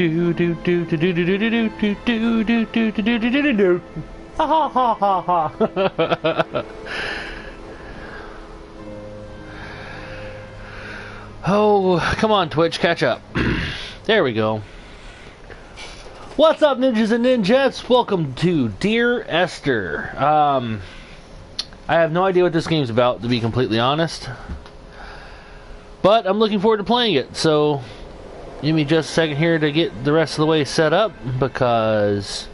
Do do do do do do do do do do do do do do do do do. Ha ha ha ha ha. Oh, come on, Twitch, catch up. There we go. What's up, ninjas and ninjas? Welcome to Dear Esther. I have no idea what this game's about, to be completely honest. But I'm looking forward to playing it, so give me just a second here to get the rest of the way set up, because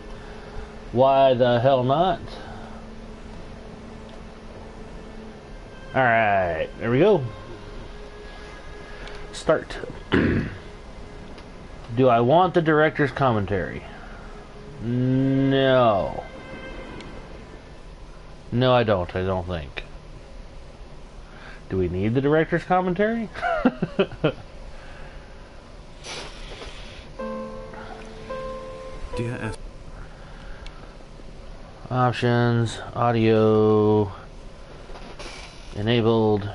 why the hell not? Alright, there we go. Start. Do I want the director's commentary? No. No, I don't think. Do we need the director's commentary? Dear Esther. Options, audio, enabled.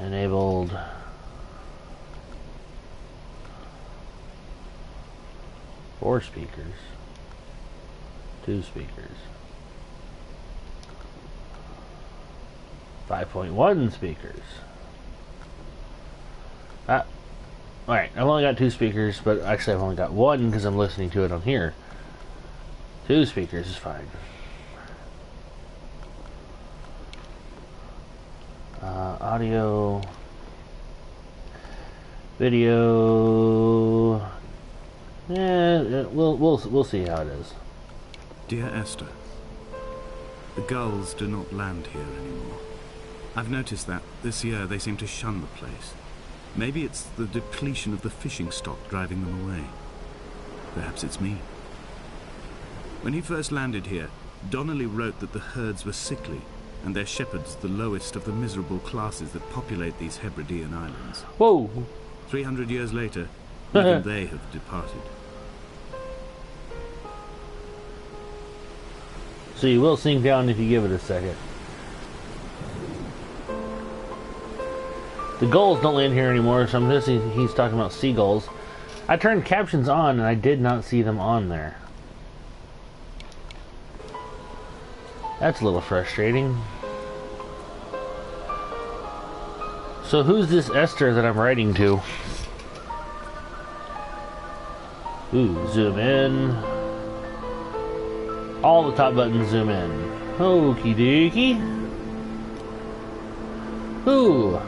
4 speakers, 2 speakers, 5.1 speakers. Alright, I've only got 2 speakers, but actually I've only got 1 because I'm listening to it on here. 2 speakers is fine. Audio, video. Yeah, we'll see how it is. Dear Esther, the gulls do not land here anymore. I've noticed that this year they seem to shun the place. Maybe it's the depletion of the fishing stock driving them away. Perhaps it's me. When he first landed here, Donnelly wrote that the herds were sickly, and their shepherds the lowest of the miserable classes that populate these Hebridean islands. Whoa! 300 years later, even they have departed. So you will sink down if you give it a second. The gulls don't land here anymore, so I'm guessing he's talking about seagulls. I turned captions on and I did not see them on there. That's a little frustrating. So who's this Esther that I'm writing to? Ooh, zoom in. All the top buttons zoom in. Okie dokie. Ooh.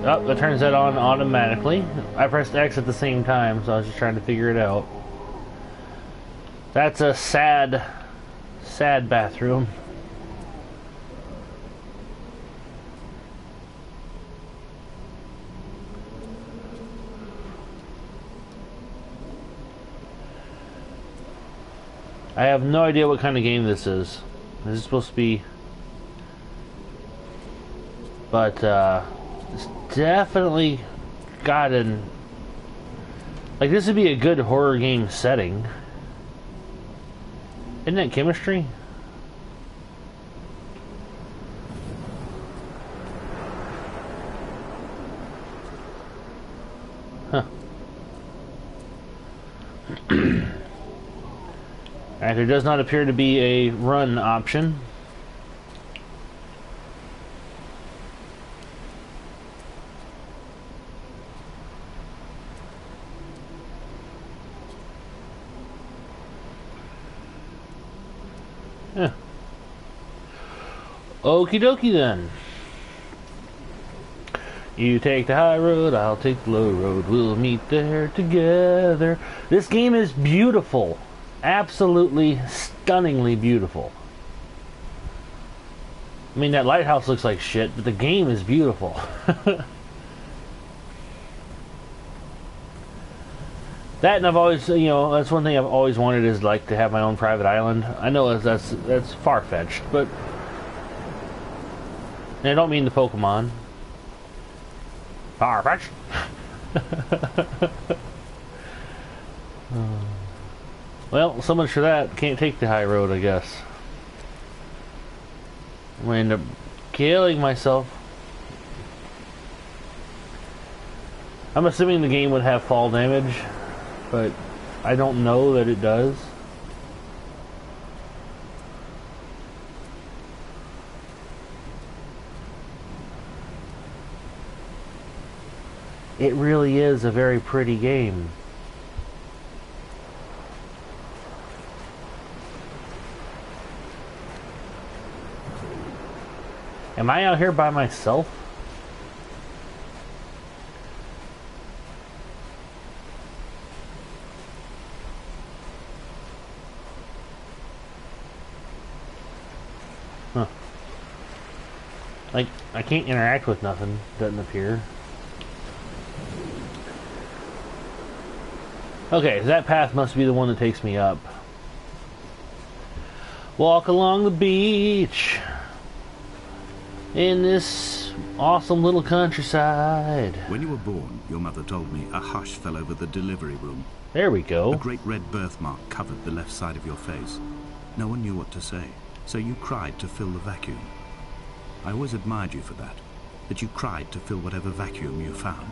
Oh, that turns that on automatically. I pressed X at the same time, so I was just trying to figure it out. That's a sad bathroom. I have no idea what kind of game this is. This is supposed to be... But, it's definitely gotten... Like, this would be a good horror game setting. Isn't that chemistry? Huh. Alright, there does not appear to be a run option. Yeah. Okie dokie then. You take the high road, I'll take the low road. We'll meet there together. This game is beautiful. Absolutely stunningly beautiful. I mean, that lighthouse looks like shit, but the game is beautiful. That, and I've always, you know, that's one thing I've always wanted, is like to have my own private island. I know that's far-fetched, but and I don't mean the Pokemon. Far-fetched. Well, so much for that. Can't take the high road, I guess. I'm gonna end up killing myself. I'm assuming the game would have fall damage. but I don't know that it does. It really is a very pretty game. Am I out here by myself? Huh. Like, I can't interact with nothing. Doesn't appear. Okay, that path must be the one that takes me up. Walk along the beach in this awesome little countryside. When you were born, your mother told me a hush fell over the delivery room. There we go. A great red birthmark covered the left side of your face. No one knew what to say, so you cried to fill the vacuum. I always admired you for that you cried to fill whatever vacuum you found.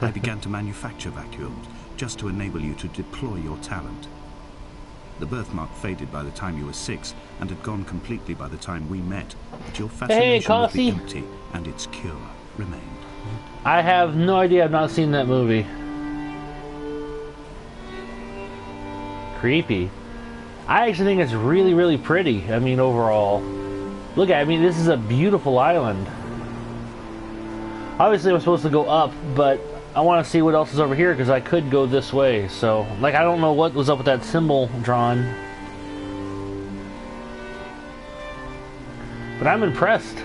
I began to manufacture vacuums, just to enable you to deploy your talent. The birthmark faded by the time you were 6, and had gone completely by the time we met, but your fascination with the empty and its cure remained. I have no idea. I've not seen that movie. Creepy. I actually think it's really, really pretty. I mean, overall. Look at it. I mean, this is a beautiful island. Obviously, I'm supposed to go up, but I want to see what else is over here, because I could go this way. So, like, I don't know what was up with that symbol drawn. But I'm impressed.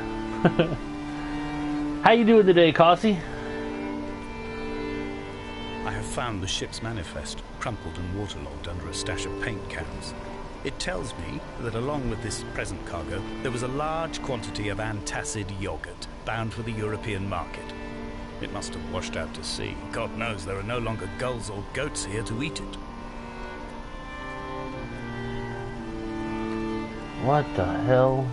How you doing today, Cossie? I have found the ship's manifest, crumpled and waterlogged under a stash of paint cans. It tells me that along with this present cargo, there was a large quantity of antacid yogurt bound for the European market. It must have washed out to sea. God knows there are no longer gulls or goats here to eat it. What the hell?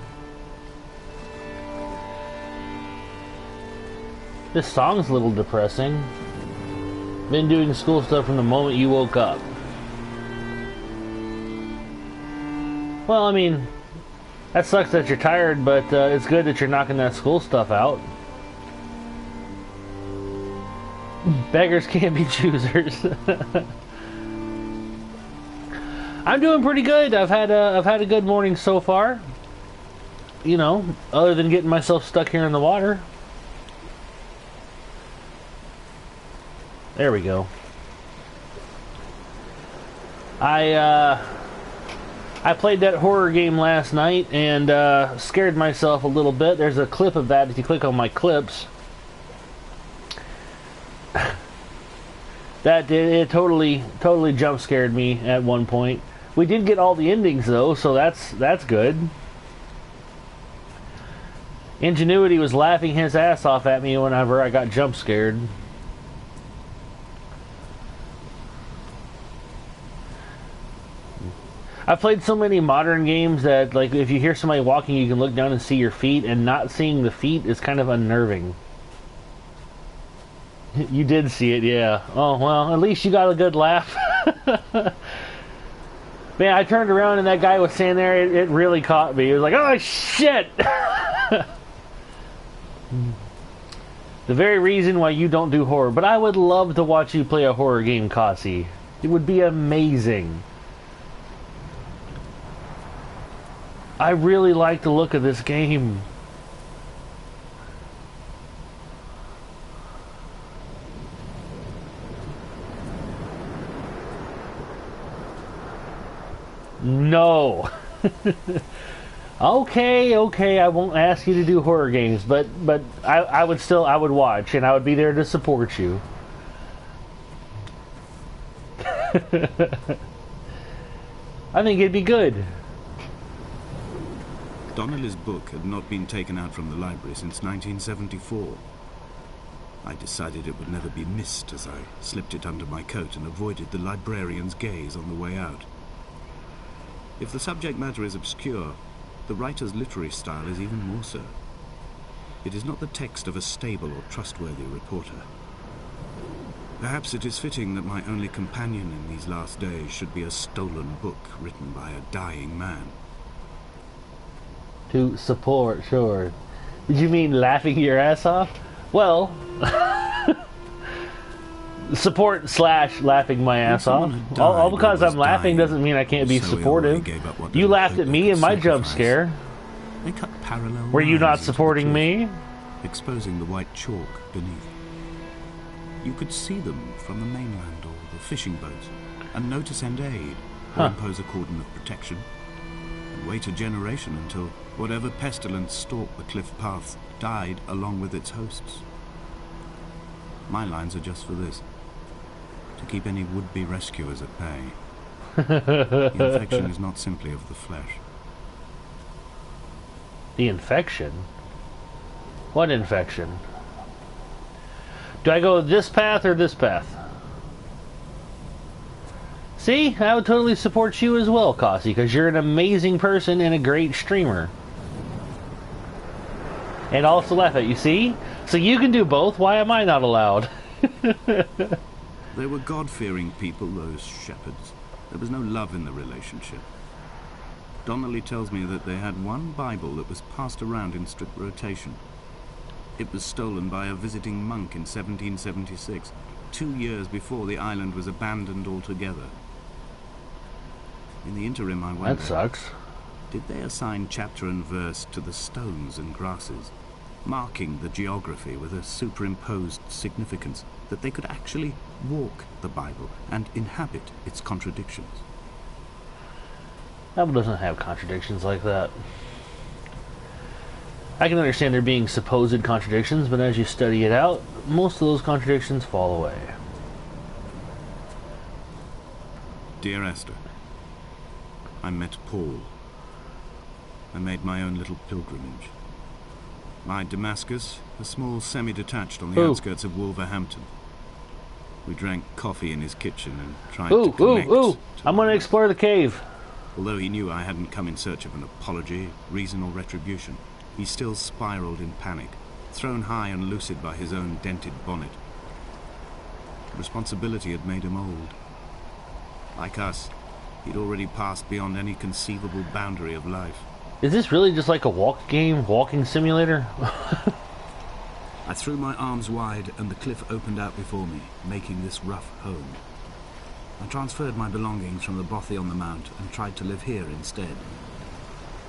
This song's a little depressing. Been doing school stuff from the moment you woke up. Well, I mean, that sucks that you're tired, but it's good that you're knocking that school stuff out. Beggars can't be choosers. I'm doing pretty good. I've had a good morning so far. You know, other than getting myself stuck here in the water. There we go. I played that horror game last night and scared myself a little bit. There's a clip of that if you click on my clips. It totally jump scared me at one point. We did get all the endings though, so that's good. Ingenuity was laughing his ass off at me whenever I got jump scared. I've played so many modern games that, like, if you hear somebody walking, you can look down and see your feet, and not seeing the feet is kind of unnerving. You did see it, yeah. Oh, well, at least you got a good laugh. Man, I turned around and that guy was standing there. It really caught me. It was like, oh, shit! The very reason why you don't do horror. But I would love to watch you play a horror game, Cossie. It would be amazing. I really like the look of this game. No. Okay, I won't ask you to do horror games, but I would watch, and I would be there to support you. I think it'd be good. Donnelly's book had not been taken out from the library since 1974. I decided it would never be missed as I slipped it under my coat and avoided the librarian's gaze on the way out. If the subject matter is obscure, the writer's literary style is even more so. It is not the text of a stable or trustworthy reporter. Perhaps it is fitting that my only companion in these last days should be a stolen book written by a dying man. To support, sure. Did you mean laughing your ass off? Well, support / laughing my ass off. All because I'm laughing doesn't mean I can't be supportive. You laughed at me in my jump scare. They cut parallel Were you not lines into the supporting cliff, me? exposing the white chalk beneath. You could see them from the mainland or the fishing boats, and know to send aid or impose a cordon of protection, and wait a generation until whatever pestilence stalked the cliff paths died along with its hosts. My lines are just for this: to keep any would-be rescuers at bay. The infection is not simply of the flesh. The infection? What infection? Do I go this path or this path? See? I would totally support you as well, Cossie, because you're an amazing person and a great streamer. And also laugh at you, see? So you can do both, why am I not allowed? They were God-fearing people, those shepherds. There was no love in the relationship. Donnelly tells me that they had one Bible that was passed around in strict rotation. It was stolen by a visiting monk in 1776, 2 years before the island was abandoned altogether. In the interim, I wonder... That sucks. Did they assign chapter and verse to the stones and grasses, marking the geography with a superimposed significance that they could actually walk the Bible and inhabit its contradictions? Bible doesn't have contradictions like that. I can understand there being supposed contradictions, but as you study it out, most of those contradictions fall away. Dear Esther, I met Paul. I made my own little pilgrimage. My Damascus, a small semi-detached on the outskirts of Wolverhampton. We drank coffee in his kitchen and tried to connect. I'm going to explore the cave. Although he knew I hadn't come in search of an apology, reason or retribution, he still spiraled in panic, thrown high and lucid by his own dented bonnet. Responsibility had made him old. Like us, he'd already passed beyond any conceivable boundary of life. Is this really just like a walking simulator? I threw my arms wide and the cliff opened out before me, making this rough home. I transferred my belongings from the bothy on the mount and tried to live here instead.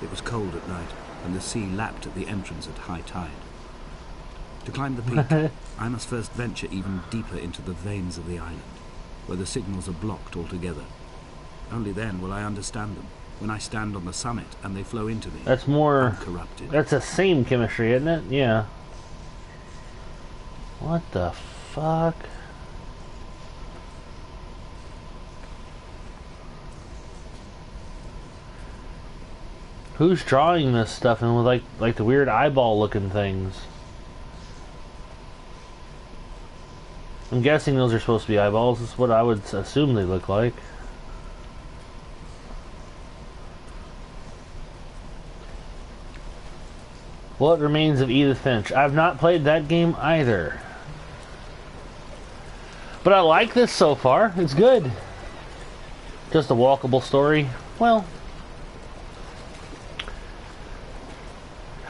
It was cold at night, and the sea lapped at the entrance at high tide. To climb the peak, I must first venture even deeper into the veins of the island, where the signals are blocked altogether. Only then will I understand them, when I stand on the summit and they flow into me. That's more... uncorrupted. That's the same chemistry, isn't it? Yeah. What the fuck? Who's drawing this stuff and with like the weird eyeball looking things? I'm guessing those are supposed to be eyeballs. That's what I would assume they look like. What Remains of Edith Finch? I've not played that game either. But I like this so far. It's good. Just a walkable story. Well,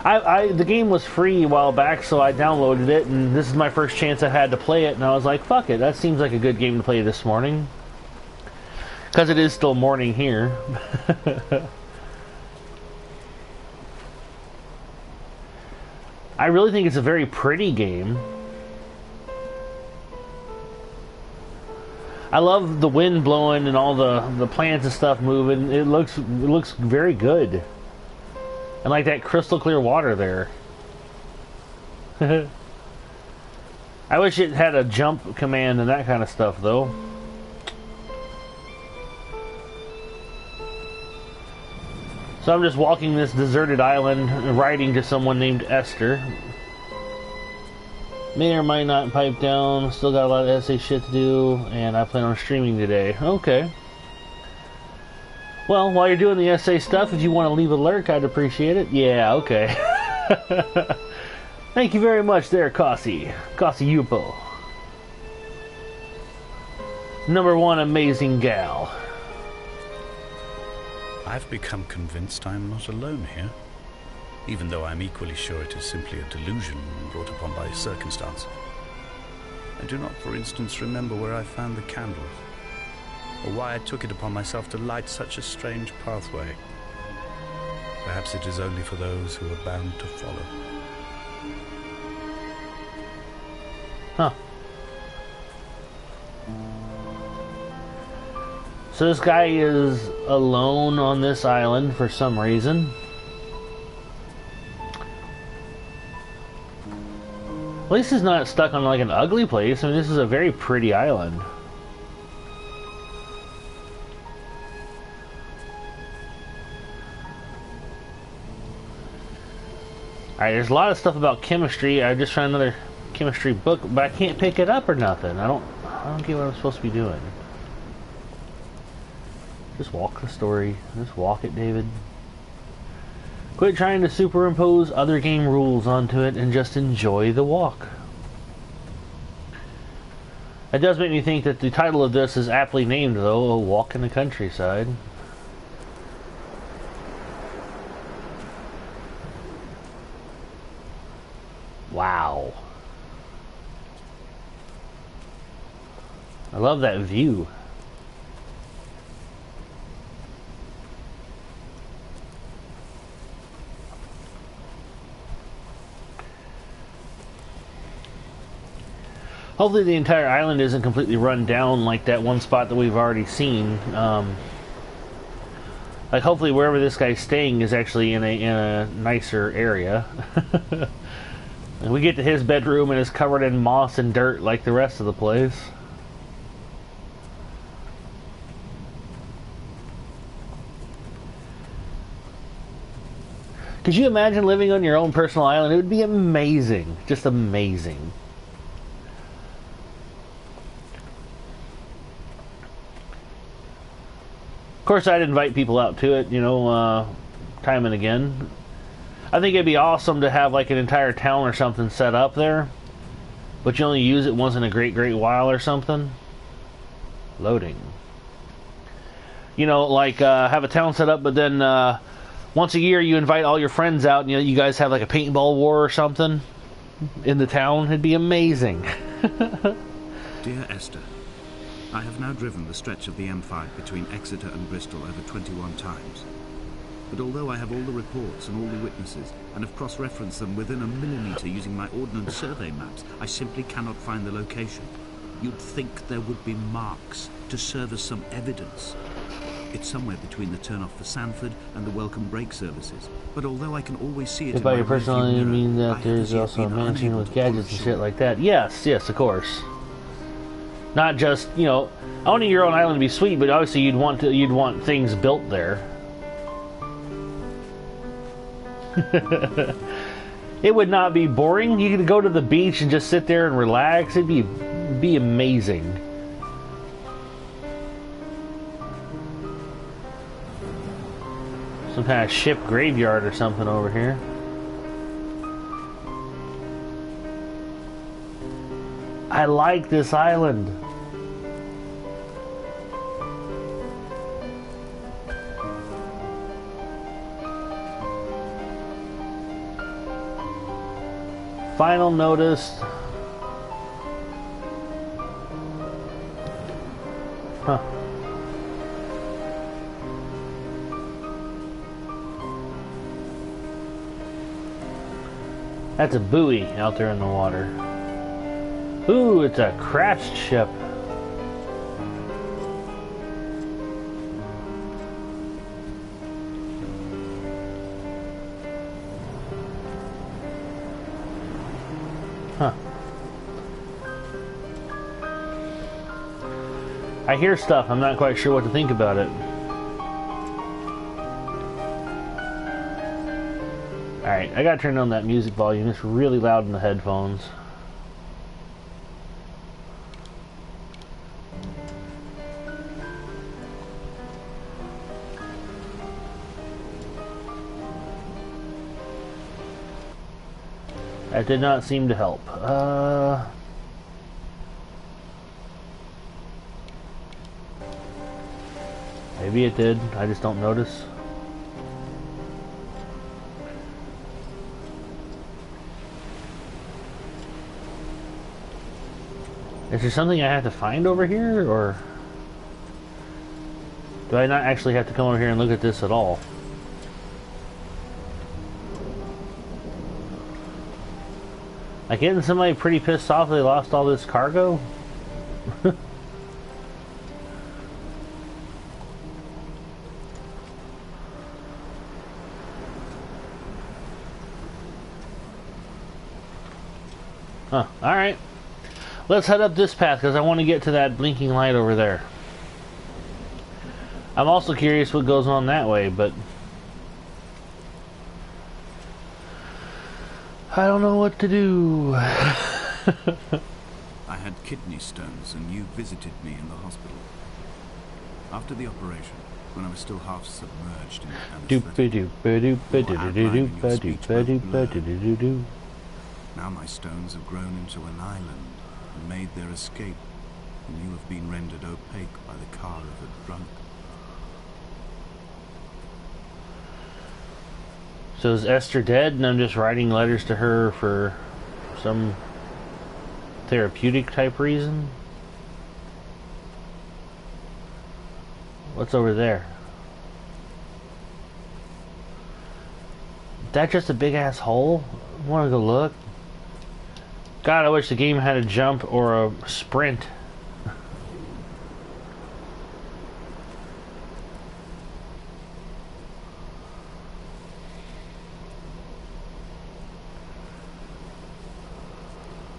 the game was free a while back, so I downloaded it, and this is my first chance I had to play it, and I was like, fuck it, that seems like a good game to play this morning. Because it is still morning here. I really think it's a very pretty game. I love the wind blowing and all the plants and stuff moving. It looks very good. And like that crystal clear water there. I wish it had a jump command and that kind of stuff though. So I'm just walking this deserted island, writing to someone named Esther. May or might not pipe down, still got a lot of essay shit to do, and I plan on streaming today. Okay. Well, while you're doing the essay stuff, if you want to leave a lurk, I'd appreciate it. Yeah, okay. Thank you very much there, Cossie. Cossie Yupo. #1 amazing gal. I've become convinced I am not alone here, even though I'm equally sure it is simply a delusion brought upon by circumstance. I do not, for instance, remember where I found the candles, or why I took it upon myself to light such a strange pathway. Perhaps it is only for those who are bound to follow. Huh. So this guy is alone on this island for some reason. At least he's not stuck on like an ugly place. I mean, this is a very pretty island. Alright, there's a lot of stuff about chemistry. I just found another chemistry book, but I can't pick it up or nothing. I don't get what I'm supposed to be doing. Just walk the story. Just walk it, David. Quit trying to superimpose other game rules onto it and just enjoy the walk. It does make me think that the title of this is aptly named, though, A Walk in the Countryside. Wow. I love that view. Hopefully the entire island isn't completely run down like that one spot that we've already seen. Like hopefully wherever this guy's staying is actually in a nicer area. And we get to his bedroom and it's covered in moss and dirt like the rest of the place. Could you imagine living on your own personal island? It would be amazing. Just amazing. Of course, I'd invite people out to it, you know, time and again. I think it'd be awesome to have like an entire town or something set up there, but you only use it once in a great while or something. Loading. You know, like have a town set up, but then once a year you invite all your friends out, and you guys have like a paintball war or something in the town. It'd be amazing. Dear Esther, I have now driven the stretch of the M5 between Exeter and Bristol over 21 times. But although I have all the reports and all the witnesses, and have cross-referenced them within a millimetre using my ordnance survey maps, I simply cannot find the location. You'd think there would be marks to serve as some evidence. It's somewhere between the turn-off for Sanford and the welcome break services. But although I can always see it If by your personal, you mean that there's also a mansion with gadgets and shit like that. Yes, of course. Not just, you know, owning your own island would be sweet, but obviously you'd want things built there. It would not be boring. You could go to the beach and just sit there and relax. It'd be amazing. Some kind of ship graveyard or something over here. I like this island. Final notice. Huh. That's a buoy out there in the water. Ooh, it's a crashed ship. Huh. I hear stuff. I'm not quite sure what to think about it. Alright, I gotta turn on that music volume. It's really loud in the headphones. That did not seem to help. Maybe it did. I just don't notice. Is there something I have to find over here, or do I not actually have to come over here and look at this at all? Like, isn't somebody pretty pissed off they lost all this cargo? Huh, alright. Let's head up this path, because I want to get to that blinking light over there. I'm also curious what goes on that way, but I don't know what to do. I had kidney stones, and you visited me in the hospital. After the operation, when I was still half submerged in anesthetic, now my stones have grown into an island and made their escape, and you have been rendered opaque by the car of a drunk. So is Esther dead and I'm just writing letters to her for some therapeutic type reason? What's over there? Is that just a big ass hole? I want to go look. God, I wish the game had a jump or a sprint.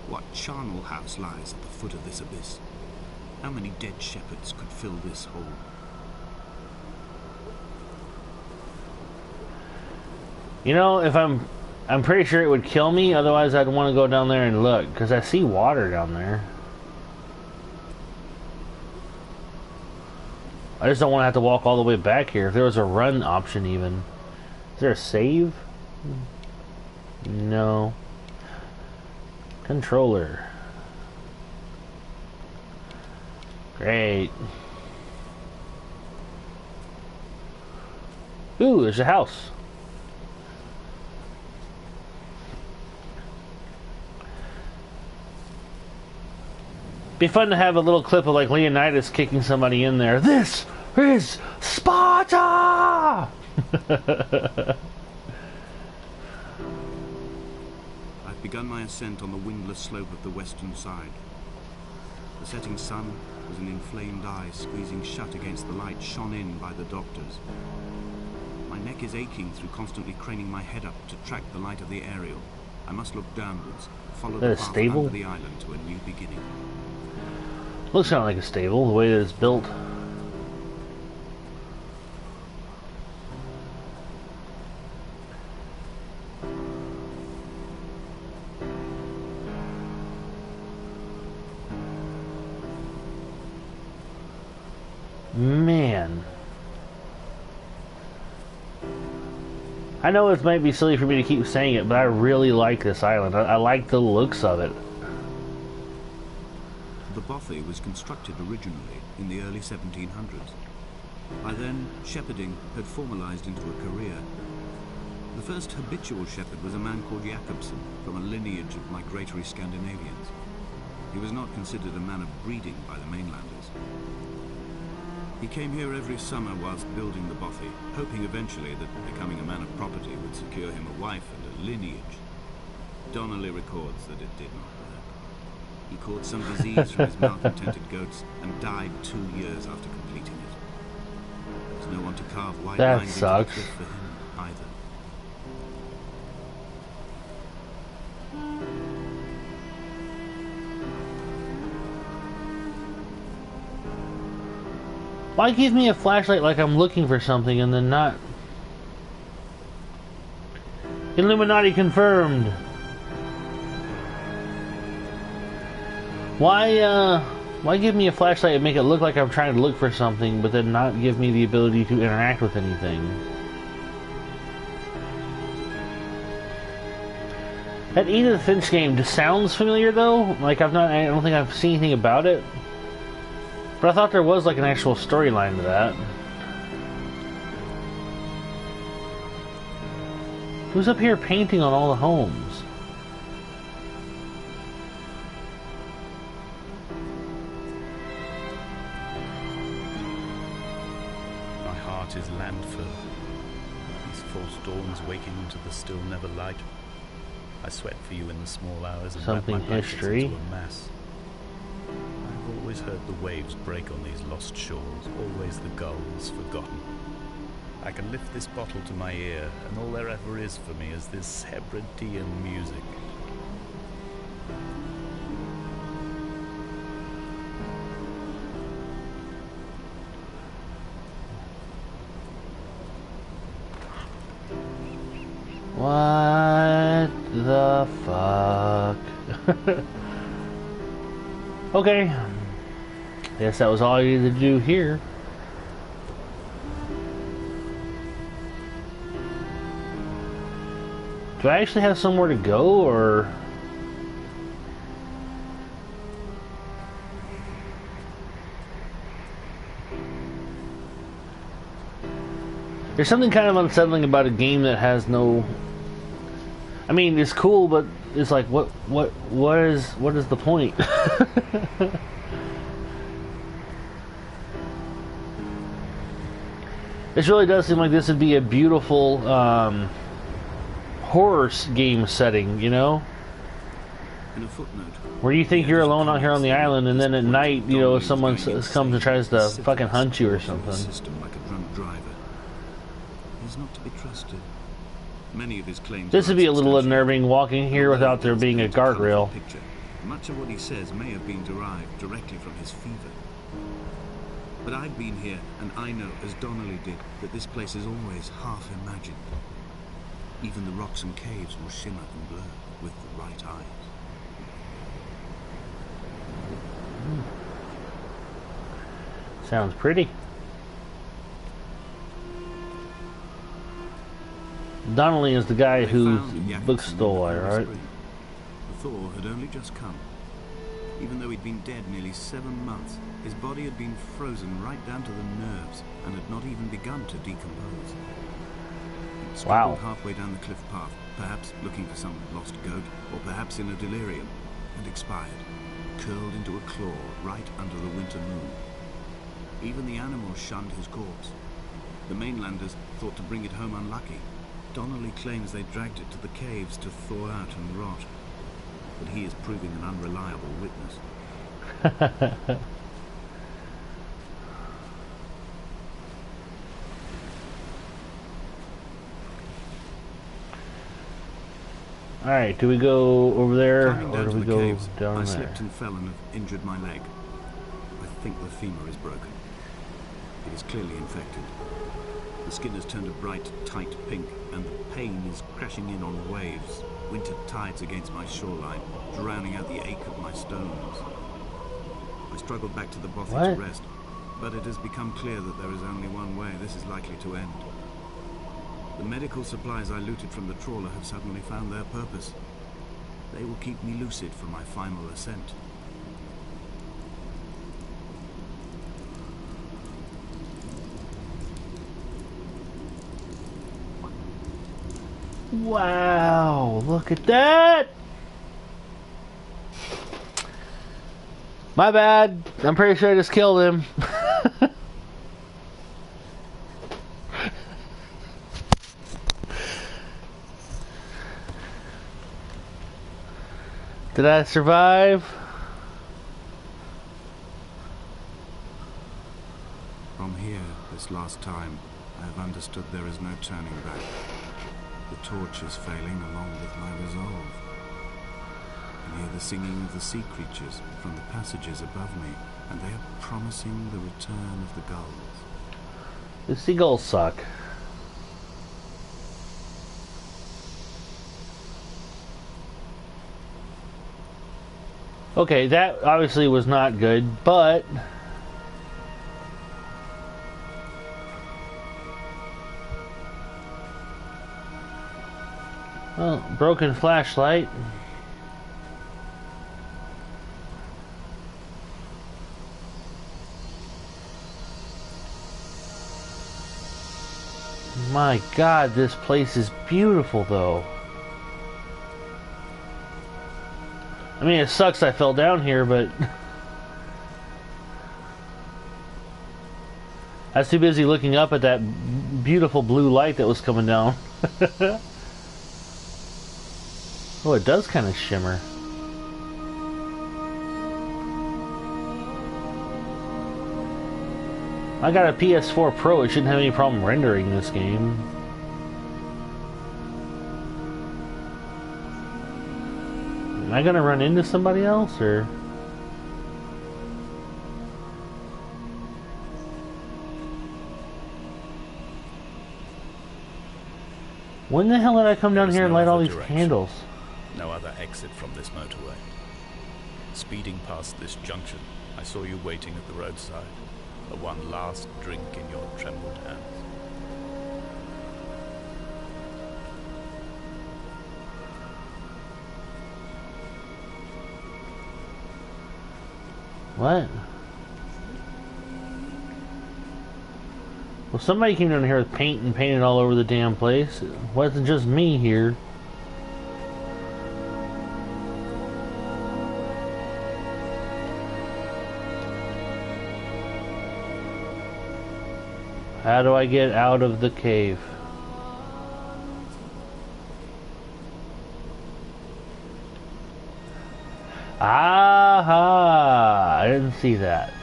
What charnel house lies at the foot of this abyss? How many dead shepherds could fill this hole? You know, if I'm pretty sure it would kill me, otherwise I'd want to go down there and look, because I see water down there. I just don't want to have to walk all the way back here. If there was a run option even. Is there a save? No. Controller. Great. Ooh, there's a house. Be fun to have a little clip of like Leonidas kicking somebody in there. This is Sparta! I've begun my ascent on the windless slope of the western side. The setting sun was an inflamed eye squeezing shut against the light shone in by the doctors. My neck is aching through constantly craning my head up to track the light of the aerial. I must look downwards, follow the path under the island to a new beginning. Looks kind of like a stable, the way that it's built. Man. I know it might be silly for me to keep saying it, but I really like this island. I like the looks of it. The bothy was constructed originally in the early 1700s. By then, shepherding had formalized into a career. The first habitual shepherd was a man called Jacobsen, from a lineage of migratory Scandinavians. He was not considered a man of breeding by the mainlanders. He came here every summer whilst building the bothy, hoping eventually that becoming a man of property would secure him a wife and a lineage. Donnelly records that it did not work. He caught some disease from his malcontented goats and died 2 years after completing it. There was no one to carve white lines into the cliff for him either. Why give me a flashlight like I'm looking for something and then not? Illuminati confirmed. Why give me a flashlight and make it look like I'm trying to look for something, but then not give me the ability to interact with anything? That Edith Finch game just sounds familiar though. Like I don't think I've seen anything about it. But I thought there was like an actual storyline to that. Who's up here painting on all the homes? My heart is landfill. These false dawns waking into the still never light. I sweat for you in the small hours and Something wrap my blankets history. into a mass. I've always heard the waves break on these lost shores, always the gulls forgotten. I can lift this bottle to my ear, and all there ever is for me is this Hebridean music. What the fuck? Okay. Guess that was all I needed to do here. Do I actually have somewhere to go, or... There's something kind of unsettling about a game that has no... I mean, it's cool, but it's like, what is the point? This really does seem like this would be a beautiful, horror game setting, you know? In a footnote, where you think you're alone out here on the island, and then at night, you know, someone comes and tries to fucking hunt you or something. System like a drunk driver. He's not to be trusted. Many of his claims. This would be a little unnerving walking here without there being a guardrail. Much of what he says may have been derived directly from his fever. But I've been here, and I know, as Donnelly did, that this place is always half imagined. Even the rocks and caves will shimmer and blur with the right eyes. Sounds pretty. Donnelly is the guy whose book stole, right? The thaw had only just come. Even though he'd been dead nearly 7 months, his body had been frozen right down to the nerves and had not even begun to decompose. He'd struggled halfway down the cliff path, perhaps looking for some lost goat, or perhaps in a delirium, and expired, curled into a claw right under the winter moon. Even the animals shunned his corpse. The mainlanders thought to bring it home unlucky. Donnelly claims they dragged it to the caves to thaw out and rot, but he is proving an unreliable witness. Alright, do we go over there, Climbing or down do to we the go caves, down I there? slipped and fell and have injured my leg. I think the femur is broken. It is clearly infected. The skin has turned a bright, tight pink, and the pain is crashing in on waves, winter tides against my shoreline, drowning out the ache of my stones. I struggled back to the bothy to rest, but it has become clear that there is only one way this is likely to end. The medical supplies I looted from the trawler have suddenly found their purpose. They will keep me lucid for my final ascent. Wow, look at that! My bad. I'm pretty sure I just killed him. Did I survive? From here, this last time, I have understood there is no turning back. The torch is failing along with my resolve. I hear the singing of the sea creatures from the passages above me, and they are promising the return of the gulls. The seagulls suck. Okay, that obviously was not good, but... well, broken flashlight. My God, this place is beautiful, though. I mean, it sucks I fell down here, but I was too busy looking up at that beautiful blue light that was coming down. Oh, it does kind of shimmer. I got a PS4 Pro, it shouldn't have any problem rendering this game. Am I gonna run into somebody else, or? When the hell did I come down here and light all these candles? No other exit from this motorway. Speeding past this junction, I saw you waiting at the roadside. For one last drink in your trembled hands. What? Well, somebody came down here with paint and painted all over the damn place. It wasn't just me here. How do I get out of the cave? Aha! I didn't see that.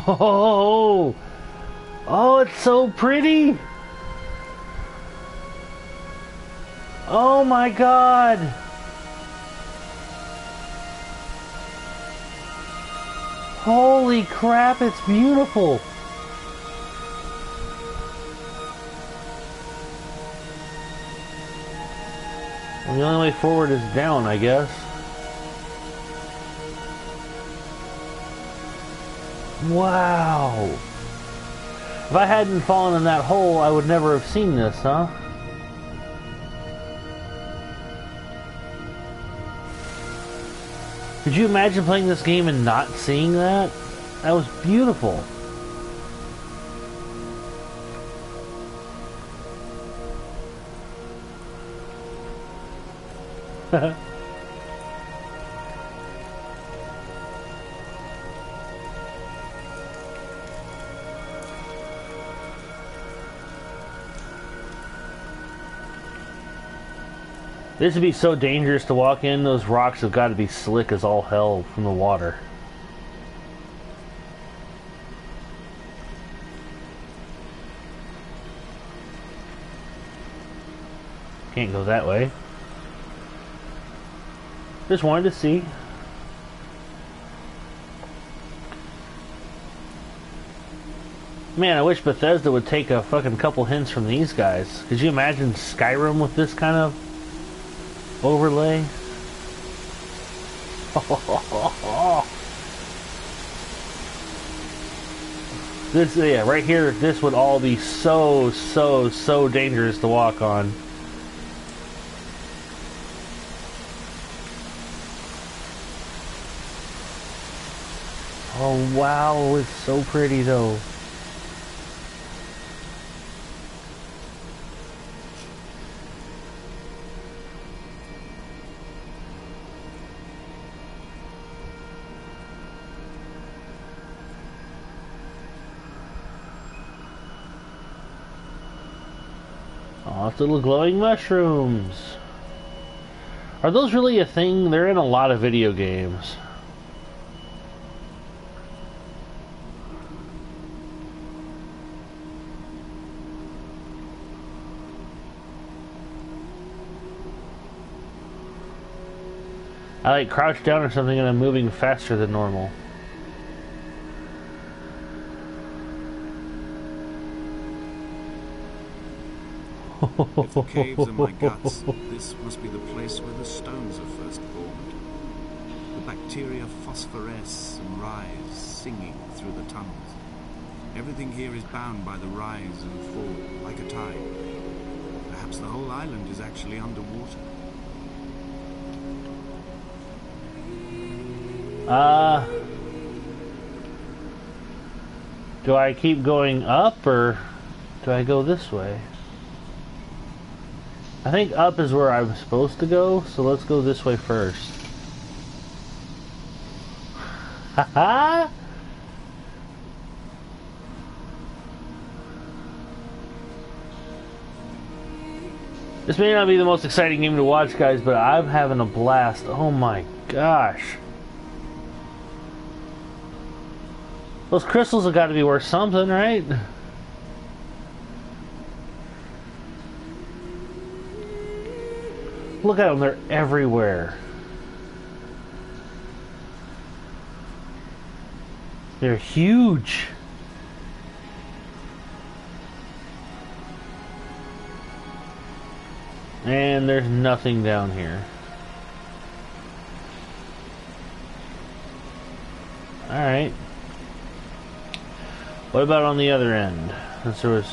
Oh! Oh, it's so pretty! Oh my God! Holy crap, it's beautiful! Well, the only way forward is down, I guess. Wow! If I hadn't fallen in that hole, I would never have seen this, huh? Could you imagine playing this game and not seeing that? That was beautiful. This would be so dangerous to walk in. Those rocks have got to be slick as all hell from the water. Can't go that way. Just wanted to see. Man, I wish Bethesda would take a fucking couple hints from these guys. Could you imagine Skyrim with this kind of overlay? This, yeah, right here, this would all be so dangerous to walk on. Oh wow, it's so pretty though. Oh, it's little glowing mushrooms. Are those really a thing? They're in a lot of video games. I like crouch down or something and I'm moving faster than normal. If the caves are my guts, this must be the place where the stones are first formed. The bacteria phosphoresce and rise, singing through the tunnels. Everything here is bound by the rise and fall, like a tide. Perhaps the whole island is actually underwater. Do I keep going up, or do I go this way? I think up is where I'm supposed to go, so let's go this way first. Haha! This may not be the most exciting game to watch, guys, but I'm having a blast. Oh my gosh. Those crystals have got to be worth something, right? Look at them, they're everywhere. They're huge. And there's nothing down here. Alright. What about on the other end? Since there was...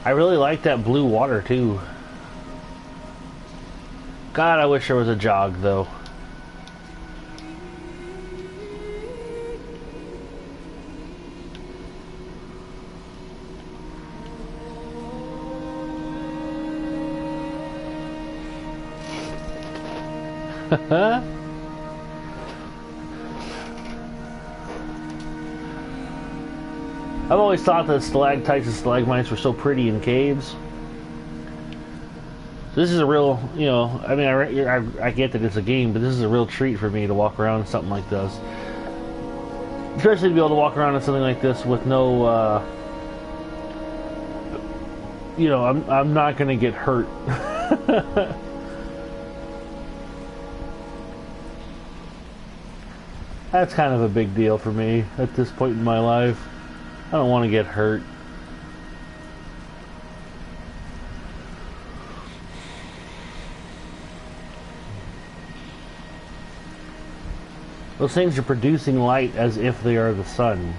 I really like that blue water too. God, I wish there was a jog though. I've always thought that stalactites and stalagmites were so pretty in caves. This is a real, you know, I mean, I get that it's a game, but this is a real treat for me to walk around in something like this. Especially to be able to walk around in something like this with no, you know, I'm not going to get hurt. That's kind of a big deal for me at this point in my life. I don't want to get hurt. Those things are producing light as if they are the sun,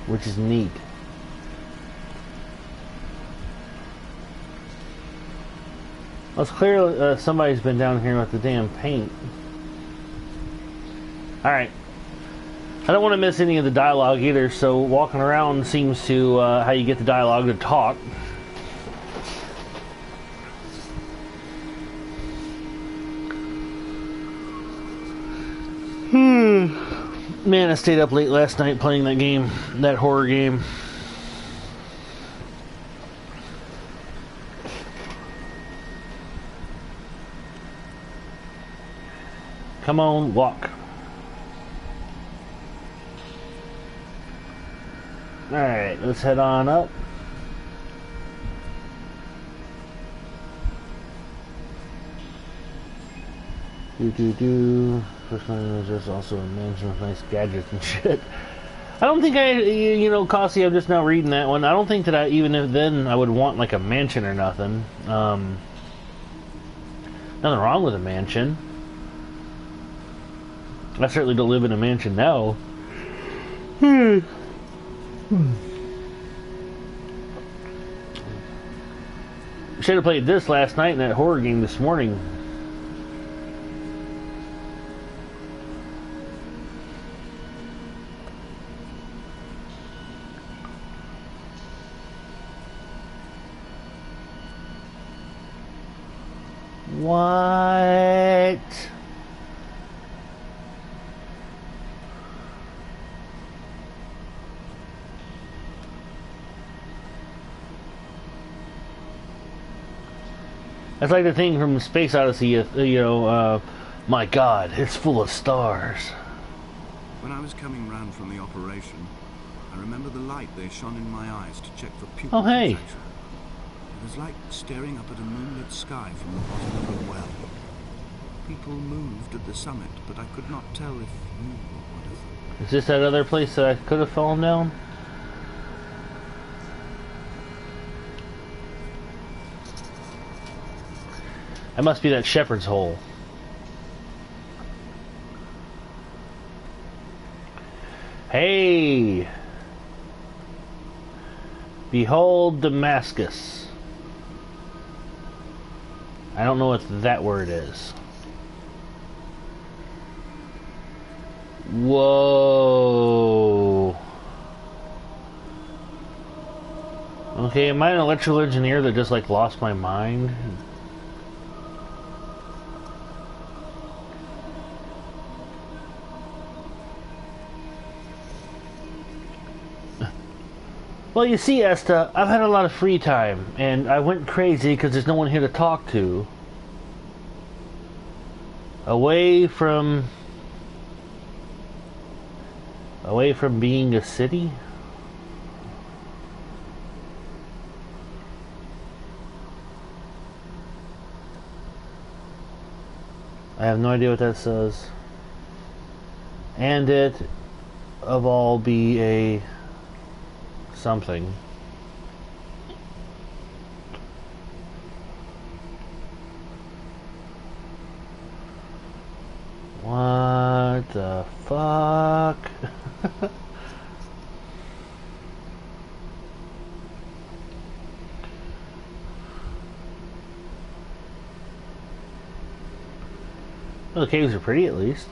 which is neat. Well, it's clear somebody's been down here with the damn paint. Alright. I don't want to miss any of the dialogue either, so walking around seems to how you get the dialogue to talk. Man, I stayed up late last night playing that game, that horror game. Come on, walk. Alright, let's head on up. First one is there's also a mansion with nice gadgets and shit. I don't think you know, Cossie, I'm just now reading that one. I don't think that even if then I would want like a mansion or nothing. Nothing wrong with a mansion. I certainly don't live in a mansion now. Should have played this last night in that horror game this morning. What? That's like the thing from Space Odyssey, you know, my God, it's full of stars. When I was coming round from the operation, I remember the light they shone in my eyes to check for pupil hey. contraction. It was like staring up at a moonlit sky from the bottom of a well. People moved at the summit, but I could not tell if you were one of them. Is this that other place that I could have fallen down? That must be that shepherd's hole. Hey! Behold Damascus. I don't know what that word is. Whoa. Okay, am I an electrical engineer that just like lost my mind? Well, you see, Esther, I've had a lot of free time, and I went crazy because there's no one here to talk to. Away from being a city? I have no idea what that says. And it, of all, be a something. What the fuck? Well, the caves are pretty at least.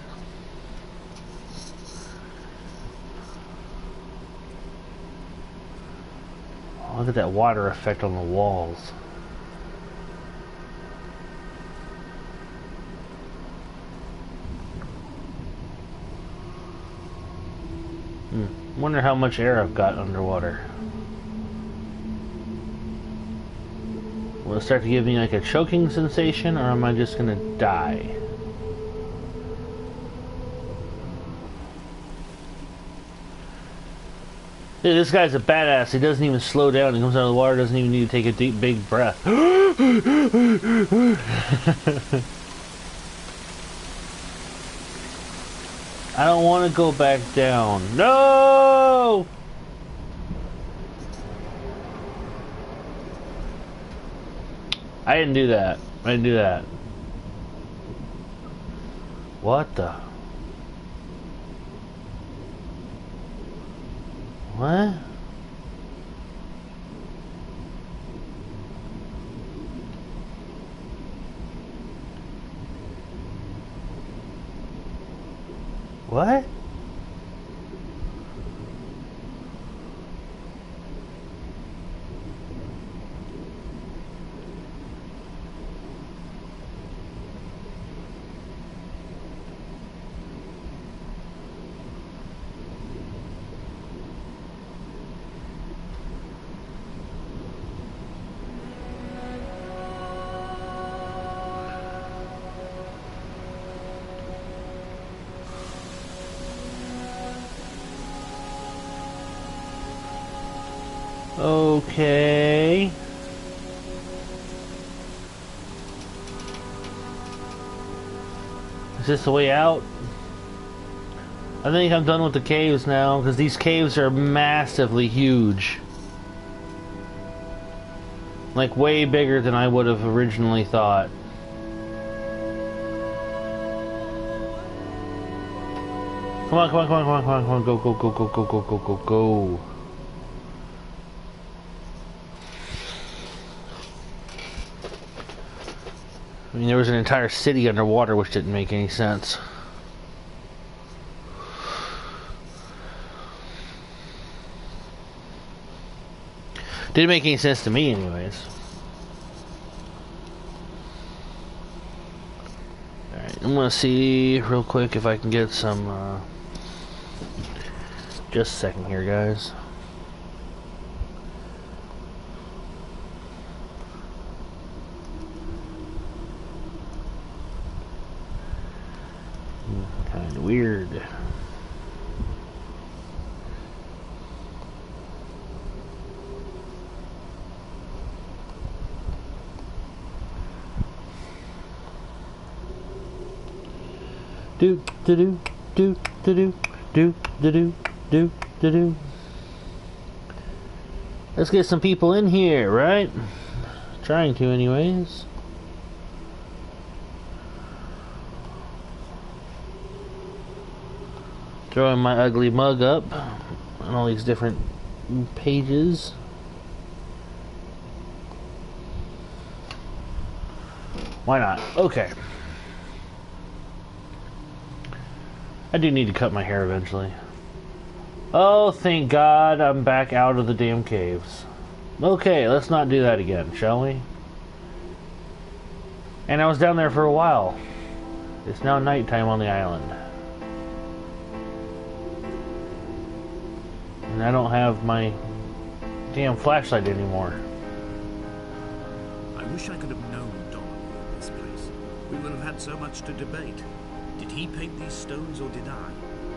Oh, look at that water effect on the walls. Wonder how much air I've got underwater. Will it start to give me like a choking sensation, or am I just gonna die? Dude, this guy's a badass. He doesn't even slow down. He comes out of the water, doesn't even need to take a deep, big breath. I don't want to go back down. No! I didn't do that. I didn't do that. What the? What? What? Okay. Is this the way out? I think I'm done with the caves now, because these caves are massively huge. Like, way bigger than I would have originally thought. Come on, come on, come on, come on, come on, come on, go, go, go, go, go, go, go, go, go. I mean, there was an entire city underwater, which didn't make any sense. Didn't make any sense to me, anyways. Alright, I'm gonna see real quick if I can get some, just a second here, guys. Kind of weird. Do do do do do do do do do do do. Let's get some people in here, right? Trying to, anyways. Throwing my ugly mug up on all these different pages. Why not? Okay. I do need to cut my hair eventually. Oh, thank God I'm back out of the damn caves. Okay, let's not do that again, shall we? And I was down there for a while. It's now nighttime on the island. And I don't have my damn flashlight anymore. I wish I could have known Donnelly in this place. We would have had so much to debate. Did he paint these stones or did I?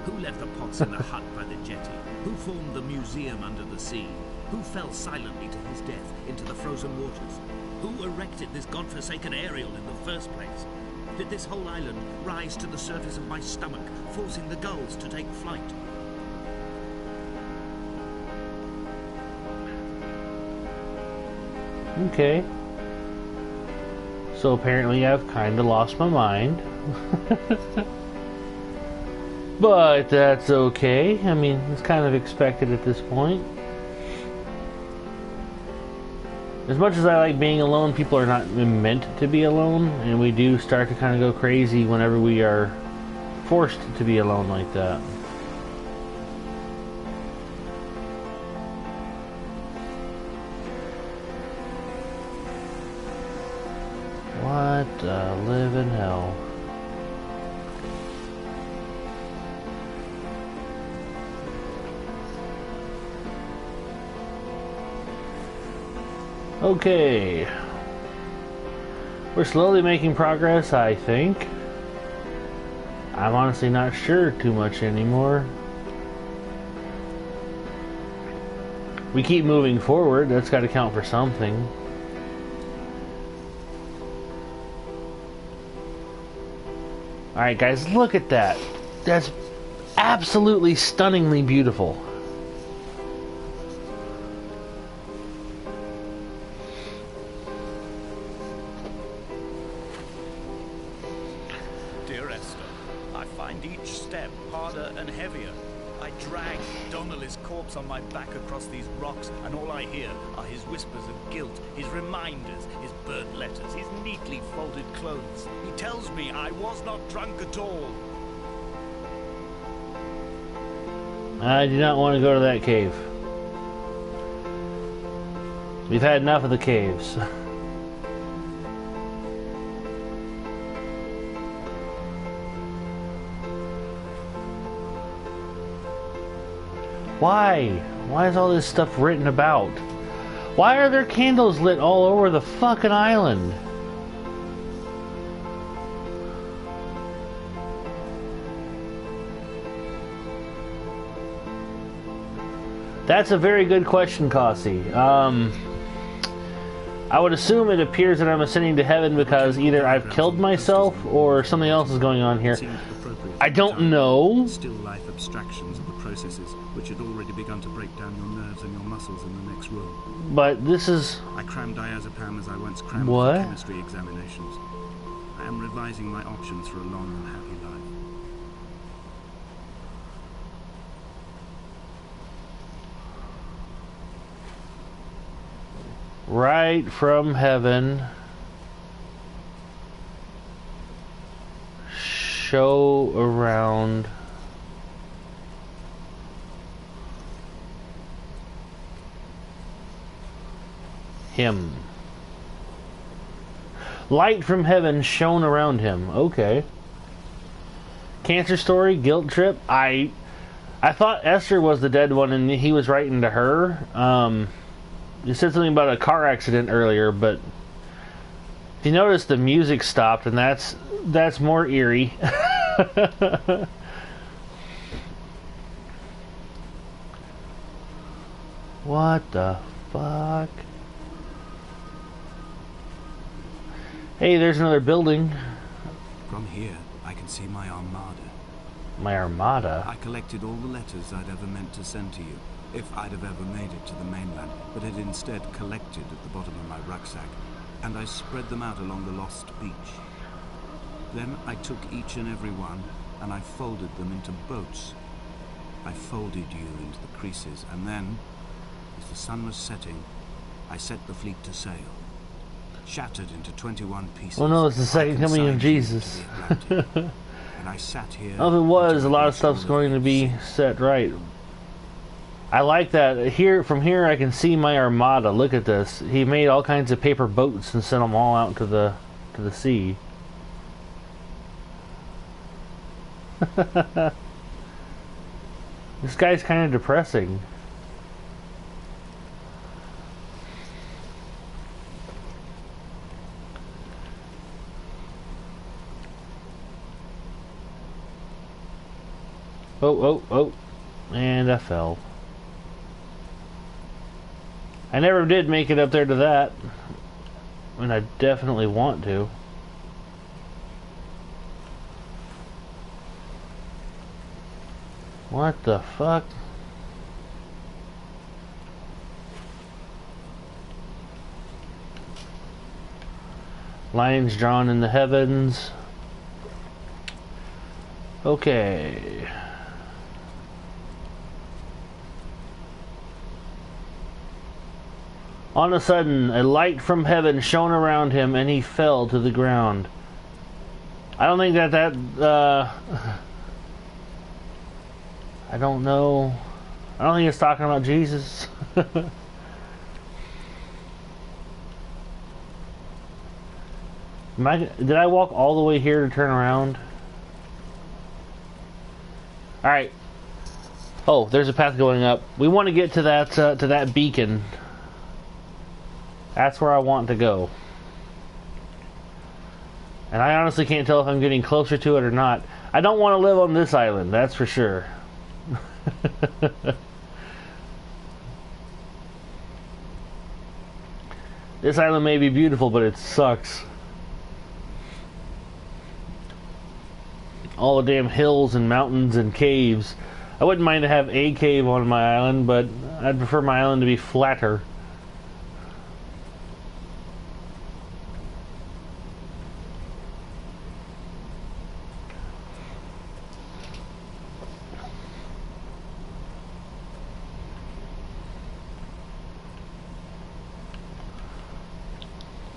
Who left the pots in the hut by the jetty? Who formed the museum under the sea? Who fell silently to his death into the frozen waters? Who erected this godforsaken aerial in the first place? Did this whole island rise to the surface of my stomach, forcing the gulls to take flight? Okay. So apparently I've kind of lost my mind. But that's okay. I mean, it's kind of expected at this point. As much as I like being alone, people are not meant to be alone, and we do start to kind of go crazy whenever we are forced to be alone like that. What the living hell? Okay. We're slowly making progress, I think. I'm honestly not sure too much anymore. We keep moving forward. That's got to count for something. Alright guys, look at that. That's absolutely stunningly beautiful. Dear Esther, I find each step harder and heavier. I drag Donnelly's corpse on my back across these rocks, and all I hear are his whispers of guilt, his reminders, his burnt letters, his neatly folded clothes. He tells me I was not drunk at all. I do not want to go to that cave. We've had enough of the caves. Why? Why is all this stuff written about? Why are there candles lit all over the fucking island? That's a very good question, Kasi. I would assume it appears that I'm ascending to heaven because either I've killed myself or something else is going on here. I don't know. Still life abstractions of the processes which had already begun to break down your nerves and your muscles in the next room. But this is... I crammed diazepam as I once crammed what? for chemistry examinations. I am revising my options for a long and happy life. Right from heaven. Show around. Him. Light from heaven shone around him. Okay. Cancer story, guilt trip. I thought Esther was the dead one and he was writing to her. You said something about a car accident earlier, but if you notice the music stopped, and that's more eerie. What the fuck? Hey, there's another building. From here, I can see my armada. My armada? I collected all the letters I'd ever meant to send to you, if I'd have ever made it to the mainland, but had instead collected at the bottom of my rucksack, and I spread them out along the lost beach. Then I took each and every one, and I folded them into boats. I folded you into the creases, and then, as the sun was setting, I set the fleet to sail. Shattered into 21 pieces. Oh no, it's the second coming of Jesus. And and I sat here. Oh, if it was, until a lot I of stuff's saw going the to be sea. set right. I like that. From here I can see my armada. Look at this. He made all kinds of paper boats and sent them all out to the sea. This guy's kind of depressing. Oh, and I fell. I never did make it up there to that, and I definitely want to. What the fuck? Lines drawn in the heavens. Okay. On a sudden, a light from heaven shone around him, and he fell to the ground. I don't think I don't know. I don't think it's talking about Jesus. Did I walk all the way here to turn around? Alright. Oh, there's a path going up. We want to get to that beacon. That's where I want to go. And I honestly can't tell if I'm getting closer to it or not. I don't want to live on this island, that's for sure. This island may be beautiful, but it sucks. All the damn hills and mountains and caves. I wouldn't mind to have a cave on my island, but I'd prefer my island to be flatter.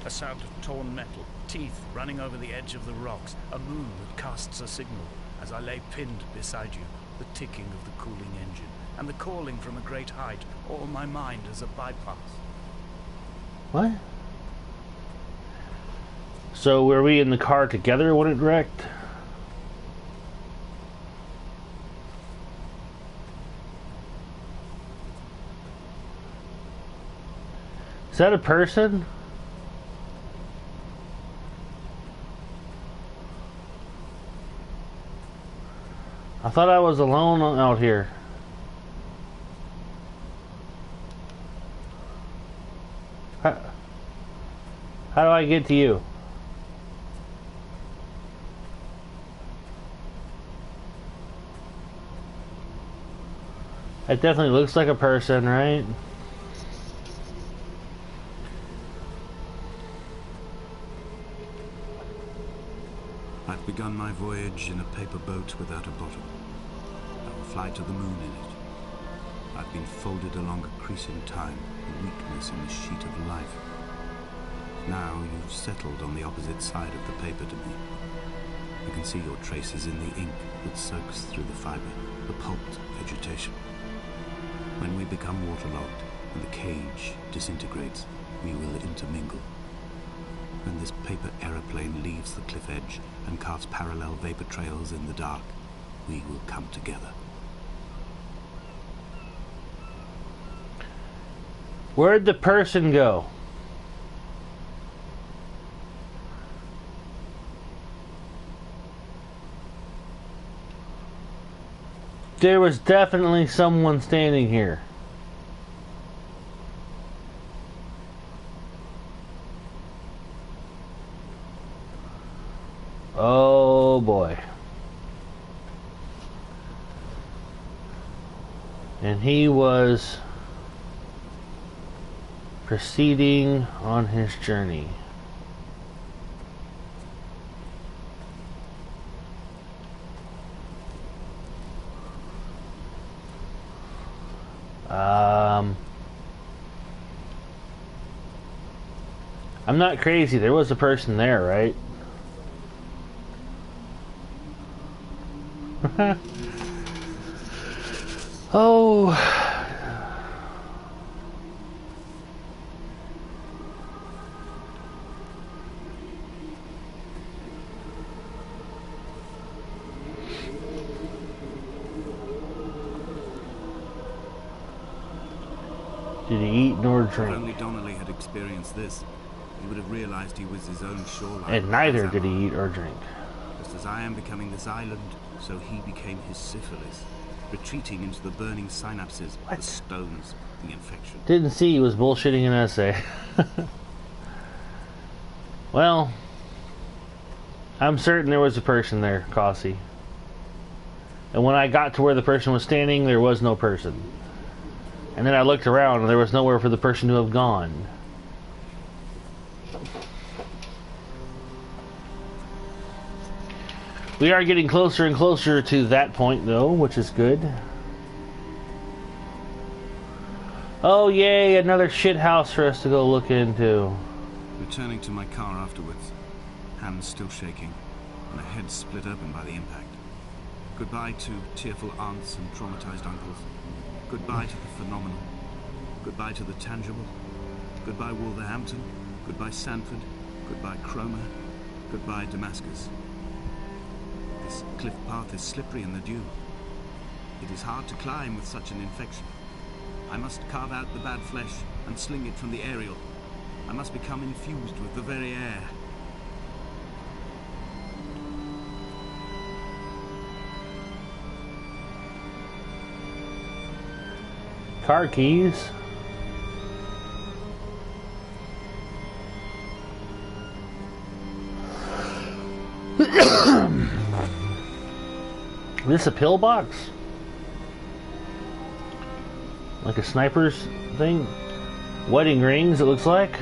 A sound of torn metal, teeth running over the edge of the rocks, a moon that casts a signal. As I lay pinned beside you, the ticking of the cooling engine, and the calling from a great height, all my mind as a bypass. What? So were we in the car together when it wrecked? Is that a person? I thought I was alone out here. How do I get to you? It definitely looks like a person, right? I've begun my voyage in a paper boat without a bottom. I will fly to the moon in it. I've been folded along a crease in time, a weakness in the sheet of life. Now you've settled on the opposite side of the paper to me. I can see your traces in the ink that soaks through the fiber, the pulped vegetation. When we become waterlogged and the cage disintegrates, we will intermingle. When this paper aeroplane leaves the cliff edge and carves parallel vapor trails in the dark, we will come together. Where'd the person go? There was definitely someone standing here. Oh boy. And he was proceeding on his journey. I'm not crazy. There was a person there, right? Oh. Did he eat nor If drink? only Donnelly had experienced this, he would have realized he was his own shoreline. And neither did he eat or drink. Just as I am becoming this island, so he became his syphilis, retreating into the burning synapses, the stones, the infection. Didn't see he was bullshitting an essay. Well, I'm certain there was a person there, Cossie. And when I got to where the person was standing, there was no person. And then I looked around and there was nowhere for the person to have gone. We are getting closer and closer to that point, though, which is good. Oh, yay, another shit house for us to go look into. Returning to my car afterwards, hands still shaking, and a head split open by the impact. Goodbye to tearful aunts and traumatized uncles. Goodbye to the phenomenal. Goodbye to the tangible. Goodbye Wolverhampton. Goodbye Sanford. Goodbye Cromer. Goodbye Damascus. This cliff path is slippery in the dew. It is hard to climb with such an infection. I must carve out the bad flesh and sling it from the aerial. I must become infused with the very air. Car keys. This a pillbox? Like a sniper's thing? Wedding rings, it looks like.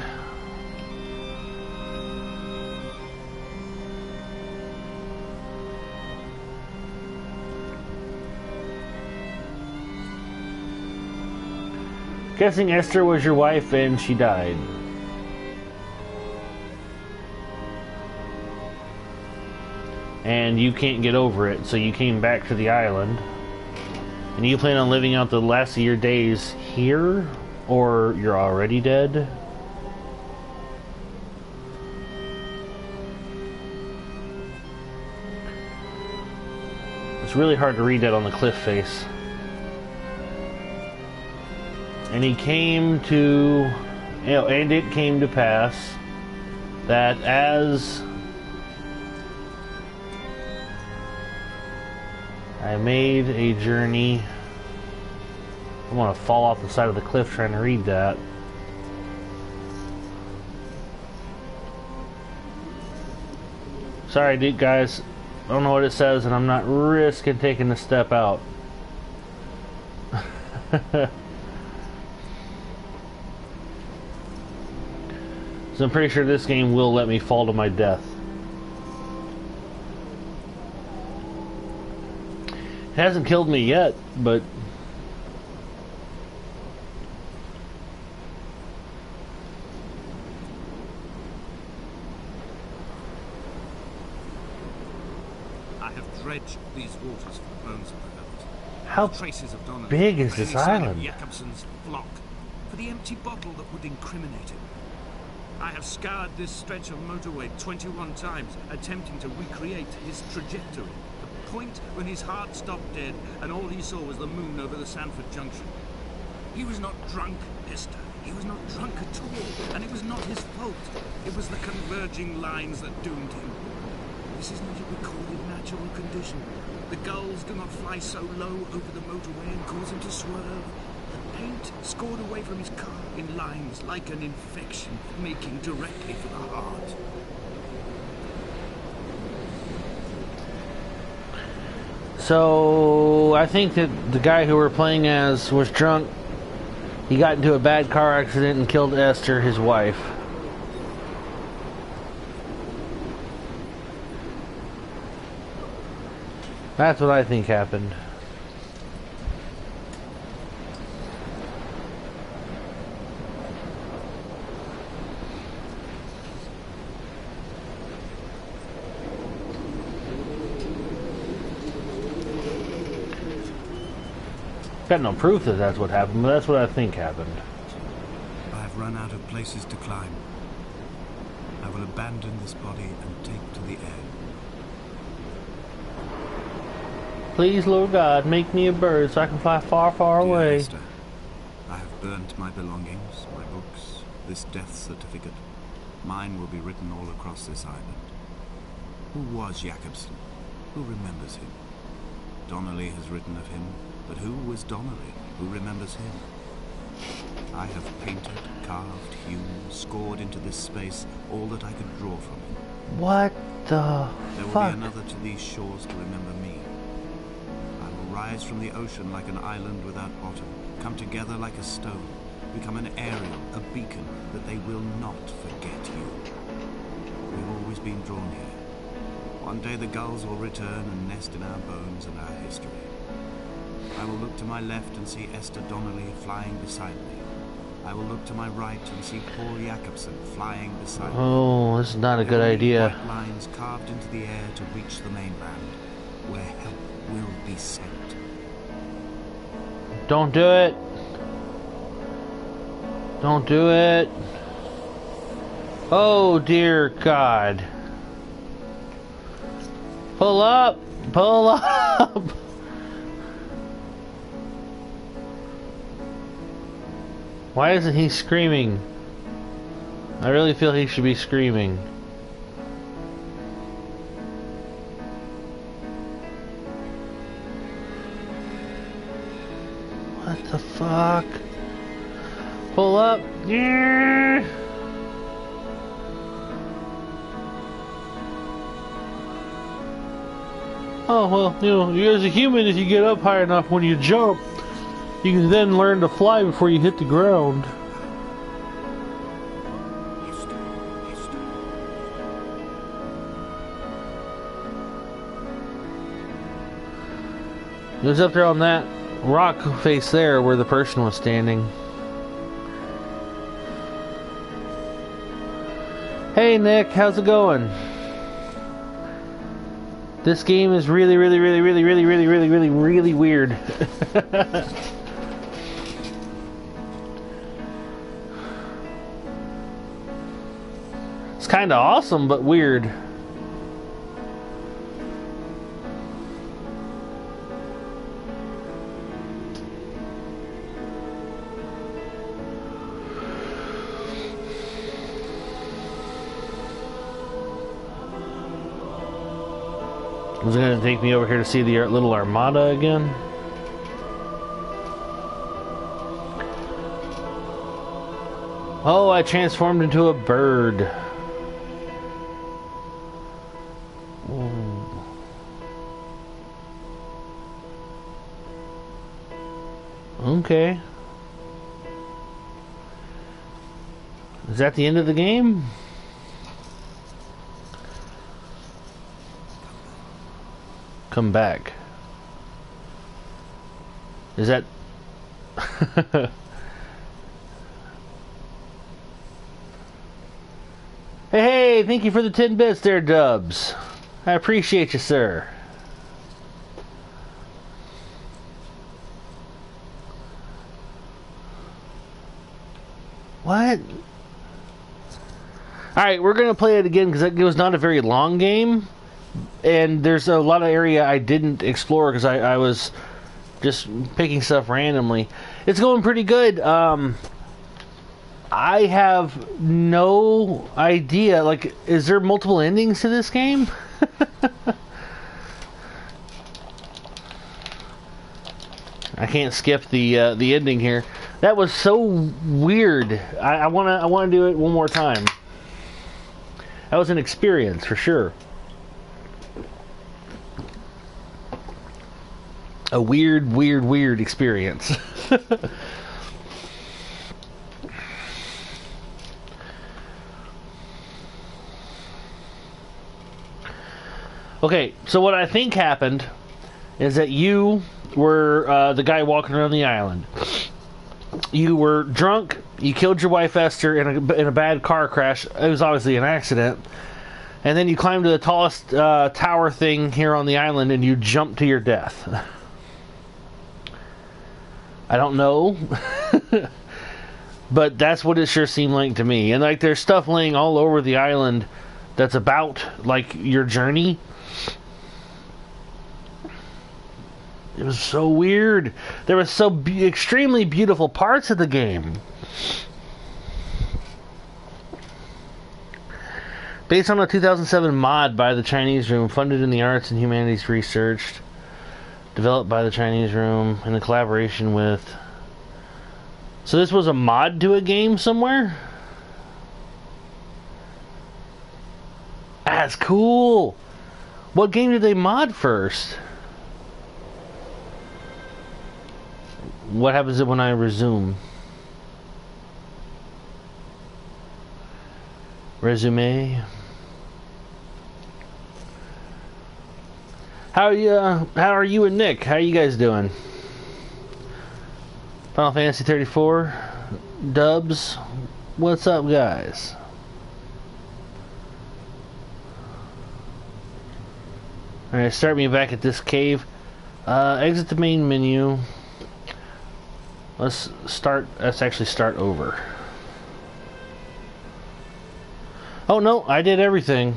Guessing Esther was your wife and she died. And you can't get over it, so you came back to the island. And you plan on living out the last of your days here? Or you're already dead? It's really hard to read that on the cliff face. And he came to, and it came to pass that as I made a journey. I'm gonna fall off the side of the cliff trying to read that. Sorry, dude, guys. I don't know what it says, and I'm not risking taking a step out. So I'm pretty sure this game will let me fall to my death. It hasn't killed me yet, but I have dredged these waters for the bones of the goat. how Traces of Donnelly, big is for this any sign of island? Jakobson's flock, for the empty bottle that would incriminate him. I have scoured this stretch of motorway 21 times, attempting to recreate his trajectory. The point when his heart stopped dead, and all he saw was the moon over the Sanford Junction. He was not drunk, Esther. He was not drunk at all, and it was not his fault. It was the converging lines that doomed him. This is not a recorded natural condition. The gulls do not fly so low over the motorway and cause him to swerve. The paint scored away from his car in lines like an infection, making directly for the heart. So I think that the guy who we're playing as was drunk. He got into a bad car accident and killed Esther, his wife. That's what I think happened. Got no proof that that's what happened, but that's what I think happened. I have run out of places to climb. I will abandon this body and take to the air. Please, Lord God, make me a bird so I can fly far, far Dear away. Esther, I have burnt my belongings, my books, this death certificate. Mine will be written all across this island. Who was Jakobsen? Who remembers him? Donnelly has written of him, but who was Donnelly? Who remembers him? I have painted, carved, hewn, scored into this space all that I could draw from him. What the There will fuck? be another to these shores to remember me. I will rise from the ocean like an island without bottom, come together like a stone, become an aerial, a beacon, that they will not forget you. We've always been drawn here. One day the gulls will return and nest in our bones and our history. I will look to my left and see Esther Donnelly flying beside me. I will look to my right and see Paul Jakobsen flying beside me. Oh, this is not a good There will be idea. white lines carved into the air to reach the mainland, where help will be sent. Don't do it. Don't do it. Oh, dear God. Pull up. Pull up. Why isn't he screaming? I really feel he should be screaming. What the fuck? Pull up. Yeah. Oh, well, you know, you as a human, if you get up high enough when you jump, you can then learn to fly before you hit the ground. It was up there on that rock face there where the person was standing. Hey Nick, how's it going? This game is really weird. It's kind of awesome, but weird. Was it going to take me over here to see the little armada again? Oh, I transformed into a bird. Ooh. Okay. Is that the end of the game? Come back. Is that... Hey, thank you for the 10 bits there, Dubs. I appreciate you, sir. What? Alright, we're going to play it again because it was not a very long game. And there's a lot of area I didn't explore because I was just picking stuff randomly. It's going pretty good. I have no idea. Like, is there multiple endings to this game? I can't skip the ending here. That was so weird. I wanna do it one more time. That was an experience for sure. A weird experience. Okay, so what I think happened is that you were the guy walking around the island. You were drunk, you killed your wife Esther in a bad car crash. It was obviously an accident. And then you climbed to the tallest tower thing here on the island and you jumped to your death. I don't know. But that's what it sure seemed like to me. And like there's stuff laying all over the island that's about like your journey. It was so weird. There was so extremely beautiful parts of the game. Based on a 2007 mod by the Chinese Room, funded in the Arts and Humanities Research, developed by the Chinese Room in a collaboration with... So this was a mod to a game somewhere? That's cool! What game did they mod first? What happens when I resume? Resume. How are you and Nick? How are you guys doing? Final Fantasy 34 dubs. What's up, guys? Alright, start me back at this cave. Exit the main menu. Let's actually start over. Oh no, I did everything.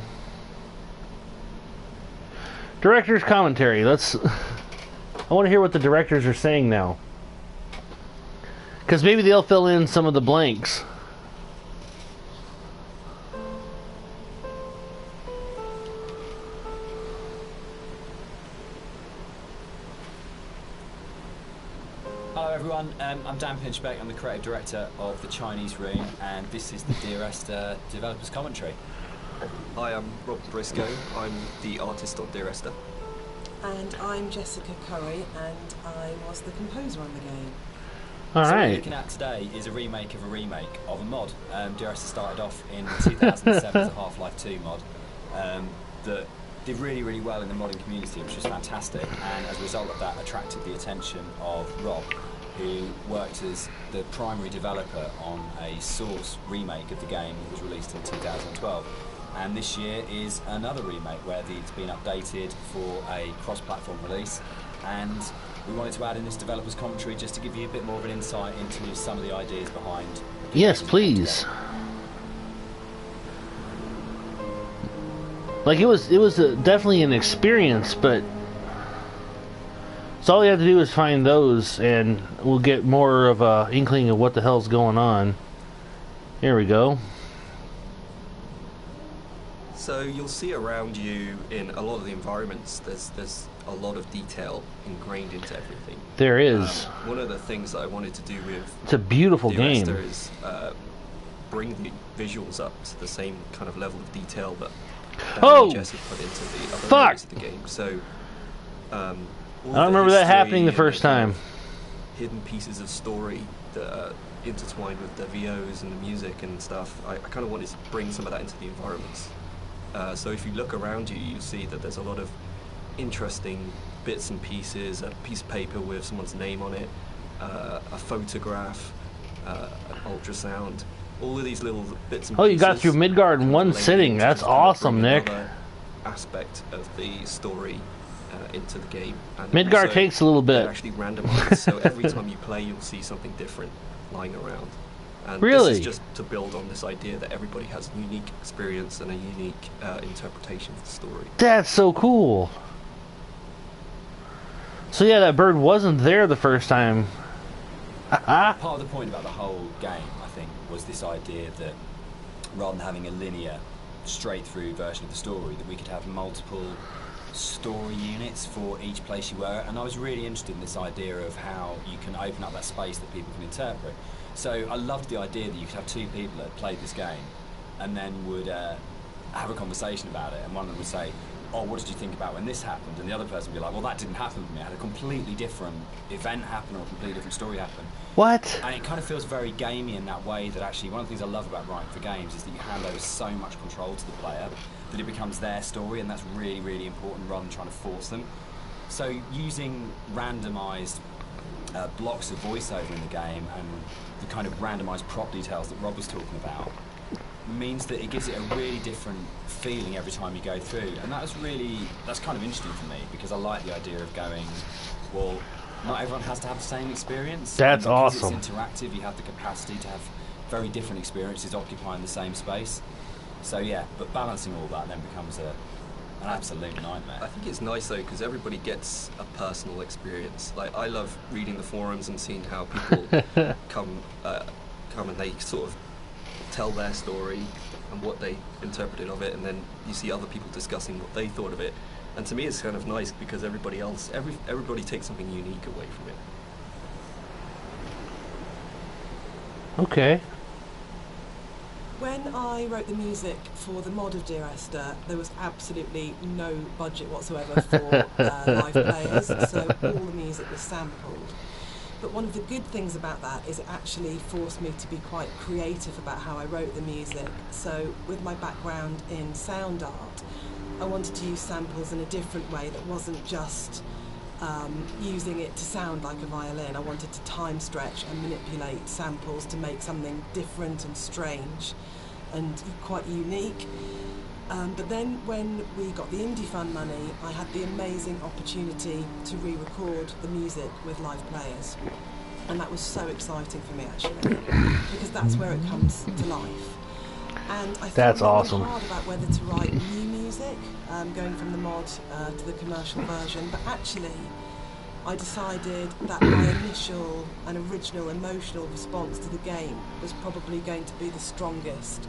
Director's commentary. I want to hear what the directors are saying now. Because maybe they'll fill in some of the blanks. Hello everyone, I'm Dan Pinchbeck, I'm the creative director of the Chinese Room, and this is the Dear Esther developers commentary. Hi, I'm Rob Briscoe, I'm the artist on Dear Esther. And I'm Jessica Curry, and I was the composer on the game. So what we're Alright. looking at today is a remake of a mod. Dear Esther started off in 2007 as a Half-Life 2 mod that did really, really well in the modding community, which was fantastic, and as a result of that attracted the attention of Rob, who worked as the primary developer on a Source remake of the game that was released in 2012. And this year is another remake where it's been updated for a cross-platform release, and we wanted to add in this developer's commentary just to give you a bit more of an insight into some of the ideas behind. Yes, please. Like it was definitely an experience, but so all you have to do is find those, and we'll get more of a inkling of what the hell's going on. Here we go. So you'll see around you in a lot of the environments, there's a lot of detail ingrained into everything. There is. One of the things that I wanted to do with It's a beautiful Dear game. Esther is bring the visuals up to the same kind of level of detail that Oh! Jess had put into the other Fuck! areas of the game. So I don't remember that happening the first time. Hidden pieces of story that are intertwined with the VOs and the music and stuff. I kind of wanted to bring some of that into the environments. So if you look around you, you'll see that there's a lot of interesting bits and pieces, a piece of paper with someone's name on it, a photograph, an ultrasound, all of these little bits and pieces. Oh, you got through Midgard in one sitting. That's awesome, Nick. Another aspect of the story into the game. And Midgard also, takes a little bit. they're actually randomized, so every time you play, you'll see something different lying around. And Really? this is just to build on this idea that everybody has a unique experience and a unique interpretation of the story. That's so cool. So yeah, that bird wasn't there the first time. Part of the point about the whole game, I think, was this idea that rather than having a linear, straight-through version of the story, that we could have multiple story units for each place you were. And I was really interested in this idea of how you can open up that space that people can interpret. So I loved the idea that you could have two people that played this game and then would have a conversation about it, and one of them would say, oh, what did you think about when this happened? And the other person would be like, well, that didn't happen to me. I had a completely different event happen or a completely different story happen. What? And it kind of feels very gamey in that way, that actually one of the things I love about writing for games is that you hand over so much control to the player that it becomes their story, and that's really, really important rather than trying to force them. So using randomised blocks of voiceover in the game and the kind of randomised prop details that Rob was talking about means that it gives it a really different feeling every time you go through, and that's kind of interesting for me, because I like the idea of going, well, not everyone has to have the same experience. That's and because awesome. It's interactive. You have the capacity to have very different experiences occupying the same space. So yeah, but balancing all that then becomes an absolute nightmare. I think it's nice though because everybody gets a personal experience. Like I love reading the forums and seeing how people come and they sort of tell their story and what they interpreted of it, and then you see other people discussing what they thought of it. And to me, it's kind of nice because everybody takes something unique away from it. Okay. When I wrote the music for the mod of Dear Esther, there was absolutely no budget whatsoever for live players, so all the music was sampled. But one of the good things about that is it actually forced me to be quite creative about how I wrote the music. So with my background in sound art, I wanted to use samples in a different way that wasn't just using it to sound like a violin. I wanted to time stretch and manipulate samples to make something different and strange and quite unique. But then when we got the Indie Fund money, I had the amazing opportunity to re-record the music with live players. And that was so exciting for me actually, because that's where it comes to life. And I That's thought awesome. hard about whether to write new music, going from the mod to the commercial version, but actually I decided that my initial and original emotional response to the game was probably going to be the strongest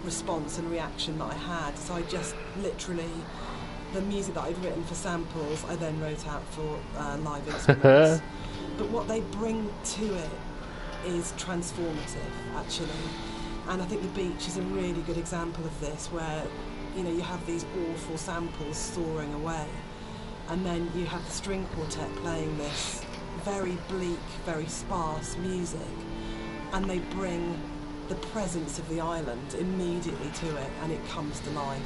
response and reaction that I had. So I just literally, the music that I'd written for samples, I then wrote out for live instruments. But what they bring to it is transformative, actually. And I think The Beach is a really good example of this, where you have these awful samples soaring away, and then you have the string quartet playing this very bleak, very sparse music, and they bring the presence of the island immediately to it, and it comes to life.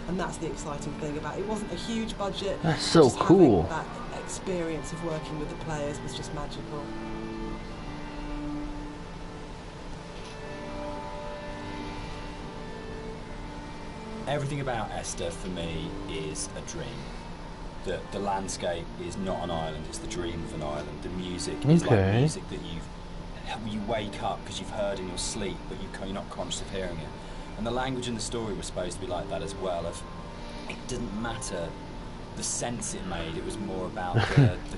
And that's the exciting thing about it. It wasn't a huge budget. That's so just cool. having that experience of working with the players was just magical. Everything about Esther for me is a dream. The landscape is not an island, it's the dream of an island. The music is like music that you wake up because you've heard in your sleep, but you're not conscious of hearing it. And the language and the story was supposed to be like that as well. It didn't matter the sense it made, it was more about the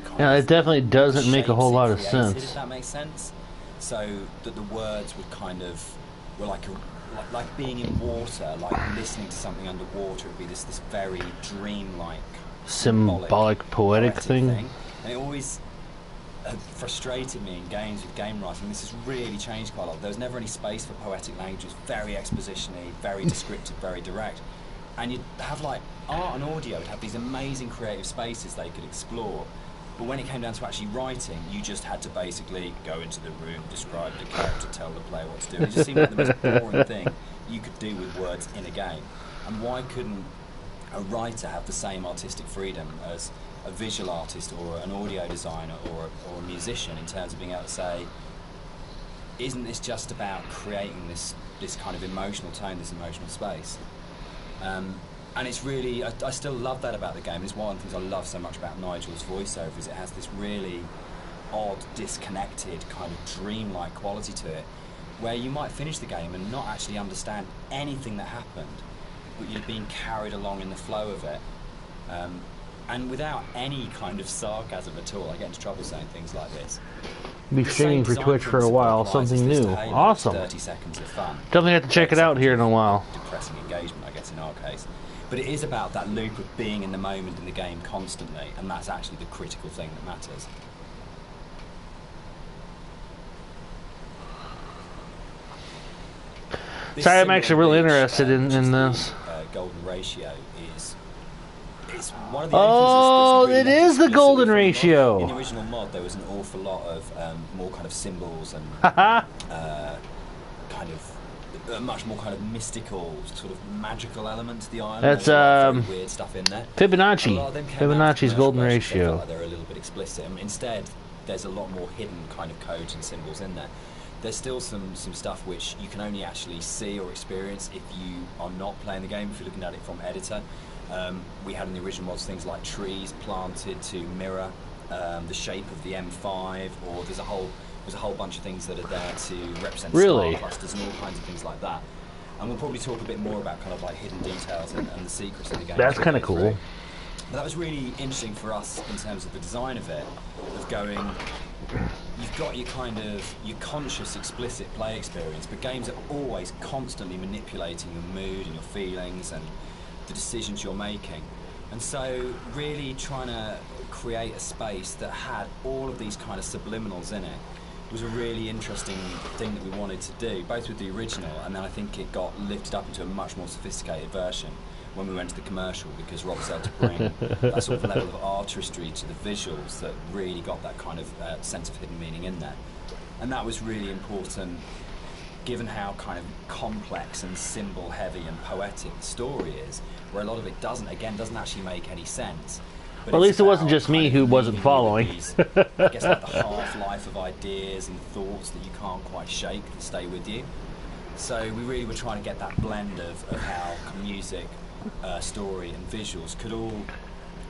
kind Yeah, of it definitely doesn't make a whole shapes lot it of created, sense. if that makes sense. So that the words would kind of were like being in water, like listening to something underwater. It'd be this very dreamlike, Symbolic, poetic thing. And it always frustrated me in games with game writing. This has really changed quite a lot. There was never any space for poetic language. It was very exposition-y, very descriptive, very direct. And you'd have like art and audio would have these amazing creative spaces they could explore. But when it came down to actually writing, you just had to basically go into the room, describe the character, tell the player what to do. It just seemed like the most boring thing you could do with words in a game. And why couldn't a writer have the same artistic freedom as a visual artist or an audio designer or a musician, in terms of being able to say, isn't this just about creating this kind of emotional tone, this emotional space? And it's really, I still love that about the game. It's one of the things I love so much about Nigel's voiceover, is it has this really odd, disconnected, kind of dreamlike quality to it, where you might finish the game and not actually understand anything that happened, but you're being carried along in the flow of it. And without any kind of sarcasm at all. I get into trouble saying things like this. Be streaming for Twitch for a while, something new. Awesome. 30 seconds of fun. Definitely have to check it out here in a while. Depressing engagement, I guess, in our case. But it is about that loop of being in the moment in the game constantly, and that's actually the critical thing that matters. Sorry, I'm actually really interested in this. Golden ratio is one of the Oh, really it is the golden ratio. In the original mod, there was an awful lot of more kind of symbols and Haha. kind of much more kind of mystical, sort of magical element to the island. That's There was a lot of very weird stuff in there. Fibonacci. A lot of them came out Fibonacci's of golden commercial versions. They felt ratio. like they were a little bit explicit. Instead, there's a lot more hidden kind of codes and symbols in there. There's still some stuff which you can only actually see or experience if you are not playing the game, if you're looking at it from editor. We had in the original mods things like trees planted to mirror the shape of the M5, or there's a whole bunch of things that are there to represent Really? star clusters and all kinds of things like that. And we'll probably talk a bit more about kind of like hidden details and the secrets of the game. That's kind of cool. But that was really interesting for us in terms of the design of it, of going, you've got your kind of, your conscious, explicit play experience, but games are always constantly manipulating your mood and your feelings and the decisions you're making. And so really trying to create a space that had all of these kind of subliminals in it was a really interesting thing that we wanted to do, both with the original, and then I think it got lifted up into a much more sophisticated version when we went to the commercial, because Rob was able to bring that sort of level of artistry to the visuals that really got that kind of sense of hidden meaning in there. And that was really important, given how kind of complex and symbol heavy and poetic the story is, where a lot of it doesn't actually make any sense. But Well, at least it wasn't about just me kind of who wasn't leaving following. these, I guess, like the half-life of ideas and thoughts that you can't quite shake that stay with you. So we really were trying to get that blend of how music, story and visuals could all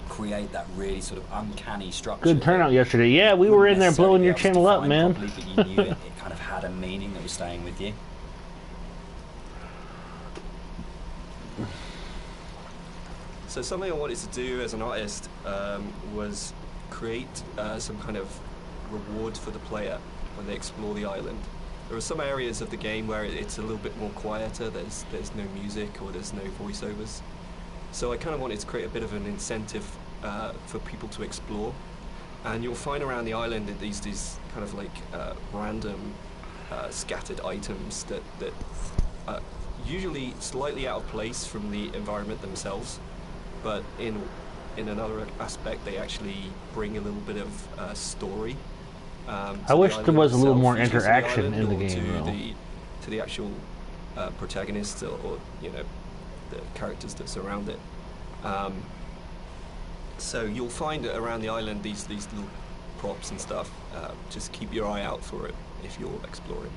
create that really sort of uncanny structure. Good turnout yesterday. Yeah, we were in there blowing your channel up, man. Properly, but you knew it kind of had a meaning that was staying with you. So something I wanted to do as an artist was create some kind of reward for the player when they explore the island. There are some areas of the game where it's a little bit more quieter, there's no music or there's no voiceovers. So I kind of wanted to create a bit of an incentive for people to explore. And you'll find around the island that these kind of like random scattered items that are usually slightly out of place from the environment themselves, but in another aspect they actually bring a little bit of story. I wish there was a little more interaction in the game, though. To the actual protagonists or you know, the characters that surround it. So you'll find around the island these little props and stuff. Just keep your eye out for it if you're exploring.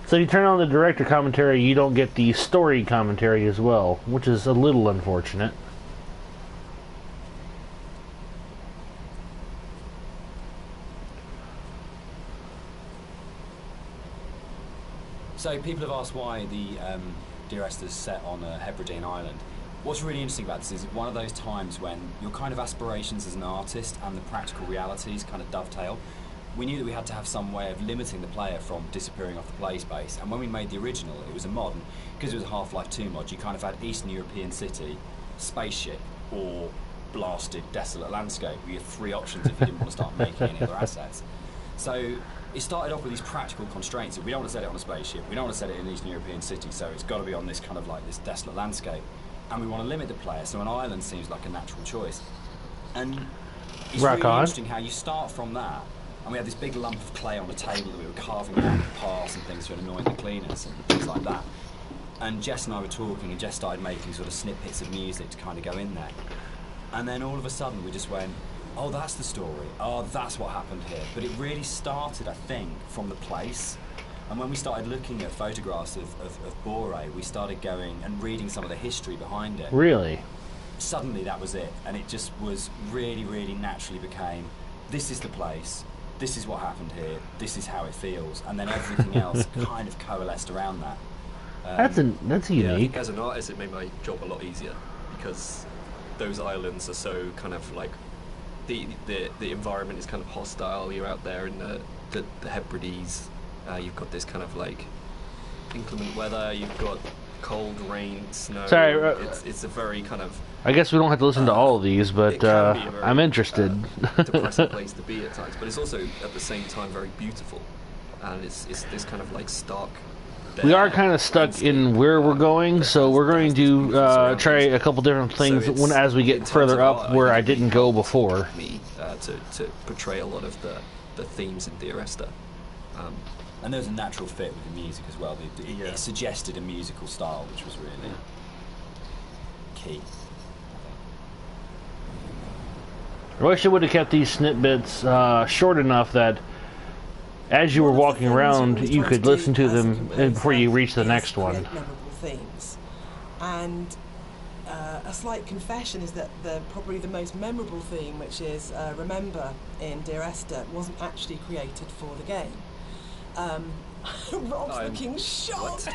So you turn on the director commentary, you don't get the story commentary as well, which is a little unfortunate. So people have asked why the Dear Esther is set on a Hebridean island. What's really interesting about this is one of those times when your kind of aspirations as an artist and the practical realities kind of dovetail. We knew that we had to have some way of limiting the player from disappearing off the play space, and when we made the original, it was a mod, and because it was a Half-Life 2 mod, you kind of had Eastern European city, spaceship, or blasted desolate landscape. You had three options if you didn't want to start making any other assets. So it started off with these practical constraints. We don't want to set it on a spaceship, we don't want to set it in an Eastern European city, so it's got to be on this kind of like this desolate landscape, and we want to limit the player, so an island seems like a natural choice. And it's really interesting how you start from that. And we had this big lump of clay on the table that we were carving out in parts and things to annoy the cleaners and things like that. And Jess and I were talking, and Jess started making sort of snippets of music to kind of go in there. And then all of a sudden we just went, oh, that's the story. Oh, that's what happened here. But it really started, I think, from the place. And when we started looking at photographs of Bore, we started going and reading some of the history behind it. Really? Suddenly that was it. And it just was really, really naturally became, this is the place. This is what happened here, this is how it feels, and then everything else kind of coalesced around that. That's unique. Yeah, I think as an artist it made my job a lot easier, because those islands are so kind of like, the environment is kind of hostile. You're out there in the Hebrides, you've got this kind of like inclement weather, you've got cold, rain, snow. Sorry, it's a very kind of... I guess we don't have to listen to all of these, but I'm interested. Depressing place to be at times, but it's also at the same time very beautiful, and it's this kind of like stark. We are kind of stuck in where we're going, so we're going to try a couple different things as we get further up where I didn't go before. Me to portray a lot of the themes in Dear Esther. And there was a natural fit with the music as well. It suggested a musical style, which was really key. I wish I would have kept these snippets short enough that as you were walking around, you could listen to them before you reach the next one. Memorable themes. And a slight confession is that probably the most memorable theme, which is Remember in Dear Esther, wasn't actually created for the game. Rob's looking shocked.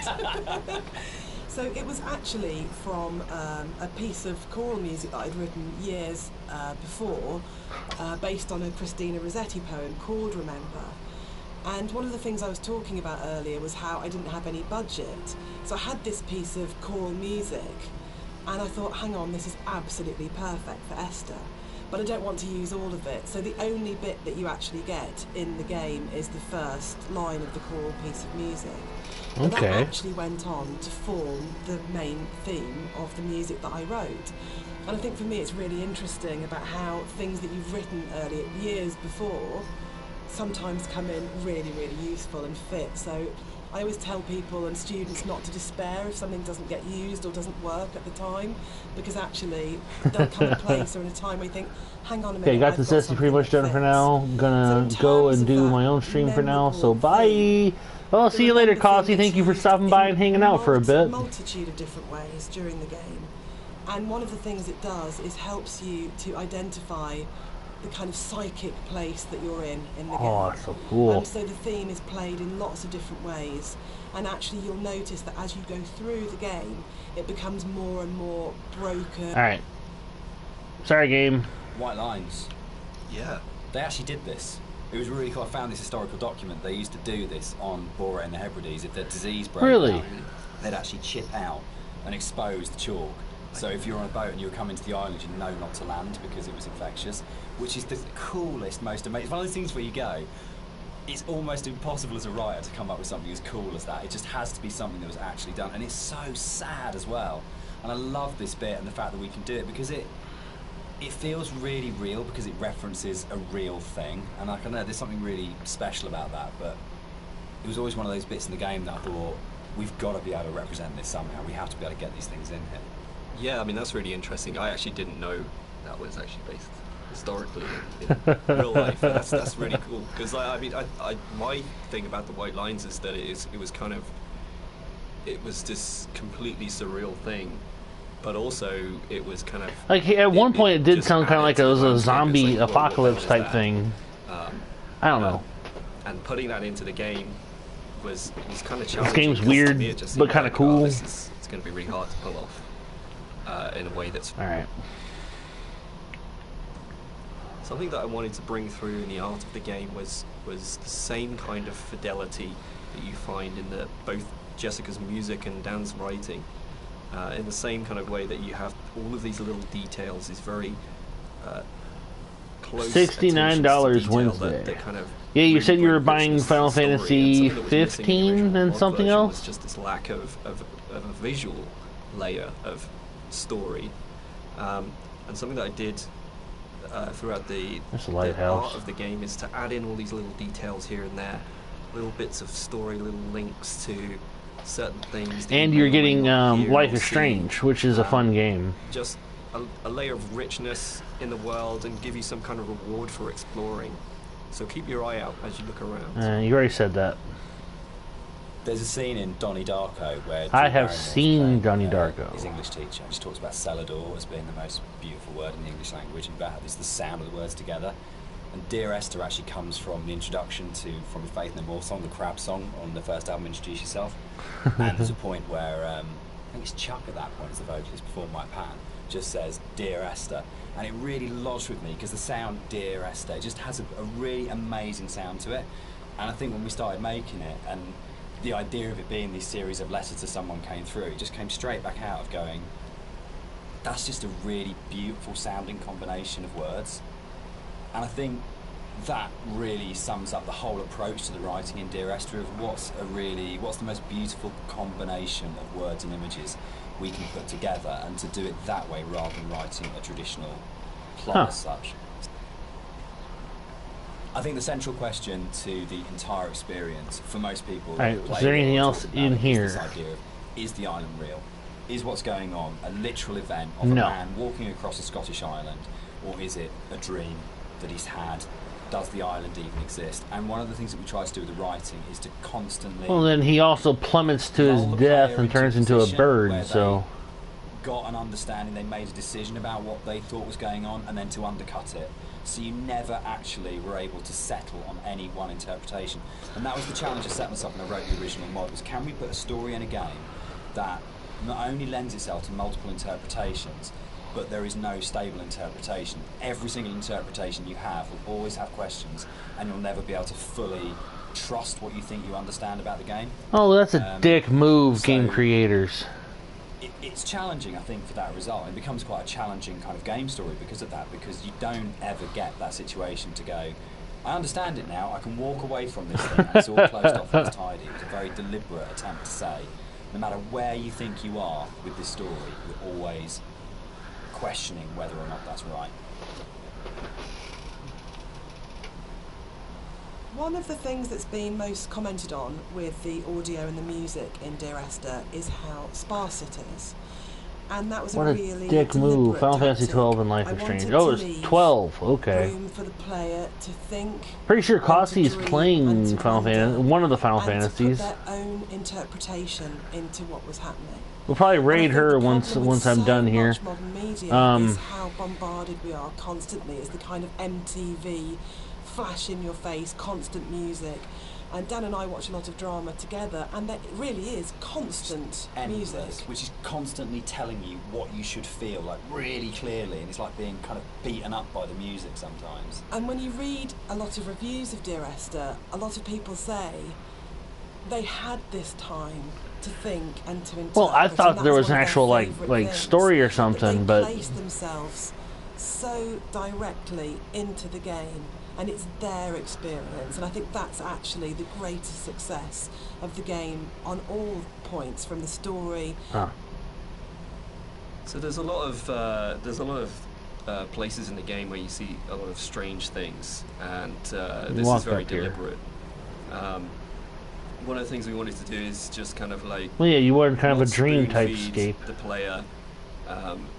So it was actually from a piece of choral music that I'd written years before, based on a Christina Rossetti poem called Remember. And one of the things I was talking about earlier was how I didn't have any budget. So I had this piece of choral music, and I thought, hang on, this is absolutely perfect for Esther. But I don't want to use all of it. So the only bit that you actually get in the game is the first line of the choral piece of music. And that actually went on to form the main theme of the music that I wrote. And I think for me it's really interesting about how things that you've written earlier, years before, sometimes come in really, really useful and fit. So I always tell people and students not to despair if something doesn't get used or doesn't work at the time, because actually there'll come a place or in a time where you think, hang on a minute. Okay, got this session pretty much done for now. Gonna go and do my own stream for now, so bye! Well, see you later, Cossie. Thank you for stopping by and hanging out for a bit. A multitude of different ways during the game. And one of the things it does is helps you to identify the kind of psychic place that you're in the game. Oh, that's so cool. So the theme is played in lots of different ways, and actually you'll notice that as you go through the game, it becomes more and more broken. Alright. Sorry, game. White Lines. Yeah. They actually did this. It was really cool. I found this historical document. They used to do this on Bora and the Hebrides. If the disease broke Really? out, they'd actually chip out and expose the chalk. So if you're on a boat and you were coming to the island, you know not to land because it was infectious, which is the coolest, most amazing. It's one of those things where you go, it's almost impossible as a writer to come up with something as cool as that. It just has to be something that was actually done, and it's so sad as well. And I love this bit and the fact that we can do it because it feels really real because it references a real thing. And I know there's something really special about that, but it was always one of those bits in the game that I thought, we've got to be able to represent this somehow. We have to be able to get these things in here. Yeah, I mean, that's really interesting. I actually didn't know that was actually based historically in real life. That's really cool. Because my thing about the White Lines is that it was this completely surreal thing, but also it was kind of like at one point it did sound kind of like it was a zombie apocalypse type thing. I don't know. And putting that into the game was kind of challenging. This game's weird, but kind of cool. It's going to be really hard to pull off. In a way that's alright. Something that I wanted to bring through in the art of the game was the same kind of fidelity that you find in both Jessica's music and Dan's writing. In the same kind of way that you have all of these little details, is very close. $69 Wednesday. That kind of yeah, you said you were really buying Final Fantasy 15 and something else. Was just this lack of a visual layer of story, and something that I did throughout the art of the game is to add in all these little details here and there, little bits of story, little links to certain things. And you're getting Life is Strange, which is a fun game. Just a layer of richness in the world and give you some kind of reward for exploring. So keep your eye out as you look around. You already said that. There's a scene in Donnie Darko where I have seen Donnie Darko. His English teacher just talks about Celador as being the most beautiful word in the English language, and about how it's the sound of the words together. And Dear Esther actually comes from the introduction to From Faith No More song, the Crab song on the first album, Introduce Yourself. And there's a point where I think it's Chuck at that point as the vocalist before Mike Patton just says Dear Esther, and it really lodged with me because the sound Dear Esther just has a really amazing sound to it. And I think when we started making it, and the idea of it being this series of letters to someone came through, it just came straight back out of going, that's just a really beautiful sounding combination of words. And I think that really sums up the whole approach to the writing in Dear Esther of what's the most beautiful combination of words and images we can put together, and to do it that way rather than writing a traditional plot as such. I think the central question to the entire experience for most people, is there anything else in here? Is this idea of, is the island real? Is what's going on a literal event of a man walking across a Scottish island, or is it a dream that he's had? Does the island even exist? And one of the things that we try to do with the writing is to constantly... Well, then he also plummets to his death and turns into a bird, so... got an understanding, they made a decision about what they thought was going on, and then to undercut it. So you never actually were able to settle on any one interpretation. And that was the challenge I set myself when I wrote the original mod, was can we put a story in a game that not only lends itself to multiple interpretations, but there is no stable interpretation. Every single interpretation you have will always have questions, and you'll never be able to fully trust what you think you understand about the game. Oh, that's a dick move, game creators. It's challenging, I think, for that result. It becomes quite a challenging kind of game story because of that, because you don't ever get that situation to go, I understand it now, I can walk away from this thing, and it's all closed off and it's tidy. It was a very deliberate attempt to say, no matter where you think you are with this story, you're always questioning whether or not that's right. One of the things that's been most commented on with the audio and the music in Dear Esther is how sparse it is. And that was what a really dick move. Final Fantasy tactic. 12 and Life is Strange. Oh, it's 12. Okay. Room for the player to think. Pretty sure and Kossi is to dream playing and to Final wonder Fantasy, one of the Final and Fantasies. to put their own interpretation into what was happening. We'll probably And I raid think her the once problem with I'm so done here. much modern media is how bombarded we are constantly. It's the kind of MTV flash in your face, constant music. And Dan and I watch a lot of drama together, and that really is constant Endless, music. which is constantly telling you what you should feel, like really clearly, and it's like being kind of beaten up by the music sometimes. And when you read a lot of reviews of Dear Esther, a lot of people say they had this time to think and to interpret. Well, I and thought that there was was an one of their actual favourite like things, story or that something, they but placed themselves so directly into the game, and it's their experience, and I think that's actually the greatest success of the game on all points, from the story. So there's a lot of places in the game where you see a lot of strange things, and this is very deliberate. One of the things we wanted to do is just kind of like, well, yeah, you wanted kind of a not dream spoon-feed typescape. the player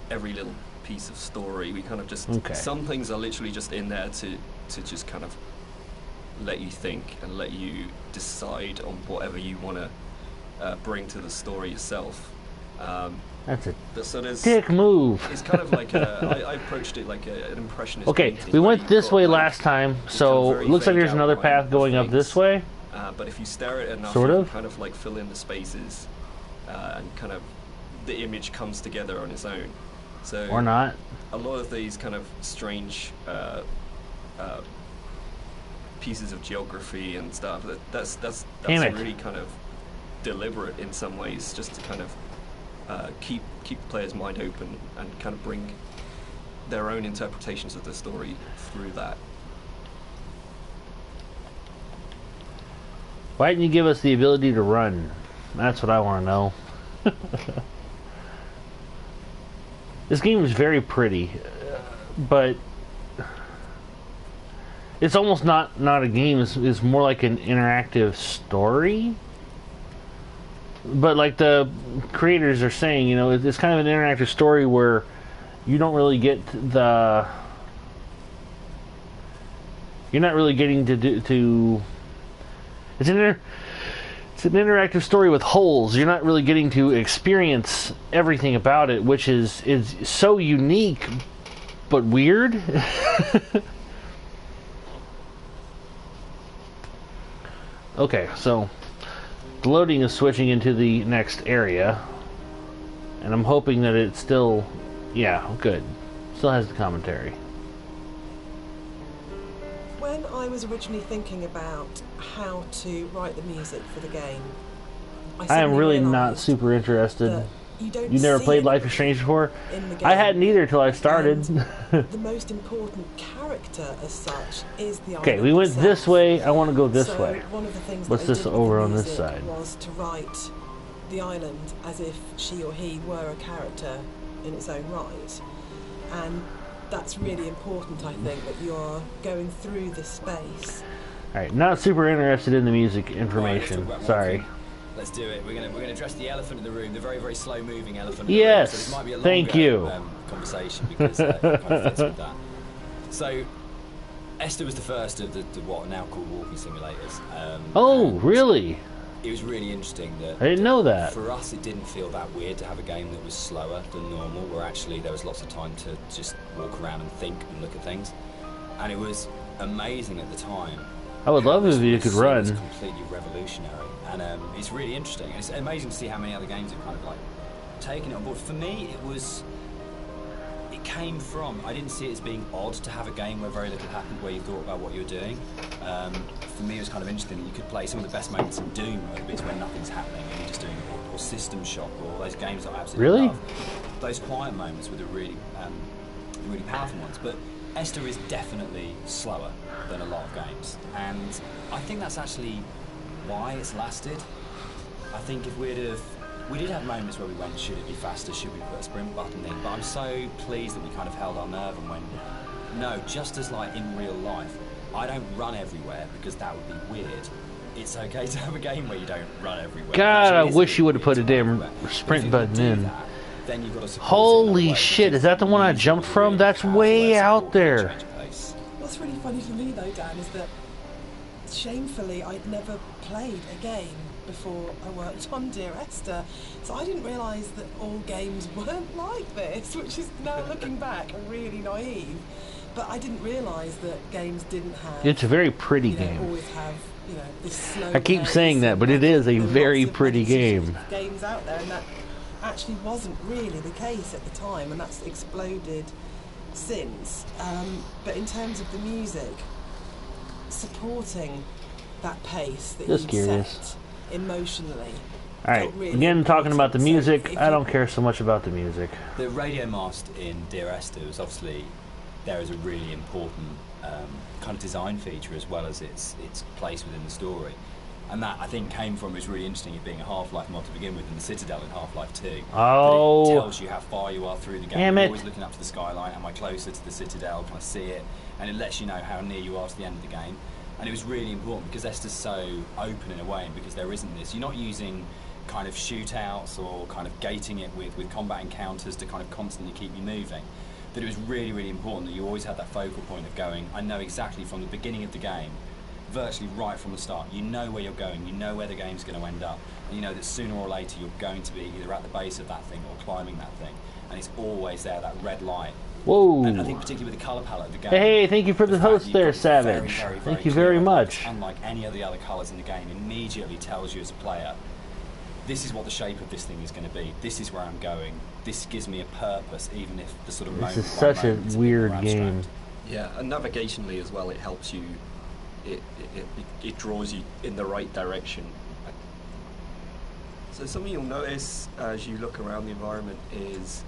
every little piece of story. We kind of just some things are literally just in there to just kind of let you think and let you decide on whatever you want to bring to the story yourself. That's a so dick move. It's kind of like I approached it like an impressionist. Okay, painting we where went you've this got, way like, last time, it's so kind of it looks like very there's another vague outline path going up of this things. way. But if you stare at it enough, Sort you of. can kind of like fill in the spaces, and kind of the image comes together on its own. So Or not. a lot of these kind of strange pieces of geography and stuff, that's really kind of deliberate in some ways, just to kind of keep the player's mind open and kind of bring their own interpretations of the story through that. Why didn't you give us the ability to run? That's what I want to know. This game is very pretty, but it's almost not a game. It's more like an interactive story. But like the creators are saying, you know, it's kind of an interactive story where you don't really get you're not really getting to. It's an interactive story with holes. You're not really getting to experience everything about it, which is so unique, but weird. Okay, so the loading is switching into the next area, and I'm hoping that it's still, yeah, good. Still has the commentary. When I was originally thinking about how to write the music for the game, I am really not realised super interested. that you never see played Life is anything Strange before? in the game. I hadn't either till I started. And the most important character as such is the Okay, island we went itself. this way. I want to go this So way. one of the things What's that I this did with over the on this music side? was to write the island as if she or he were a character in its own right. And that's really important, I think, that you're going through this space. Alright, not super interested in the music information. Right, Sorry. Let's do it. We're gonna address the elephant in the room, the very, very slow moving elephant. Yes, In the room. So this might be a thank longer, you. Conversation because it kind of fits with that. So Esther was the first of the what are now called walking simulators. Oh, and really? it was really interesting that I didn't know that. for us it didn't feel that weird to have a game that was slower than normal, where actually there was lots of time to just walk around and think and look at things, and it was amazing at the time. I would love This if you was could seen run. as completely revolutionary, and it's really interesting, and it's amazing to see how many other games have kind of like taken it on board. For me, it came from, I didn't see it as being odd to have a game where very little happened, where you thought about what you were doing. For me, it was kind of interesting that you could play some of the best moments in Doom over bits when nothing's happening and you're just doing it, or System Shock, or those games that I absolutely Really? love. Those quiet moments were the really powerful ones. But Esther is definitely slower than a lot of games, and I think that's actually why it's lasted. I think if we did have moments where we went, should it be faster, should we put a sprint button in, but I'm so pleased that we kind of held our nerve and went, no, just as like in real life, I don't run everywhere because that would be weird. It's okay to have a game where you don't run everywhere. God, I Actually, it's wish you would weird have put a to run damn everywhere. But if sprint you button do in. that, then you've got to support it Holy in a way shit, that is that the one I music jumped will from? really That's powerful way as out support there. change of pace. What's really funny for me though, Dan, is that shamefully I'd never played a game before I worked on Dear Esther, so I didn't realise that all games weren't like this, which is now looking back really naive. But I didn't realise that games didn't have. It's a very pretty you know, game. always have this slow. I keep pace saying that, and but it is a lots very of pretty repetitions game. of games out there, and that actually wasn't really the case at the time, and that's exploded since. But in terms of the music, supporting that pace that Just you curious. set emotionally. Alright, felt really again, talking about the important. So music, if I you- don't care so much about the music. The radio mast in Dear Esther was obviously there as a really important kind of design feature, as well as its place within the story. And that, I think, came from, was really interesting, it being a Half-Life mod to begin with, and the Citadel in Half-Life 2. Oh. That it tells you how far you are through the game. Damn You're it. always looking up to the skyline, am I closer to the Citadel, can I see it? And it lets you know how near you are to the end of the game. And it was really important because Esther's so open in a way, and because there isn't this, you're not using kind of shootouts or kind of gating it with combat encounters to kind of constantly keep you moving. That it was really, really important that you always had that focal point of going, I know exactly from the beginning of the game, virtually right from the start, you know where you're going, you know where the game's going to end up, and you know that sooner or later you're going to be either at the base of that thing or climbing that thing, and it's always there, that red light. Whoa. And I think particularly with the colour palette of the game. Hey, thank you for the fact host you've there, got Savage. very, very, Thank you clear very red lights, much. unlike any of the other colours in the game, immediately tells you as a player, this is what the shape of this thing is going to be. This is where I'm going. This gives me a purpose, even if the sort of This moment is by such a moment is a bit weird more game. abstract. Yeah, and navigationally as well, it helps you. It draws you in the right direction. So something you'll notice as you look around the environment is,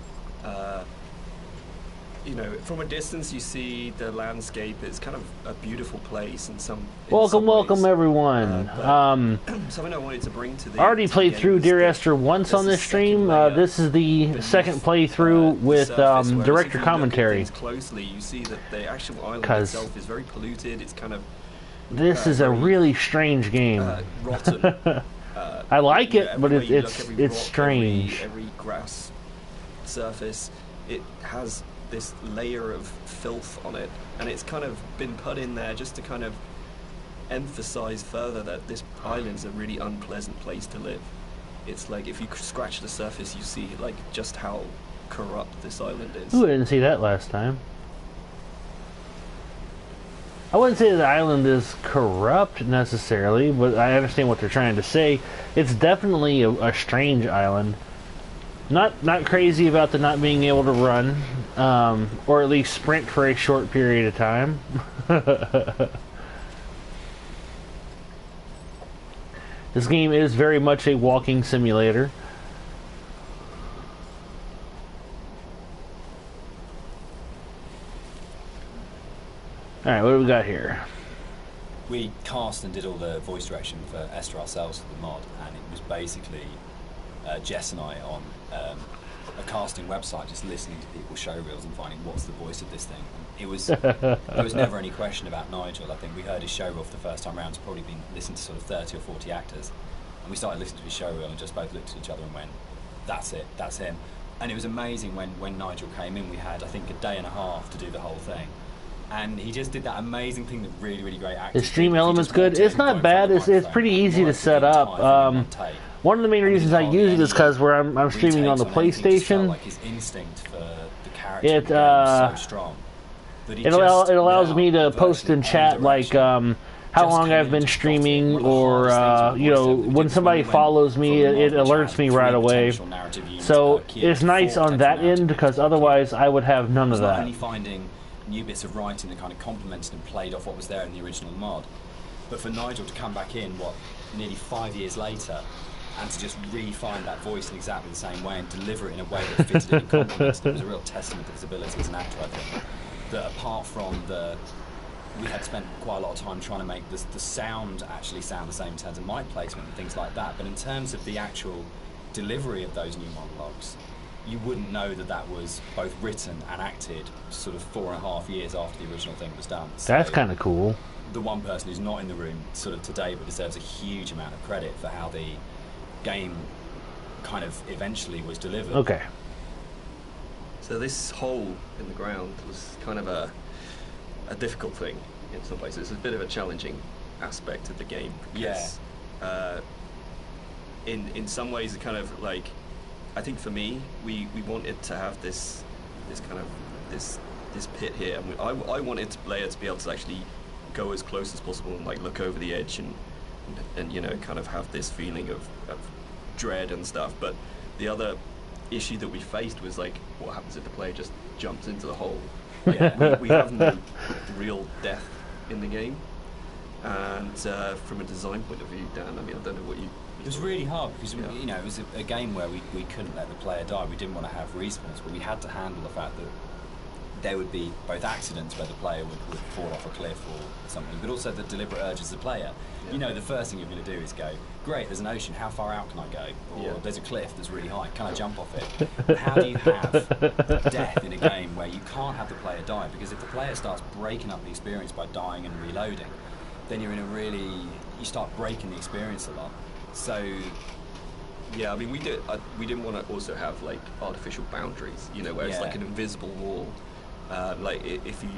from a distance you see the landscape. It's kind of a beautiful place in some. Welcome everyone. But something I wanted to bring to the. I already to the played game through is Dear that Esther once there's on a this second stream. layer This is the beneath, second playthrough the with surface, whereas director if you look at commentary. things closely, you see that the actual island 'Cause itself is very polluted. It's kind of This is a very, really strange game. rotten. I like it, but everywhere you it's look, every rock, strange. Every grass surface, it has this layer of filth on it, and it's kind of been put in there just to kind of emphasize further that this island's a really unpleasant place to live. It's like if you scratch the surface, you see like just how corrupt this island is. Ooh, I didn't see that last time. I wouldn't say the island is corrupt necessarily, but I understand what they're trying to say. It's definitely a strange island. Not crazy about the not being able to run, or at least sprint for a short period of time. This game is very much a walking simulator. Alright, what do we got here? We cast and did all the voice direction for Esther ourselves for the mod, and it was basically Jess and I on a casting website, just listening to people's show reels and finding what's the voice of this thing. And it was there was never any question about Nigel. I think we heard his show reel for the first time around. It's probably been listened to sort of 30 or 40 actors, and we started listening to his show reel and just both looked at each other and went, "That's it, that's him." And it was amazing when Nigel came in. We had, I think, a day and a half to do the whole thing. And he just did that amazing thing that really, really great acting. The stream element's good. It's not bad. It's pretty easy to set up. One of the main reasons I use it is because where I'm streaming on the PlayStation. Like his instinct for the character so strong. It allows me to post in chat like how long I've been streaming, or you know, when somebody follows me, it alerts me right away. So it's nice on that end, because otherwise I would have none of that. Only finding new bits of writing that kind of complemented and played off what was there in the original mod, but for Nigel to come back in nearly 5 years later and to just re-find that voice in exactly the same way and deliver it in a way that fitted in and complemented it was a real testament to his ability as an actor, I think. That apart from we had spent quite a lot of time trying to make the sound actually sound the same in terms of mic placement and things like that, but in terms of the actual delivery of those new monologues, you wouldn't know that was both written and acted sort of 4.5 years after the original thing was done. So that's kind of cool. The one person who's not in the room sort of today but deserves a huge amount of credit for how the game kind of eventually was delivered. Okay. So this hole in the ground was kind of a difficult thing in some places. It's a bit of a challenging aspect of the game. Because, in some ways, it kind of like, I think for me, we wanted to have this kind of this pit here. I wanted the player to be able to actually go as close as possible and like look over the edge and you know, kind of have this feeling of dread and stuff. But the other issue that we faced was like, what happens if the player just jumps into the hole? Like, we have no real death in the game, and from a design point of view, Dan, I mean, I don't know what you. It was really hard because you know, it was a game where we couldn't let the player die. We didn't want to have respawns, but we had to handle the fact that there would be both accidents where the player would fall off a cliff or something, but also the deliberate urge as a player. Yeah. You know, the first thing you're going to do is go, great, there's an ocean, how far out can I go? Or there's a cliff that's really high, can I jump off it? But how do you have death in a game where you can't have the player die? Because if the player starts breaking up the experience by dying and reloading, then you're in you start breaking the experience a lot. So yeah, I mean, we didn't want to also have like artificial boundaries, you know, where it's like an invisible wall. Like if you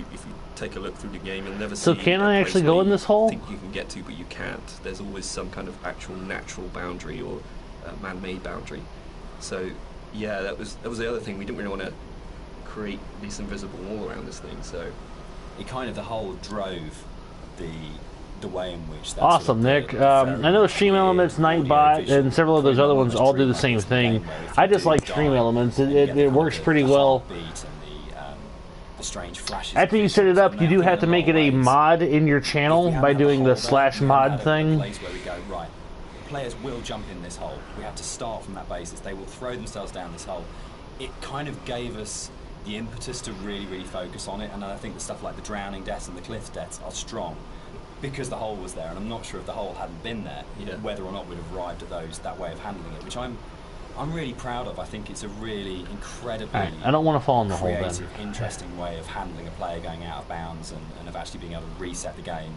take a look through the game, you'll never see. So can I actually go in this hole? Think you can get to, but you can't. There's always some kind of actual natural boundary or man-made boundary. So yeah, that was the other thing. We didn't really want to create this invisible wall around this thing. So it kind of the whole drove the way in which that's awesome, Nick. I know Stream Elements, Nightbot, and several of those other ones all do the same thing. I just like Stream Elements. It works pretty well. After you set it up, you do have to make it a mod in your channel by doing the /mod thing. Place where we go, right, players will jump in this hole. We have to start from that basis. They will throw themselves down this hole. It kind of gave us the impetus to really, really focus on it. And I think the stuff like the drowning deaths and the cliff deaths are strong because the hole was there. And I'm not sure if the hole hadn't been there, whether or not we'd have arrived at that way of handling it, which I'm really proud of. I think it's a really incredibly I don't want to fall in the hole then. Creative, interesting way of handling a player going out of bounds and of actually being able to reset the game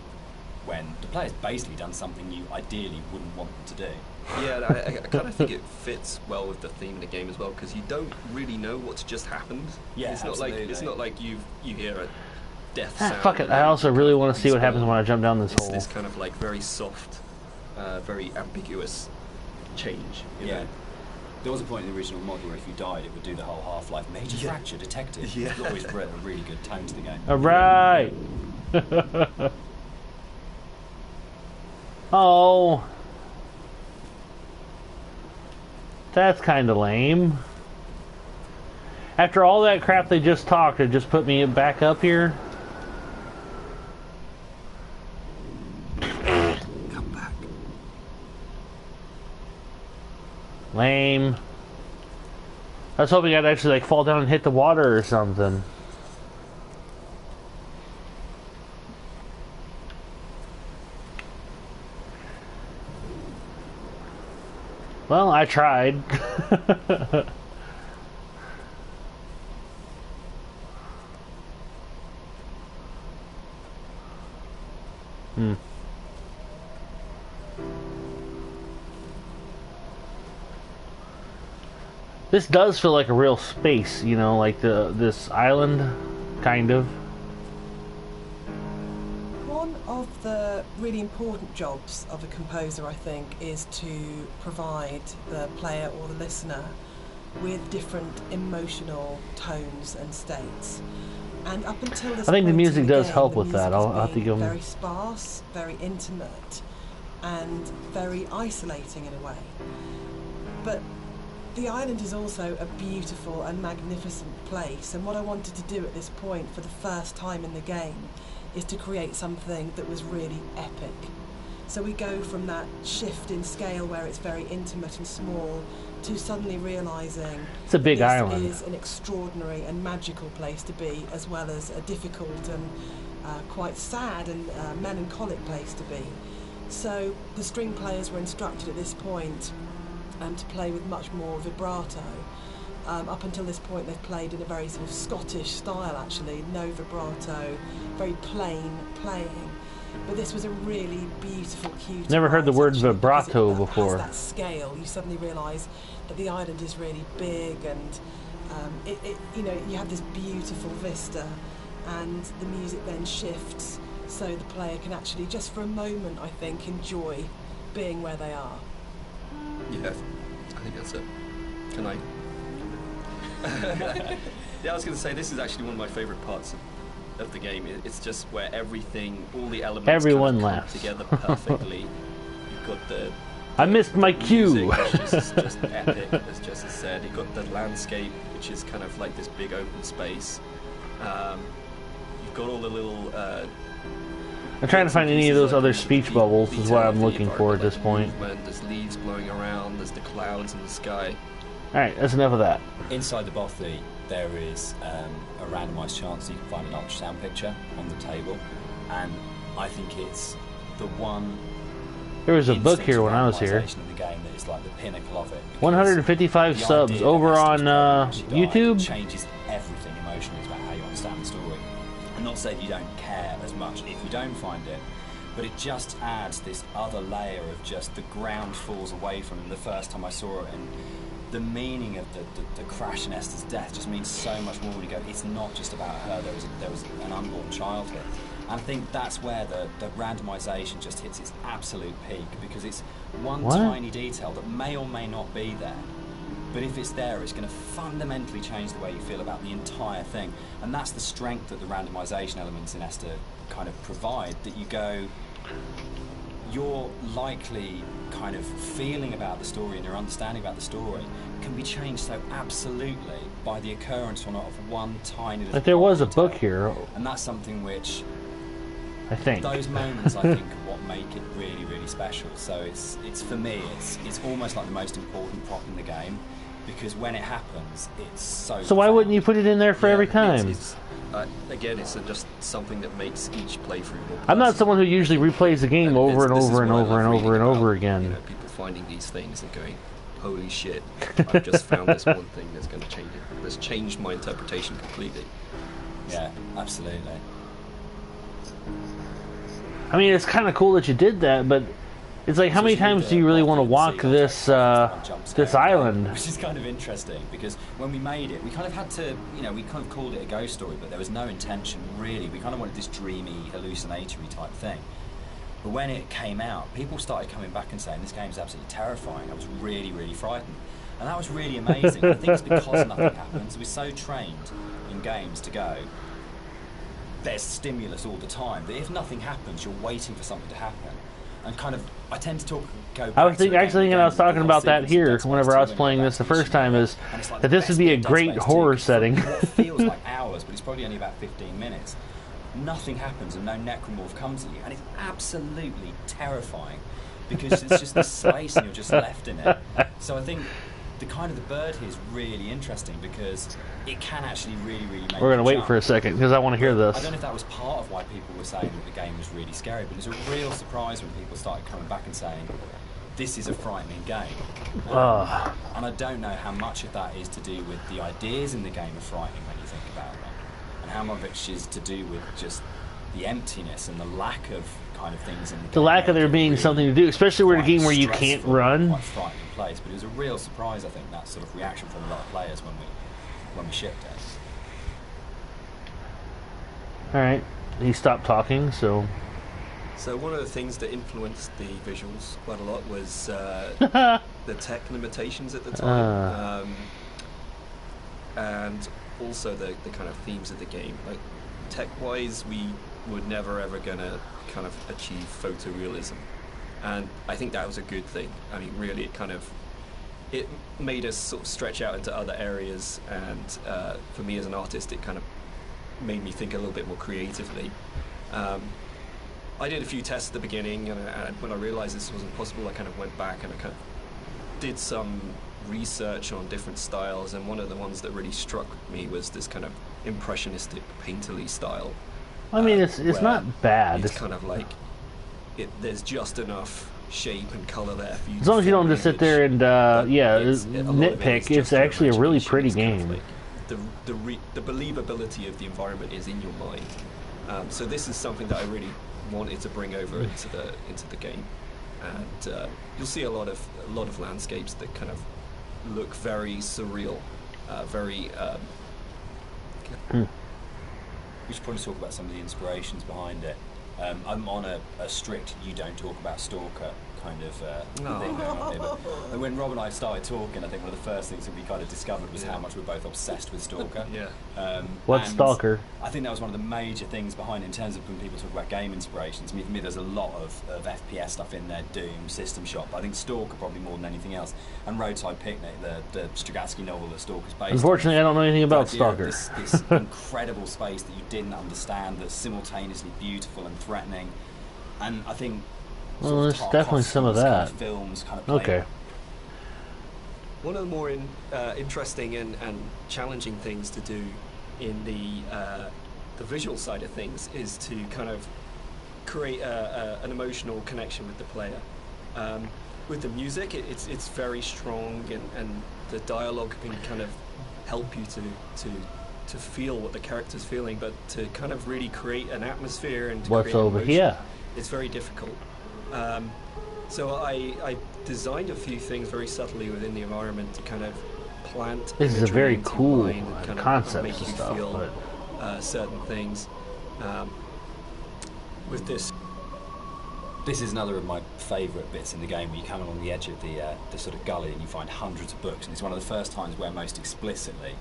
when the player's basically done something you ideally wouldn't want them to do. Yeah, I kind of think it fits well with the theme of the game as well, because you don't really know what's just happened. Yeah, it's not like you hear a death sound. Fuck it. I also really want to see what happens when I jump down this hole. This kind of like very soft, very ambiguous change. You know? There was a point in the original mod where if you died, it would do the whole Half-Life major fracture detected. Yeah. It always brought a really good tone to the game. All right. Oh, that's kind of lame. After all that crap they just talked, it just put me back up here. Come back. Lame. I was hoping I'd actually like fall down and hit the water or something. Well, I tried. This does feel like a real space, you know, like this island, kind of. of the really important jobs of a composer, I think, is to provide the player or the listener with different emotional tones and states. And up until this I think the point music in the does game, help the with that. music I'll has have to been give 'em- very sparse, very intimate, and very isolating in a way. But the island is also a beautiful and magnificent place, and what I wanted to do at this point for the first time in the game is to create something that was really epic. So we go from that shift in scale where it's very intimate and small to suddenly realising It's a big this island. is an extraordinary and magical place to be, as well as a difficult and quite sad and melancholic place to be. So the string players were instructed at this point to play with much more vibrato. Up until this point they've played in a very sort of Scottish style actually, no vibrato, very plain playing. But this was a really beautiful cue. Never heard the word actually, because vibrato it before. has that scale, you suddenly realise that the island is really big, and you know, you have this beautiful vista, and the music then shifts so the player can actually, just for a moment, I think, enjoy being where they are. Yeah, I think that's it. Can I? Yeah, I was going to say, this is actually one of my favourite parts of the game. It's just where everything, all the elements Everyone kind of laughs. come together perfectly. You've got the I missed my cue. music, which is just epic, as Jess has said. You've got the landscape, which is kind of like this big open space. You've got all the little... I'm trying to find any of those other speech bubbles is what I'm detail of the looking for at this environment, point. movement, there's leaves blowing around, there's the clouds in the sky. Alright, that's enough of that. Inside the bothy, there is a randomised chance you can find an ultrasound picture on the table, and I think it's the one. There was a book instance here of when I was here. randomisation of the game that is like the pinnacle of it. because 155 the subs idea over that on Esther's parents died YouTube. changes everything emotionally. It's about how you understand the story. And not to say that you don't care as much if you don't find it, but it just adds this other layer of just the ground falls away from him the first time I saw it, and the meaning of the crash in Esther's death just means so much more when you go, it's not just about her, there was an unborn child here. And I think that's where the randomisation just hits its absolute peak, because it's one What? tiny detail that may or may not be there, but if it's there, it's going to fundamentally change the way you feel about the entire thing. And that's the strength that the randomisation elements in Esther kind of provide, that you go, your likely kind of feeling about the story and your understanding about the story can be changed so absolutely by the occurrence or not of one tiny little Like there was a detail. book here, And that's something which, I think. those moments, I think, are what make it really, really special. So it's for me, it's almost like the most important prop in the game, because when it happens, it's so. So why profound. wouldn't you put it in there for every time? Again, it's just something that makes each playthrough more I'm not personal. someone who usually replays the game over and This is over and what I over and love over and reading over about, again. You know, people finding these things and going, holy shit, I've just found this one thing that's going to change it. That's changed my interpretation completely. Yeah, absolutely. I mean, it's kind of cool that you did that, but it's like, how many times do you really want to walk this this island? Which is kind of interesting, because when we made it, we kind of had to, you know, we kind of called it a ghost story, but there was no intention really. We kind of wanted this dreamy, hallucinatory type thing. But when it came out, people started coming back and saying, this game's absolutely terrifying. I was really, really frightened. And that was really amazing. I think it's because nothing happens. We're so trained in games to go, there's stimulus all the time, that if nothing happens, you're waiting for something to happen. And kind of, I tend to go back I was to the game actually thinking I was again, talking the about that sequence of here Dead Space whenever I 2 was when you playing go this the back to first time, is and it's like that the this would best be a bit of Dead great Space horror 2, setting. for what feels like hours, but it's probably only about 15 minutes. Nothing happens and no necromorph comes at you, and it's absolutely terrifying, because it's just this space and you're just left in it. So I think the kind of the bird here is really interesting, because it can actually really, really make We're going to you wait jump. for a second, because I want to hear I this. don't know if that was part of why people were saying that the game was really scary, but it was a real surprise when people started coming back and saying, this is a frightening game. And I don't know how much of that is to do with the ideas in the game are frightening when you think about them, and how much of it is to do with just the emptiness and the lack of kind of things in the game. The lack of there being Really something to do, especially where a quite game where you can't stressful, run. quite frightening place, but it was a real surprise, I think, that sort of reaction from a lot of players when we shipped it. Alright, he stopped talking, so So one of the things that influenced the visuals quite a lot was the tech limitations at the time, and also the kind of themes of the game. Like tech-wise, we were never ever gonna kind of achieve photorealism, and I think that was a good thing. I mean, really, it made us sort of stretch out into other areas, and for me as an artist, it kind of made me think a little bit more creatively. I did a few tests at the beginning, and when I realized this wasn't possible, I kind of went back and I kind of did some research on different styles, and one of the ones that really struck me was this kind of impressionistic painterly style. I mean, it's not bad. It's kind of like there's just enough shape and color there for you. As long as you don't just sit there and nitpick, it's actually a really pretty game. Like the believability of the environment is in your mind. So this is something that I really wanted to bring over into the game, and you'll see a lot of landscapes that kind of look very surreal, very. We should probably talk about some of the inspirations behind it. I'm on a strict "you don't talk about Stalker" kind of thing going on here. But when Rob and I started talking, I think one of the first things that we kind of discovered was how much we're both obsessed with Stalker. What's Stalker? I think that was one of the major things behind it in terms of when people talk about game inspirations. I mean, for me, there's a lot of FPS stuff in there, Doom, System Shock, but I think Stalker probably more than anything else. And Roadside Picnic, the Strugatsky novel that Stalker's based on. Unfortunately, I don't know anything about Stalker. This incredible space that you didn't understand, that's simultaneously beautiful and threatening. And I think well, there's definitely some of that. Kind of films kind of play. Okay. One of the more interesting and challenging things to do in the visual side of things is to kind of create an emotional connection with the player. With the music, it's very strong, and the dialogue can kind of help you to feel what the character's feeling, but to kind of really create an atmosphere and to what's create over emotion, here? it's very difficult. So I designed a few things very subtly within the environment to kind of plant. This is a very into cool mind and kind of concept make and you stuff. feel But certain things. With this. This is another of my favourite bits in the game, where you come along the edge of the sort of gully and you find hundreds of books, and it's one of the first times where most explicitly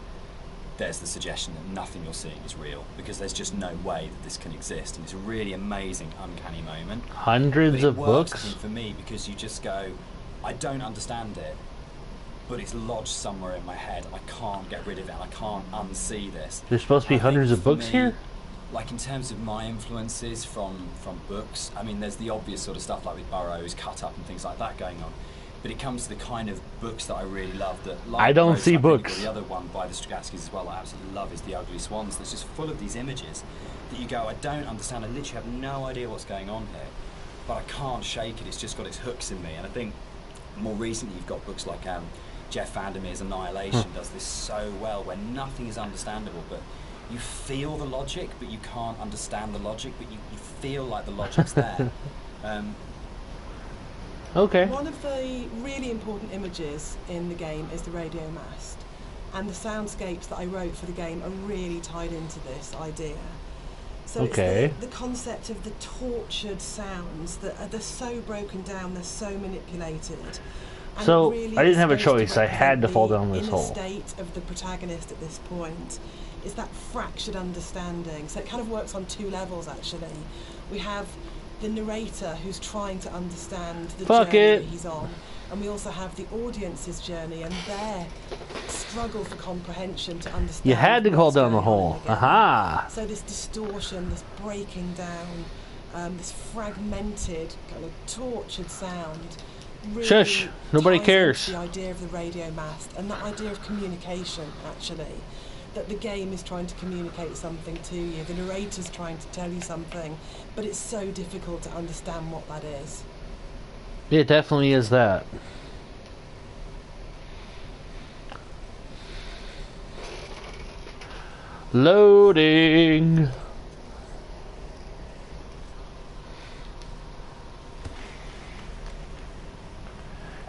there's the suggestion that nothing you're seeing is real, because there's just no way that this can exist, and it's a really amazing, uncanny moment. hundreds of works, books? I think, for me, because you just go, I don't understand it, but it's lodged somewhere in my head. I can't get rid of it. I can't unsee this. There's supposed to be hundreds of books here? Like, in terms of my influences from books, I mean, there's the obvious sort of stuff like with Burroughs, Cut Up and things like that going on. But it comes to the kind of books that I really love. That, like I don't Roadside see Picnic, books. or the other one by the Strugatskys as well, I absolutely love, is The Ugly Swans. That's just full of these images that you go, I don't understand. I literally have no idea what's going on here, but I can't shake it. It's just got its hooks in me. And I think more recently you've got books like Jeff Vandermeer's Annihilation does this so well, where nothing is understandable, but you feel the logic, but you can't understand the logic, but you feel like the logic's there. Okay. One of the really important images in the game is the radio mast, and the soundscapes that I wrote for the game are really tied into this idea. So Okay. it's the concept of the tortured sounds that they're so broken down, they're so manipulated. And So, it really I didn't have a is supposed choice, I had to represent fall the down this inner hole. state of the protagonist at this point. Is that fractured understanding. So it kind of works on two levels, actually. We have the narrator who's trying to understand the journey that he's on, and we also have the audience's journey and their struggle for comprehension to understand. You had to fall what's down the going on hole. in the game. Aha! So this distortion, this breaking down, this fragmented, kind of tortured sound. Really Shush! Nobody ties cares. into the idea of the radio mast and that idea of communication, actually. That the game is trying to communicate something to you, the narrator's trying to tell you something, but it's so difficult to understand what that is. It definitely is that. Loading!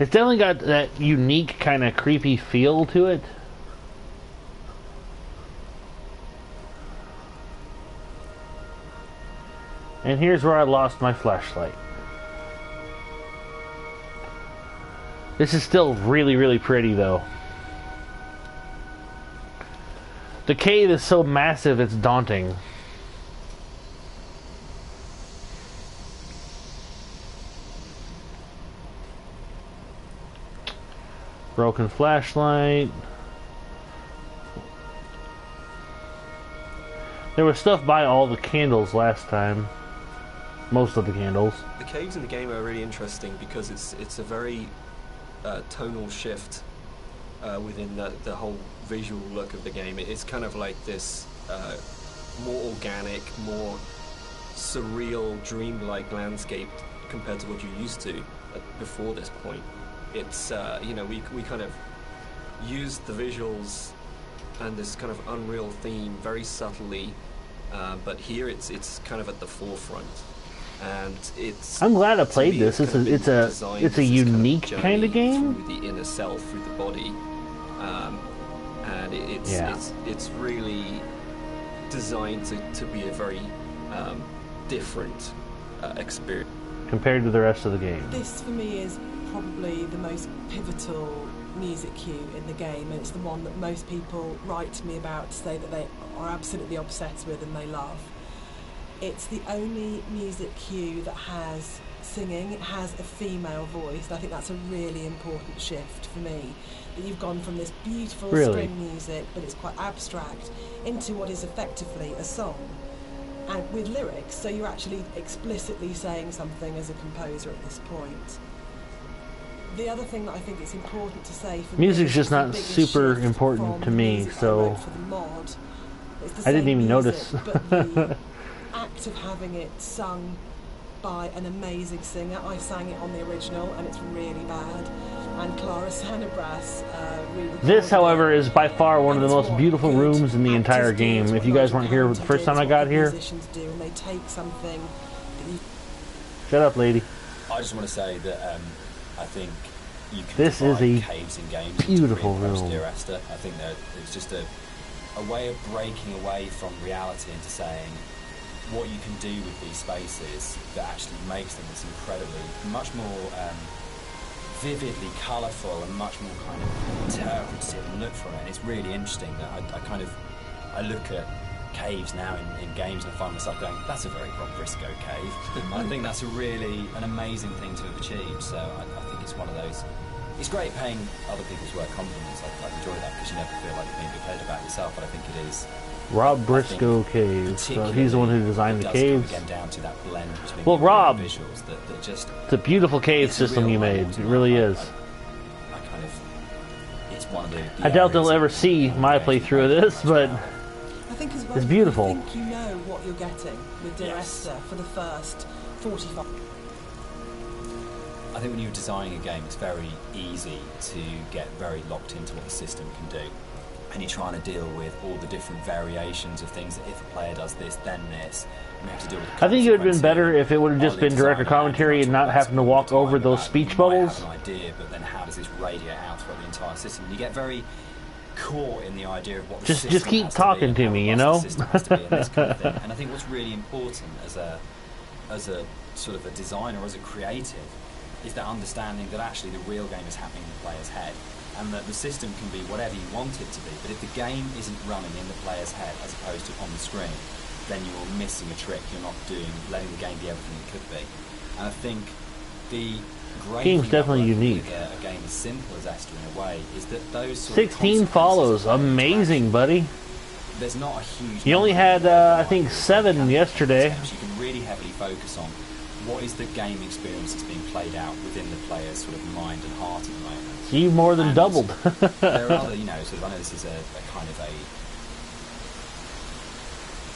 It's definitely got that unique kind of creepy feel to it. And here's where I lost my flashlight. This is still really, really pretty, though. The cave is so massive, it's daunting. Broken flashlight. There was stuff by all the candles last time. Most of the candles. The caves in the game are really interesting because it's a very tonal shift within the whole visual look of the game. It's kind of like this more organic, more surreal, dreamlike landscape compared to what you're used to before this point. It's you know, we kind of used the visuals and this kind of unreal theme very subtly, but here it's kind of at the forefront. And it's. I'm glad I played this. It's a unique kind of game. Through the inner self, through the body, and it's really designed to be a very different experience compared to the rest of the game. This for me is probably the most pivotal music cue in the game, and it's the one that most people write to me about to say that they are absolutely obsessed with and they love. It's the only music cue that has singing. It has a female voice, and I think that's a really important shift for me. That you've gone from this beautiful string music, but it's quite abstract, into what is effectively a song, and with lyrics. So you're actually explicitly saying something as a composer at this point. The other thing that I think it's important to say for music's just not super important to me, so I didn't even notice. But the act of having it sung by an amazing singer. I sang it on the original and it's really bad, and Clara Sanabras this, however, is by far one of the most beautiful rooms in the entire game. If you guys weren't here the first time I got here, shut up, lady. I just want to say that I think you can this is a caves in games beautiful room. Dear Esther. I think that it's just a way of breaking away from reality into saying what you can do with these spaces that actually makes them this incredibly, much more vividly colourful and much more kind of interpretive and look from it. And it's really interesting that I look at caves now in games and I find myself going, that's a very Rob Briscoe cave. I think that's an amazing thing to have achieved. So I think it's one of those. It's great paying other people's work compliments. I enjoy that because you never feel like you're being big headed about yourself. But I think it is Rob Briscoe caves. So he's the one who designed the caves. Again, down to that blend between well, Rob, visuals that just, it's a beautiful cave system you made. It really is. It's one of the I doubt they'll ever see my playthrough of this, but I think as well, it's beautiful. I think you know what you're getting with Dear Esther for the first 45. I think when you're designing a game, it's very easy to get very locked into what the system can do. And you're trying to deal with all the different variations of things that if a player does this, then this. And you have to deal with I think it would have been better if it would have just been director commentary and not having to walk over those speech bubbles. You might have an idea, but then how does this radiate out throughout the entire system? And you get very caught in the idea of what the system just keep has talking to me, you know? The system has to be and this kind of thing. And I think what's really important as a sort of a designer, as a creative, is that understanding that actually the real game is happening in the player's head, and that the system can be whatever you want it to be, but if the game isn't running in the player's head as opposed to on the screen, then you're missing a trick. You're not letting the game be everything it could be. And I think the great game's definitely unique. With a game as simple as Esther in a way is that those sort 16 follows, amazing, buddy. There's not a huge. You only had I think 7 yesterday. You can really heavily focus on what is the game experience that's being played out within the player's sort of mind and heart at the moment. So you more than doubled. There are other, sort of, I know this is a kind of a.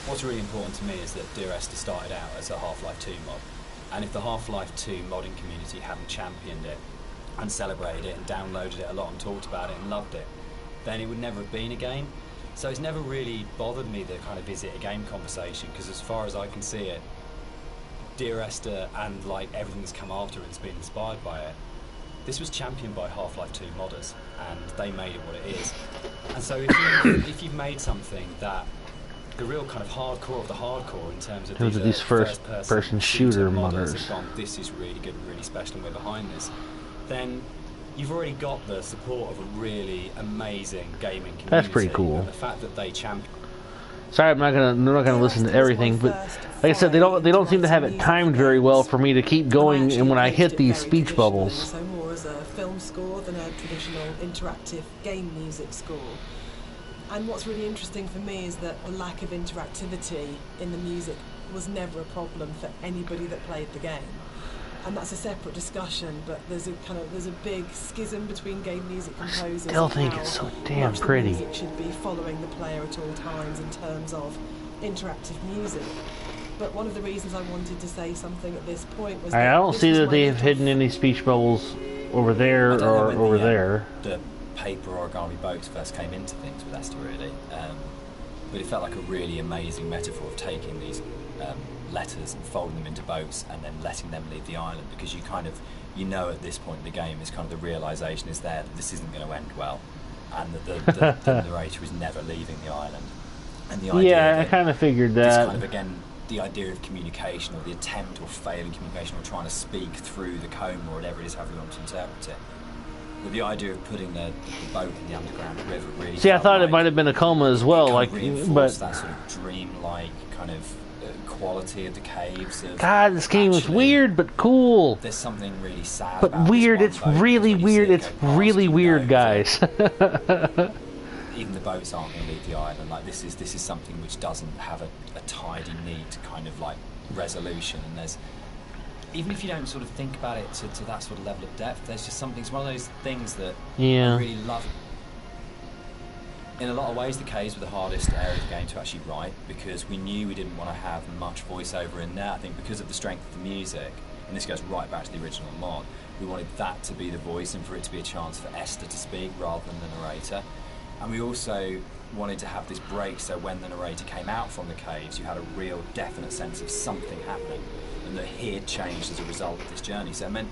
What's really important to me is that Dear Esther started out as a Half-Life 2 mod, and if the Half-Life 2 modding community hadn't championed it and celebrated it and downloaded it a lot and talked about it and loved it, then it would never have been a game. So it's never really bothered me the kind of is it a game conversation, because as far as I can see it, Dear Esther and like everything that's come after it's been inspired by it. This was championed by Half-Life 2 modders, and they made it what it is. And so if you've made something that the real kind of hardcore of the hardcore in terms of these first-person shooter modders. Have gone, this is really good, really special, and we're behind this. Then you've already got the support of a really amazing gaming community. That's pretty cool. And the fact that they champion. Sorry, I'm not gonna listen to everything, but like I said, they don't seem to have it timed very well for me to keep going. And when I hit these speech bubbles, so more as a film score than a traditional interactive game music score. And what's really interesting for me is that the lack of interactivity in the music was never a problem for anybody that played the game. And that's a separate discussion, but there's a big schism between game music composers. I still think it's so damn pretty. Music should be following the player at all times in terms of interactive music. But one of the reasons I wanted to say something at this point was I don't see that they've hidden any speech bubbles over there or over there. The paper origami boats first came into things with Esther, really, but it felt like a really amazing metaphor of taking these letters and folding them into boats and then letting them leave the island, because you kind of, you know, at this point in the game is kind of the realization is there that this isn't going to end well, and that the narrator is never leaving the island. And the idea I kind of figured that. This kind of, again, the idea of communication, or the attempt or failing communication, or trying to speak through the comb or whatever it is, however you want to interpret it. But the idea of putting the boat in the underground river really. See, I thought it might have been a coma as well, like, but that sort of dream-like kind of quality of the caves. God, this game was weird but cool. There's something really sad. But about weird. this It's one boat, really when you weird. see it It's go past, really you weird, know guys. even the boats aren't going to leave the island. Like, this is something which doesn't have a tidy, neat kind of like resolution. And there's, even if you don't sort of think about it to that sort of level of depth, there's just something. It's one of those things that I really love. In a lot of ways, the caves were the hardest area of the game to actually write, because we knew we didn't want to have much voiceover in there. I think because of the strength of the music, and this goes right back to the original mod, we wanted that to be the voice and for it to be a chance for Esther to speak rather than the narrator. And we also wanted to have this break, so when the narrator came out from the caves, you had a real definite sense of something happening, and that he had changed as a result of this journey. So it meant,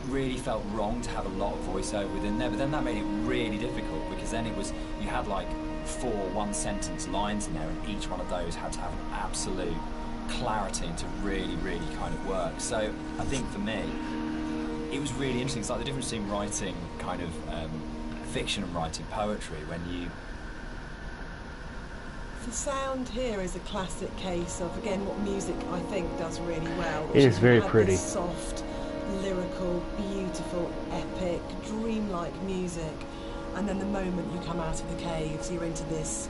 really felt wrong to have a lot of voiceover within there, but then that made it really difficult, because then it was, you had like 4 one-sentence lines in there, and each one of those had to have an absolute clarity and to really, really kind of work. So I think for me, it was really interesting. It's like the difference between writing kind of fiction and writing poetry, when you... The sound here is a classic case of, again, what music I think does really well. It is very pretty. This soft, lyrical, beautiful, epic, dreamlike music, and then the moment you come out of the caves, you're into this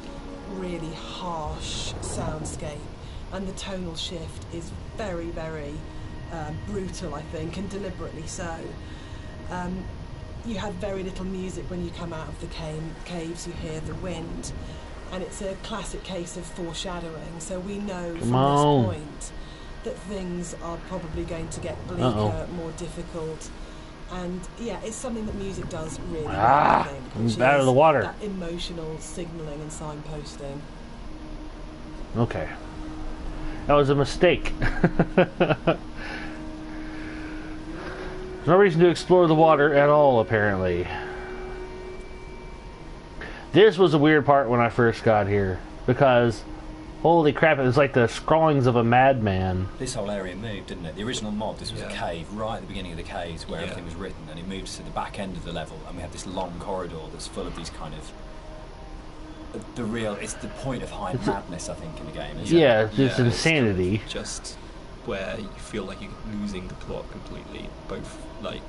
really harsh soundscape, and the tonal shift is very, very brutal, I think, and deliberately so. You have very little music when you come out of the caves. You hear the wind, and it's a classic case of foreshadowing. So we know from this point that things are probably going to get bleaker, more difficult, and yeah, it's something that music does really well, I think, which out of the water. That emotional signalling and signposting. Okay, that was a mistake. There's no reason to explore the water at all, apparently. This was a weird part when I first got here, because holy crap, it was like the scrawlings of a madman. This whole area moved, didn't it? The original mod, this was a cave, right at the beginning of the caves where everything was written, and it moved to the back end of the level, and we have this long corridor that's full of these kind of... it's the point of high madness, I think, in the game, isn't it? It's insanity. It's kind of just where you feel like you're losing the plot completely, both like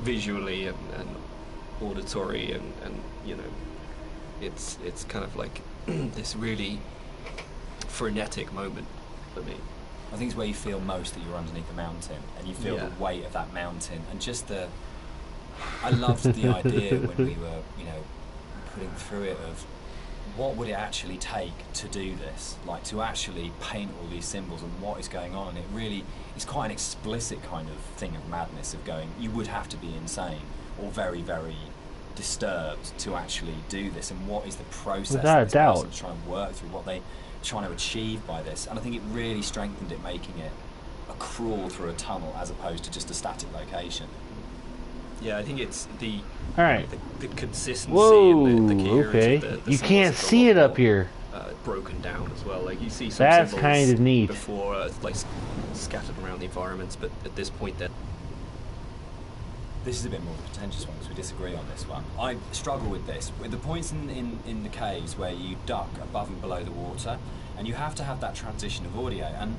visually and auditory, and you know, it's kind of like this really frenetic moment for me. I think it's where you feel most that you're underneath a mountain, and you feel the weight of that mountain, and just I loved the idea when we were, you know, putting through it of what would it actually take to do this, like to actually paint all these symbols and what is going on. And it really is quite an explicit kind of thing of madness, of going, you would have to be insane or very, very disturbed to actually do this, and what is the process without a doubt trying to work through, what they trying to achieve by this. And I think it really strengthened it, making it a crawl through a tunnel as opposed to just a static location. Yeah, I think it's the the consistency. Whoa, and the coherence okay. of the You symbols can't of the see it up wall, here. broken down as well. Like you see some That's symbols kind of neat. before, like scattered around the environments, but at this point, they're This is a bit more of a contentious one because we disagree on this one. I struggle with this. With the points in the caves where you duck above and below the water, and you have to have that transition of audio. And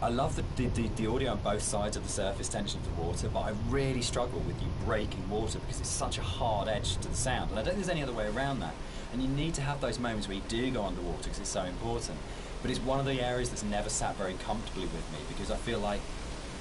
I love the audio on both sides of the surface tension of the water, but I really struggle with you breaking water because it's such a hard edge to the sound. And I don't think there's any other way around that. And you need to have those moments where you do go underwater because it's so important. But it's one of the areas that's never sat very comfortably with me because I feel like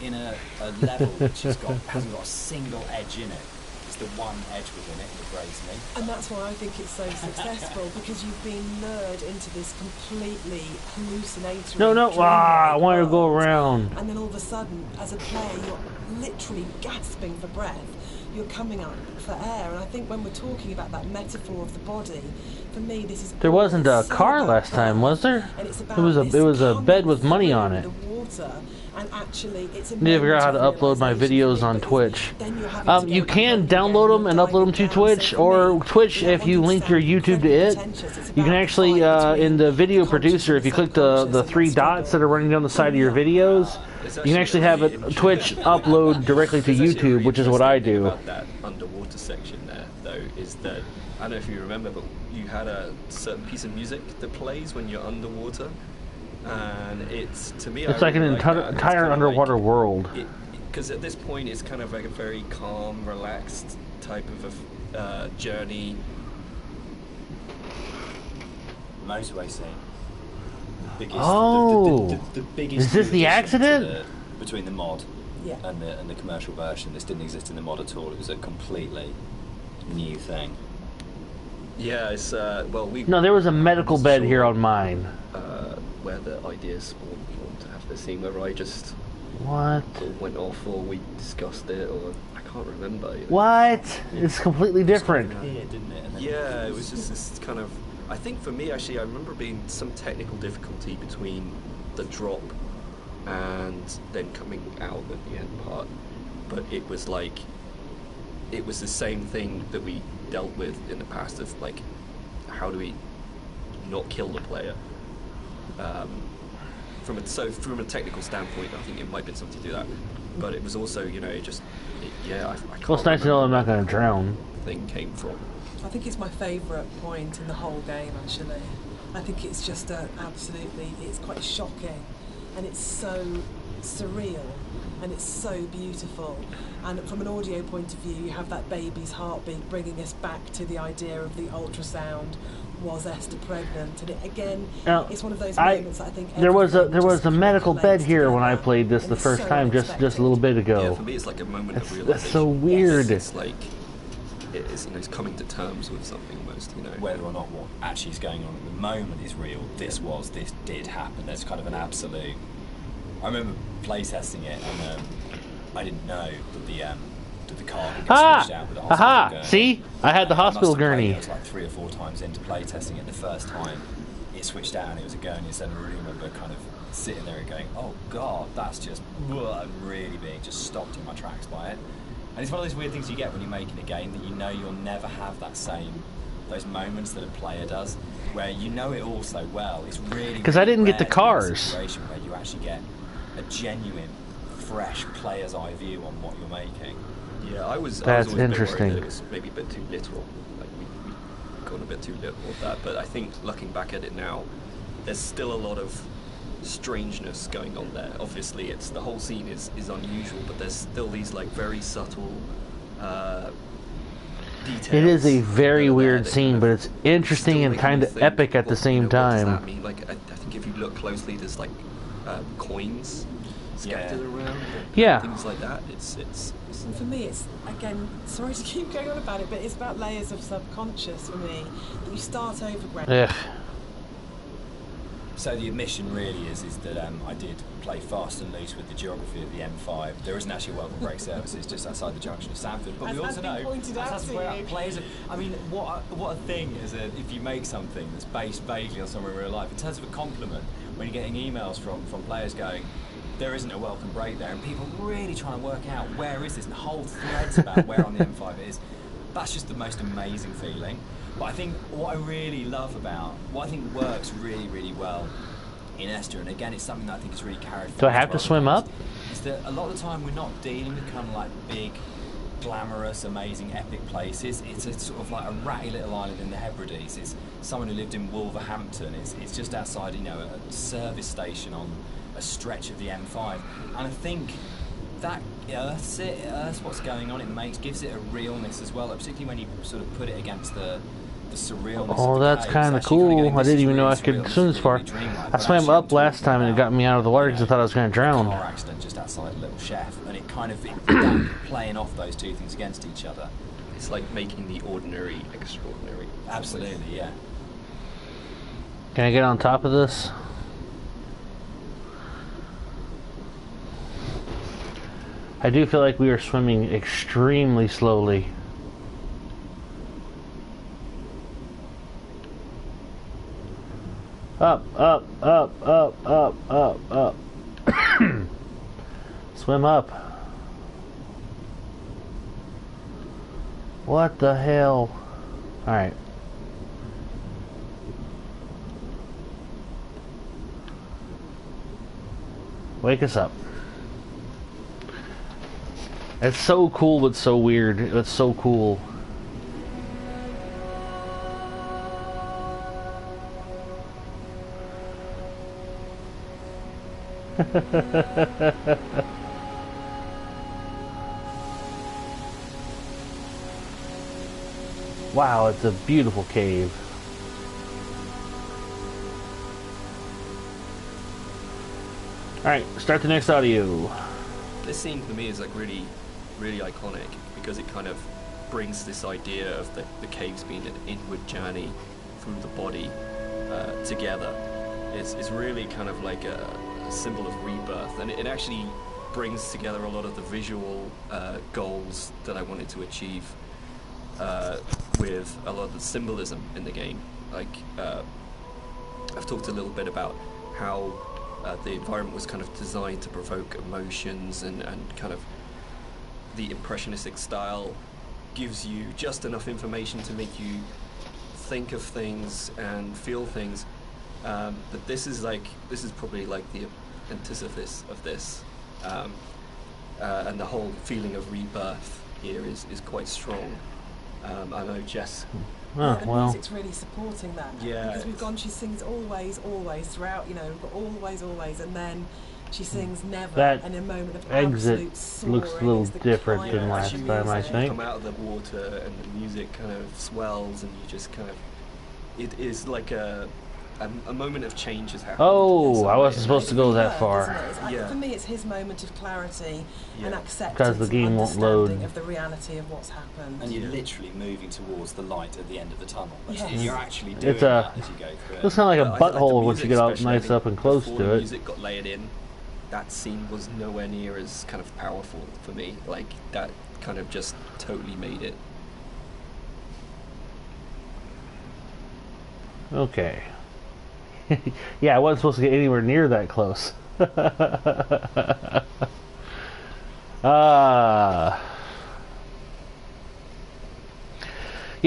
in a level which hasn't got a single edge in it, it's the one edge within it that breaks me. And that's why I think it's so successful, because you've been lured into this completely hallucinatory. No, I want to go world. around. And then all of a sudden, as a player, you're literally gasping for breath. You're coming up for air. And I think when we're talking about that metaphor of the body, for me, this is. There wasn't a so car about last time, breath. was there? And it's about It was a this bed with coming money on through it. the water. And actually, it's a I need to figure out how to moment of upload my realisation videos on because Twitch. then you're having to You go can back download them and again, upload them to diving down. Twitch, So for or me, Twitch, without if you wanting link your sound YouTube to incredibly it, pretentious, it's you can about actually, the fight in the between video the producer, if you click the conscious and three dots that are running down the side of your videos, you can actually have it Twitch upload directly to There's actually a YouTube, really which is what I interesting thing do. about that underwater section there, though, is that I don't know if you remember, but you had a certain piece of music that plays when you're underwater, and it's to me. It's I like an really like that. It's entire kinda underwater like, world. because at this point it's kind of like a very calm, relaxed type of a journey. Motorway scene. The biggest, Oh. the biggest Is this new the addition accident? to between the mod Yeah. and the commercial version? This didn't exist in the mod at all. It was a completely new thing. Yeah, it's well, we. No, there was a medical I'm bed sure, here on mine. Where the idea spawned from to have this scene where I just What? sort of went off, or we discussed it, or I can't remember. You know. What? It's completely different. Yeah, didn't it? And then Yeah, it was just this kind of. I think for me, actually, I remember being some technical difficulty between the drop and then coming out at the end part. But it was like, it was the same thing that we dealt with in the past of like, how do we not kill the player? From a technical standpoint, I think it might have been something to do that. But it was also, you know, I can't. Well, it's nice to know I'm not going to remember drown. where the thing came from. I think it's my favourite point in the whole game, actually. I think it's just it's quite shocking, and it's so surreal, and it's so beautiful. And from an audio point of view, you have that baby's heartbeat bringing us back to the idea of the ultrasound. Was Esther pregnant? And it, again, Now, it's one of those moments that I think there was everything just a medical bed collates here when I together, played this and the it's first so time, just a unexpected. little bit Yeah, ago. for me, it's like a moment That's- of that's realization. so weird. It's like it's, you know, it's coming to terms with something almost. You know, whether or not what actually is going on at the moment is real, this did happen. There's kind of an absolute. I remember playtesting it, and I didn't know that the car would get switched out with the hospital Aha! gurney. See? I had the I must hospital have played gurney. it, I was like 3 or 4 times into playtesting it. The first time it switched out and it was a gurney instead, and I really remember kind of sitting there and going, "Oh God, that's just," and really being just stopped in my tracks by it. And it's one of those weird things you get when you're making a game that you know you'll never have those moments that a player does, where you know it all so well. It's really 'Cause I didn't get the rare to be in a cars. situation where you actually get a genuine, fresh player's eye view on what you're making. yeah, I was. That's I was always a bit worried interesting. that it was maybe a bit too literal. Like we've gone a bit too literal with that. But I think looking back at it now, there's still a lot of strangeness going on there. Obviously, it's the whole scene is unusual, but there's still these like very subtle details. It is a very that are weird that scene, kind but of it's interesting still and make kind you of think, epic at the well, same you know, what does time. that mean? Like I think if you look closely, there's like coins scattered around, Yeah. things like that. It's And for me, it's, again, sorry to keep going on about it, but it's about layers of subconscious for me. That you start overground. Ugh. So the admission really is that I did play fast and loose with the geography of the M5. There isn't actually a welcome break services just outside the junction of Sanford, but As we has also been know pointed out that's to where you. players. I mean, what a thing is if you make something that's based vaguely on somewhere in real life. In terms of a compliment, when you're getting emails from players going, there isn't a welcome break there, and people really trying to work out where is this, and whole threads about where on the M5 it is. That's just the most amazing feeling. But I think what I really love about, what I think works really, really well in Esther, and again, it's something that I think is really carried forward. Do I have to swim up? Is that a lot of the time we're not dealing with kind of like big, glamorous, amazing, epic places. It's a sort of like a ratty little island in the Hebrides. It's someone who lived in Wolverhampton. It's just outside, you know, a service station on a stretch of the M5. And I think that earths what's going on. It gives it a realness as well, particularly when you sort of put it against the surrealness. Oh, that's kind of cool. I didn't even know I could swim this far. I swam up last time and it got me out of the water because I thought I was going to drown. Car accident just outside Little Chef, and it kind of that playing off those two things against each other. It's like making the ordinary extraordinary. Absolutely, yeah. Can I get on top of this? I do feel like we are swimming extremely slowly. Up, up, up, up, up, up, up. Swim up. What the hell? Alright. Wake us up. It's so cool, but so weird. It's so cool. Wow, it's a beautiful cave. Alright, start the next audio. This scene for me is like really, really iconic because it kind of brings this idea of the caves being an inward journey through the body together. It's really kind of like a symbol of rebirth, and it actually brings together a lot of the visual goals that I wanted to achieve with a lot of the symbolism in the game. Like I've talked a little bit about how the environment was kind of designed to provoke emotions, and kind of the impressionistic style gives you just enough information to make you think of things and feel things. But this is probably like the antithesis of this, and the whole feeling of rebirth here is quite strong. I know Jess. The music's really supporting that. Yeah. Because we've gone, she sings always, always throughout, you know, we've got always, always, and then she sings never, That and in a moment of exit absolute soaring. looks a little It's the different kind than of last music time, I You think. come out of the water and the music kind of swells, and you just kind of, it is like a moment of change has happened. Oh, I wasn't It's supposed to go that rebirth, far. isn't it? It's Yeah. For me, it's his moment of clarity and Yeah. acceptance, Because the game and won't load. understanding of the reality of what's happened. And you're literally moving towards the light at the end of the tunnel. Yes. And you're actually doing It's a- that as you go through it. Looks kind of like I a think, the butthole once you music get all especially, I nice think up and close before to the it. music got layered in, that scene was nowhere near as kind of powerful for me. Like, that kind of just totally made it. Okay. Yeah, I wasn't supposed to get anywhere near that close. Yeah,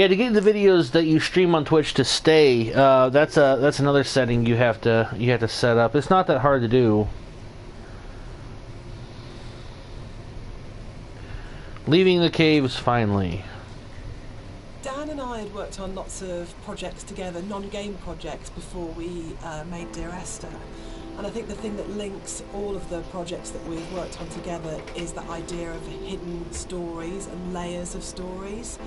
to get the videos that you stream on Twitch to stay, that's another setting you have to set up. It's not that hard to do. Leaving the caves finally. Dan and I had worked on lots of projects together, non-game projects, before we made Dear Esther. And I think the thing that links all of the projects that we've worked on together is the idea of hidden stories and layers of stories.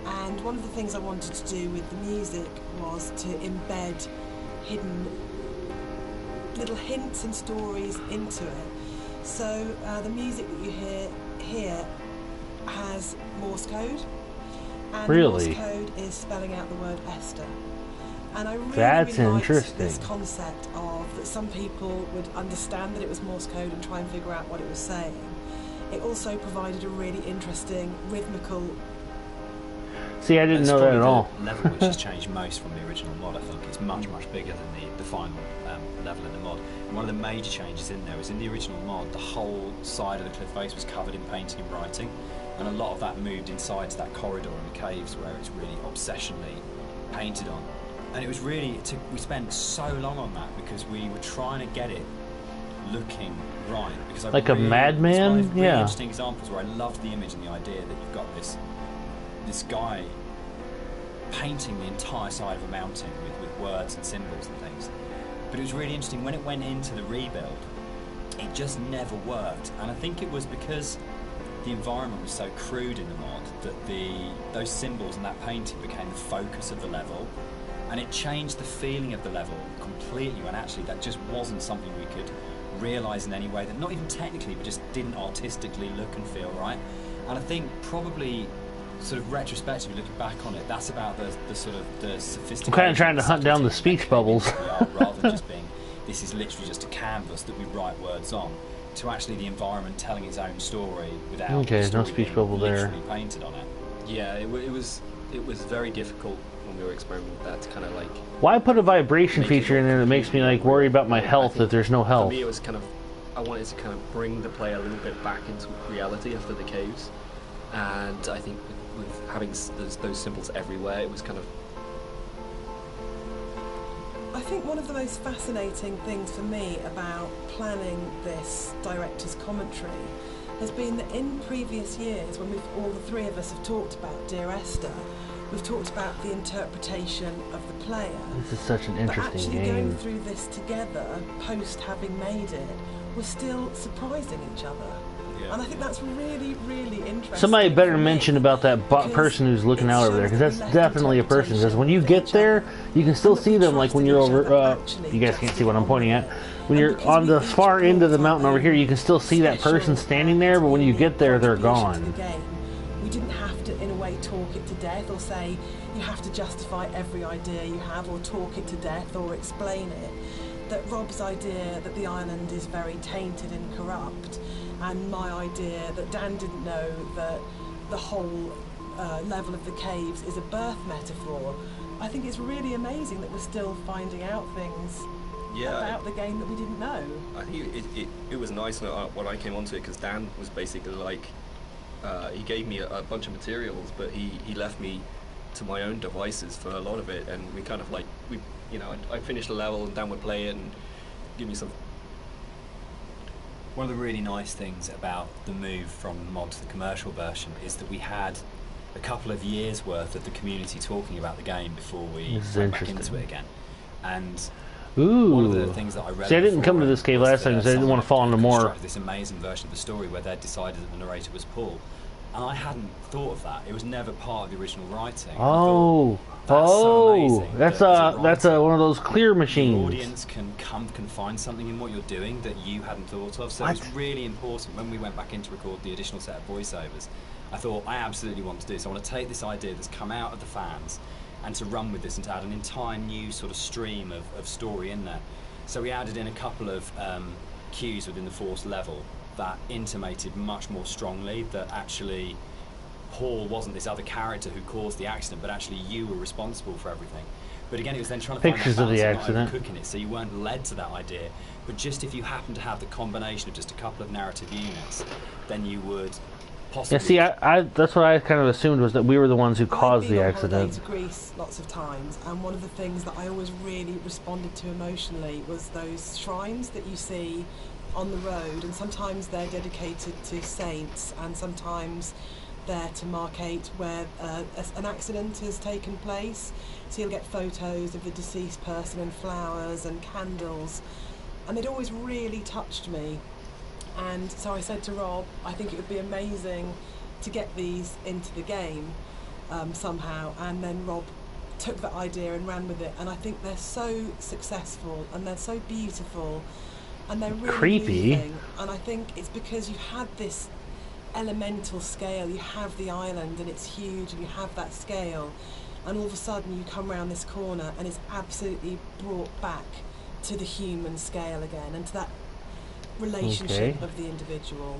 And one of the things I wanted to do with the music was to embed hidden little hints and stories into it. So the music that you hear here has Morse code. And Really? Morse code is spelling out the word Esther. And I really, That's really liked interesting. this concept of that some people would understand that it was Morse code and try and figure out what it was saying. It also provided a really interesting rhythmical. See, I didn't It's know that probably at all. the level which has changed most from the original mod. I think it's much bigger than the final level in the mod. And one of the major changes in there is in the original mod, the whole side of the cliff face was covered in painting and writing, and a lot of that moved inside to that corridor in the caves where it's really obsessionally painted on. And it was really, we spent so long on that because we were trying to get it looking right. Because like a madman? It's one of the really Yeah. interesting examples where I love the image and the idea that you've got this guy painting the entire side of a mountain with words and symbols and things. But it was really interesting when it went into the rebuild, it just never worked. And I think it was because the environment was so crude in the mod that those symbols and that painting became the focus of the level, and it changed the feeling of the level completely when actually that just wasn't something we could realise in any way, that not even technically but just didn't artistically look and feel right. And I think probably sort of retrospectively looking back on it, that's about the sort of the sophistication. I'm kind of trying to hunt down the speech bubbles. Rather than just being, this is literally just a canvas that we write words on, to actually the environment telling its own story without Okay, the story no speech being bubble there. literally painted on it. Yeah, it was very difficult when we were experimenting with that to kind of like. Why put a vibration Make it feature in there that makes me like worry about my health if there's no For health? me, it was kind of, I wanted to kind of bring the player a little bit back into reality after the caves, and I think with having those symbols everywhere, it was kind of. I think one of the most fascinating things for me about planning this director's commentary has been that in previous years, when all the three of us have talked about Dear Esther, we've talked about the interpretation of the player. This is such an But interesting actually going game. through this together, post having made it, we're still surprising each other. Yeah. And I think that's really, really interesting. Somebody better for me, mention about that because person who's looking it out over there, shows because that that's we left definitely a person. Because when you interpretation get for there, each other. you can still And that see we them, like when you're trusted each over. other actually You guys can't just see what I'm on pointing at. it. When And you're because on we the each far end of the brought mountain our over here, own you can still see that person special standing there. But when you get there, they're contribution to gone. the game. We didn't have to, in a way, talk it to death or say you have to justify every idea you have or talk it to death or explain it. That Rob's idea that the island is very tainted and corrupt, and my idea that Dan didn't know that the whole level of the caves is a birth metaphor. I think it's really amazing that we're still finding out things about the game that we didn't know. I think it was nice when I came onto it, because Dan was basically like, he gave me a bunch of materials, but he left me to my own devices for a lot of it, and we kind of like, I finished the level and Dan would play it and give me some. One of the really nice things about the move from the mod to the commercial version is that we had a couple of years worth of the community talking about the game before we This is went back interesting. into it again. And Ooh. one of the things that I read. See, I didn't before come to this cave was last time that because I didn't want to fall into someone more. constructed this amazing version of the story where they decided that the narrator was Paul, and I hadn't thought of that. It was never part of the original writing. Oh, That's so amazing that's that as a that's writer, one of those clear the machines. audience can find something in what you're doing that you hadn't thought of. So What? it's really important when we went back in to record the additional set of voiceovers. I thought, I absolutely want to do this. I want to take this idea that's come out of the fans and to run with this and to add an entire new sort of stream of story in there. So we added in a couple of cues within the fourth level that intimated much more strongly that actually Paul wasn't this other character who caused the accident, but actually you were responsible for everything. But again, it was then trying to Pictures find of that the balance of not accident. overcooking it, so you weren't led to that idea. But just if you happen to have the combination of just a couple of narrative units, then you would possibly. Yeah, see, I that's what I kind of assumed was that we were the ones who caused I've the been on holiday accident. to Greece lots of times, and one of the things that I always really responded to emotionally was those shrines that you see on the road, and sometimes they're dedicated to saints, and sometimes they're to markate where an accident has taken place. So you'll get photos of the deceased person and flowers and candles, and it always really touched me. And so I said to Rob, I think it would be amazing to get these into the game somehow. And then Rob took that idea and ran with it. And I think they're so successful and they're so beautiful and they're really Creepy. moving. And I think it's because you've had this elemental scale. You have the island and it's huge and you have that scale. And all of a sudden you come around this corner and it's absolutely brought back to the human scale again and to that relationship Okay. of the individual.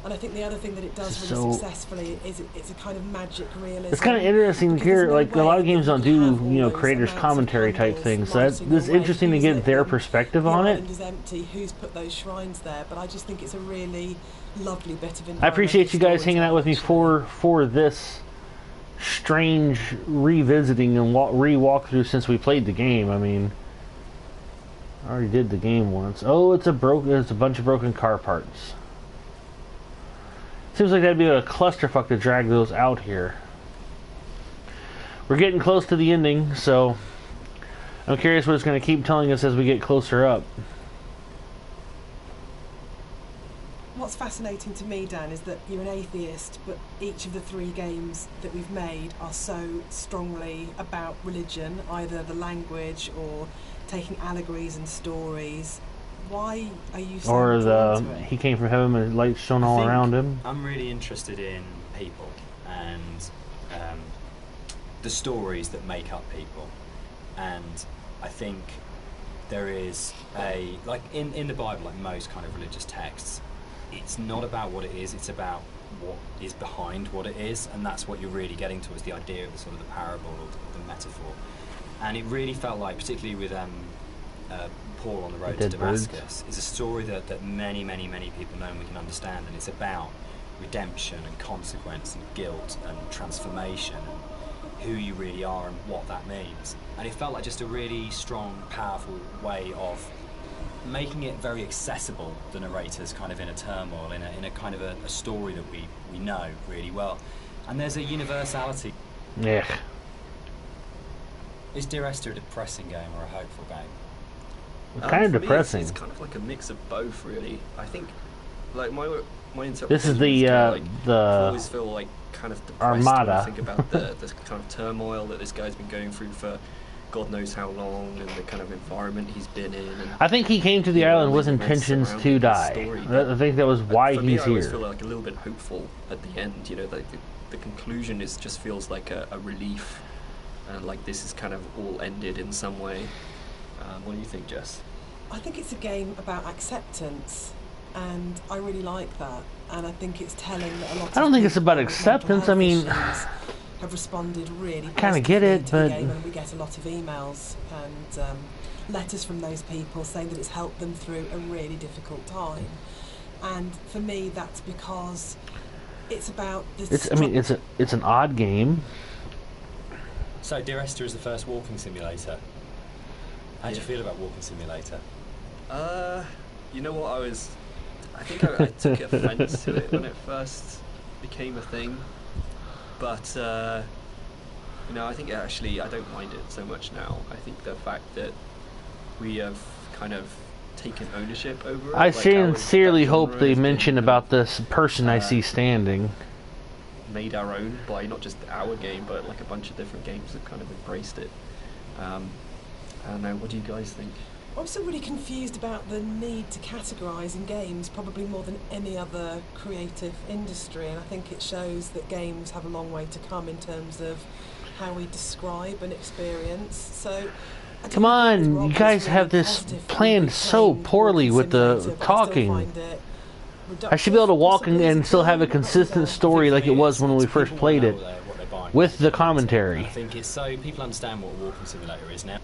And I think the other thing that it does really So- successfully is it's a kind of magic realism. It's kind of interesting to because hear, there's no like, a lot of way games that don't you do, have all you know, those creators' amounts of commentary type candles things. So lighting this is away. interesting to Who's get lit their them? perspective The on it. island is empty. Who's put those shrines there? But I just think it's a really lovely bit of I appreciate you guys hanging out with me environmental for this strange revisiting and re-walkthrough since we played the game. I mean, I already did the game once. Oh, it's a bunch of broken car parts. Seems like that'd be a clusterfuck to drag those out here. We're getting close to the ending, so I'm curious what it's going to keep telling us as we get closer up. What's fascinating to me, Dan, is that you're an atheist, but each of the 3 games that we've made are so strongly about religion, either the language or taking allegories and stories. Why are you so Or drawn to it? he came from heaven and light shone all around him. I'm really interested in people and the stories that make up people, and I think there is like in the Bible, like most kind of religious texts, it's not about what it is, it's about what is behind what it is, and that's what you're really getting to, is the idea of the sort of the parable or the metaphor. And it really felt like, particularly with Paul on the road to Damascus, is a story that many people know and we can understand, and it's about redemption and consequence and guilt and transformation and who you really are and what that means. And it felt like just a really strong, powerful way of making it very accessible, the narrator's kind of inner turmoil, in a kind of a story that we know really well. And there's a universality. Yeah. Is Dear Esther a depressing game or a hopeful game? Kind of For me, depressing. It's kind of like a mix of both, really. I think, like my interpretation. This is the I always feel like kind of depressed Armada. when I think about the kind of turmoil that this guy's been going through for God knows how long, and the kind of environment he's been in. And, I think he came to the island with intentions to die. I think that was why for me, he's I always here. feel like a little bit hopeful at the end. You know, like the conclusion just feels like a relief, and like this is kind of all ended in some way. What do you think, Jess? I think it's a game about acceptance, and I really like that. And I think it's telling that a lot of I don't think it's people about with acceptance. mental I mean, health issues have responded really kinda get positively it, to the but- game, and we get a lot of emails and letters from those people saying that it's helped them through a really difficult time. And for me, that's because it's about this. It's an odd game. So Dear Esther is the first walking simulator. How do you feel about Walking Simulator? You know what, I think I took offence to it when it first became a thing, but you know, I think actually I don't mind it so much now. I think the fact that we have kind of taken ownership over it. I like sincerely that hope genre they has been mention kind about this person I see standing. made our own by not just our game, but like a bunch of different games have kind of embraced it. I don't know, what do you guys think? I'm still really confused about the need to categorise in games, probably more than any other creative industry, and I think it shows that games have a long way to come in terms of how we describe an experience. So, I Come don't on, think you Rob guys was have really this positive planned when so playing poorly Walking with the Simulator, but I still talking. find it I should be able to walk in and still have a consistent story like it was when we first played it, with the commentary. I think it's so people understand what a walking simulator is now.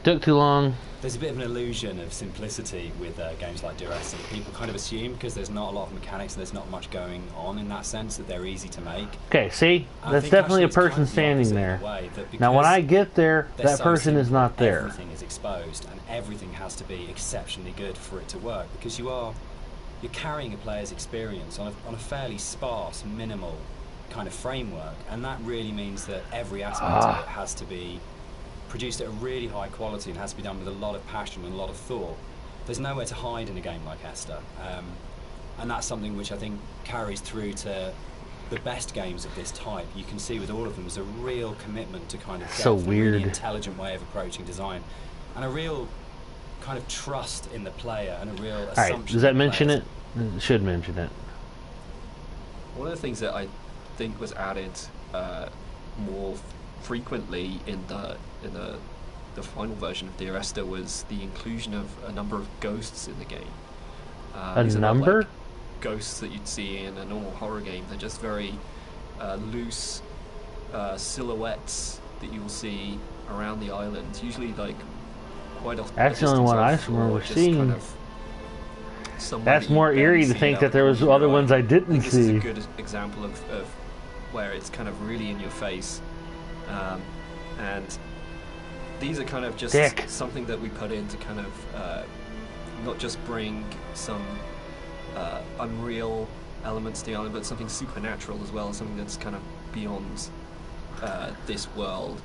Took too long. There's a bit of an illusion of simplicity with games like Dear Esther. People kind of assume, because there's not a lot of mechanics and there's not much going on in that sense, that they're easy to make. Okay, see? I That's think definitely a actually it's kind person of the standing opposite in there. a way, that Now, when because I get there, they're that so person is simple, not there. Everything is exposed, and everything has to be exceptionally good for it to work, because you're carrying a player's experience on a fairly sparse, minimal kind of framework, and that really means that every aspect of it has to be produced at a really high quality and has to be done with a lot of passion and a lot of thought. There's nowhere to hide in a game like Esther, and that's something which I think carries through to the best games of this type. You can see with all of them there's a real commitment to kind of depth, So and a really weird. intelligent way of approaching design, and a real kind of trust in the player, and a real assumption. Alright, does that mention players- it? It should mention it. One of the things that I think was added more frequently in the final version of Dear Esther was the inclusion of a number of ghosts in the game. A These are not number? like ghosts that you'd see in a normal horror game. They're just very loose silhouettes that you will see around the island. Usually, like quite often. That's the only one I remember seeing. Kind of That's more eerie to think that there was other ones I didn't This is see. a good example of where it's kind of really in your face, and these are kind of just something that we put in to kind of not just bring some unreal elements to the island, but something supernatural as well, something that's kind of beyond this world.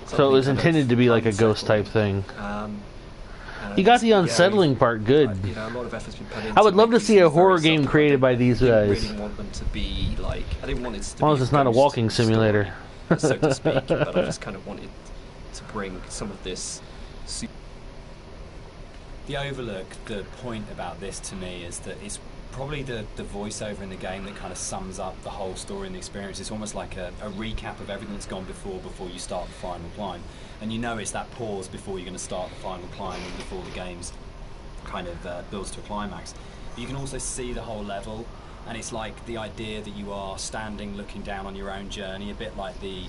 So it was intended to be like a ghost type thing. You got the unsettling part good. You know, a lot of effort's been put into I would love to see a horror very game subtle. created by these I guys. didn't really want them to be like, I didn't want it to As long be as it's not a ghost walking simulator. story, so to speak, but I just kind of wanted to bring some of this. The overlook, the point about this to me is that it's probably the voiceover in the game that kind of sums up the whole story and the experience. It's almost like a recap of everything that's gone before you start the final climb. And you know it's that pause before you're going to start the final climb and before the game's kind of builds to a climax. But you can also see the whole level, and it's like the idea that you are standing looking down on your own journey, a bit like the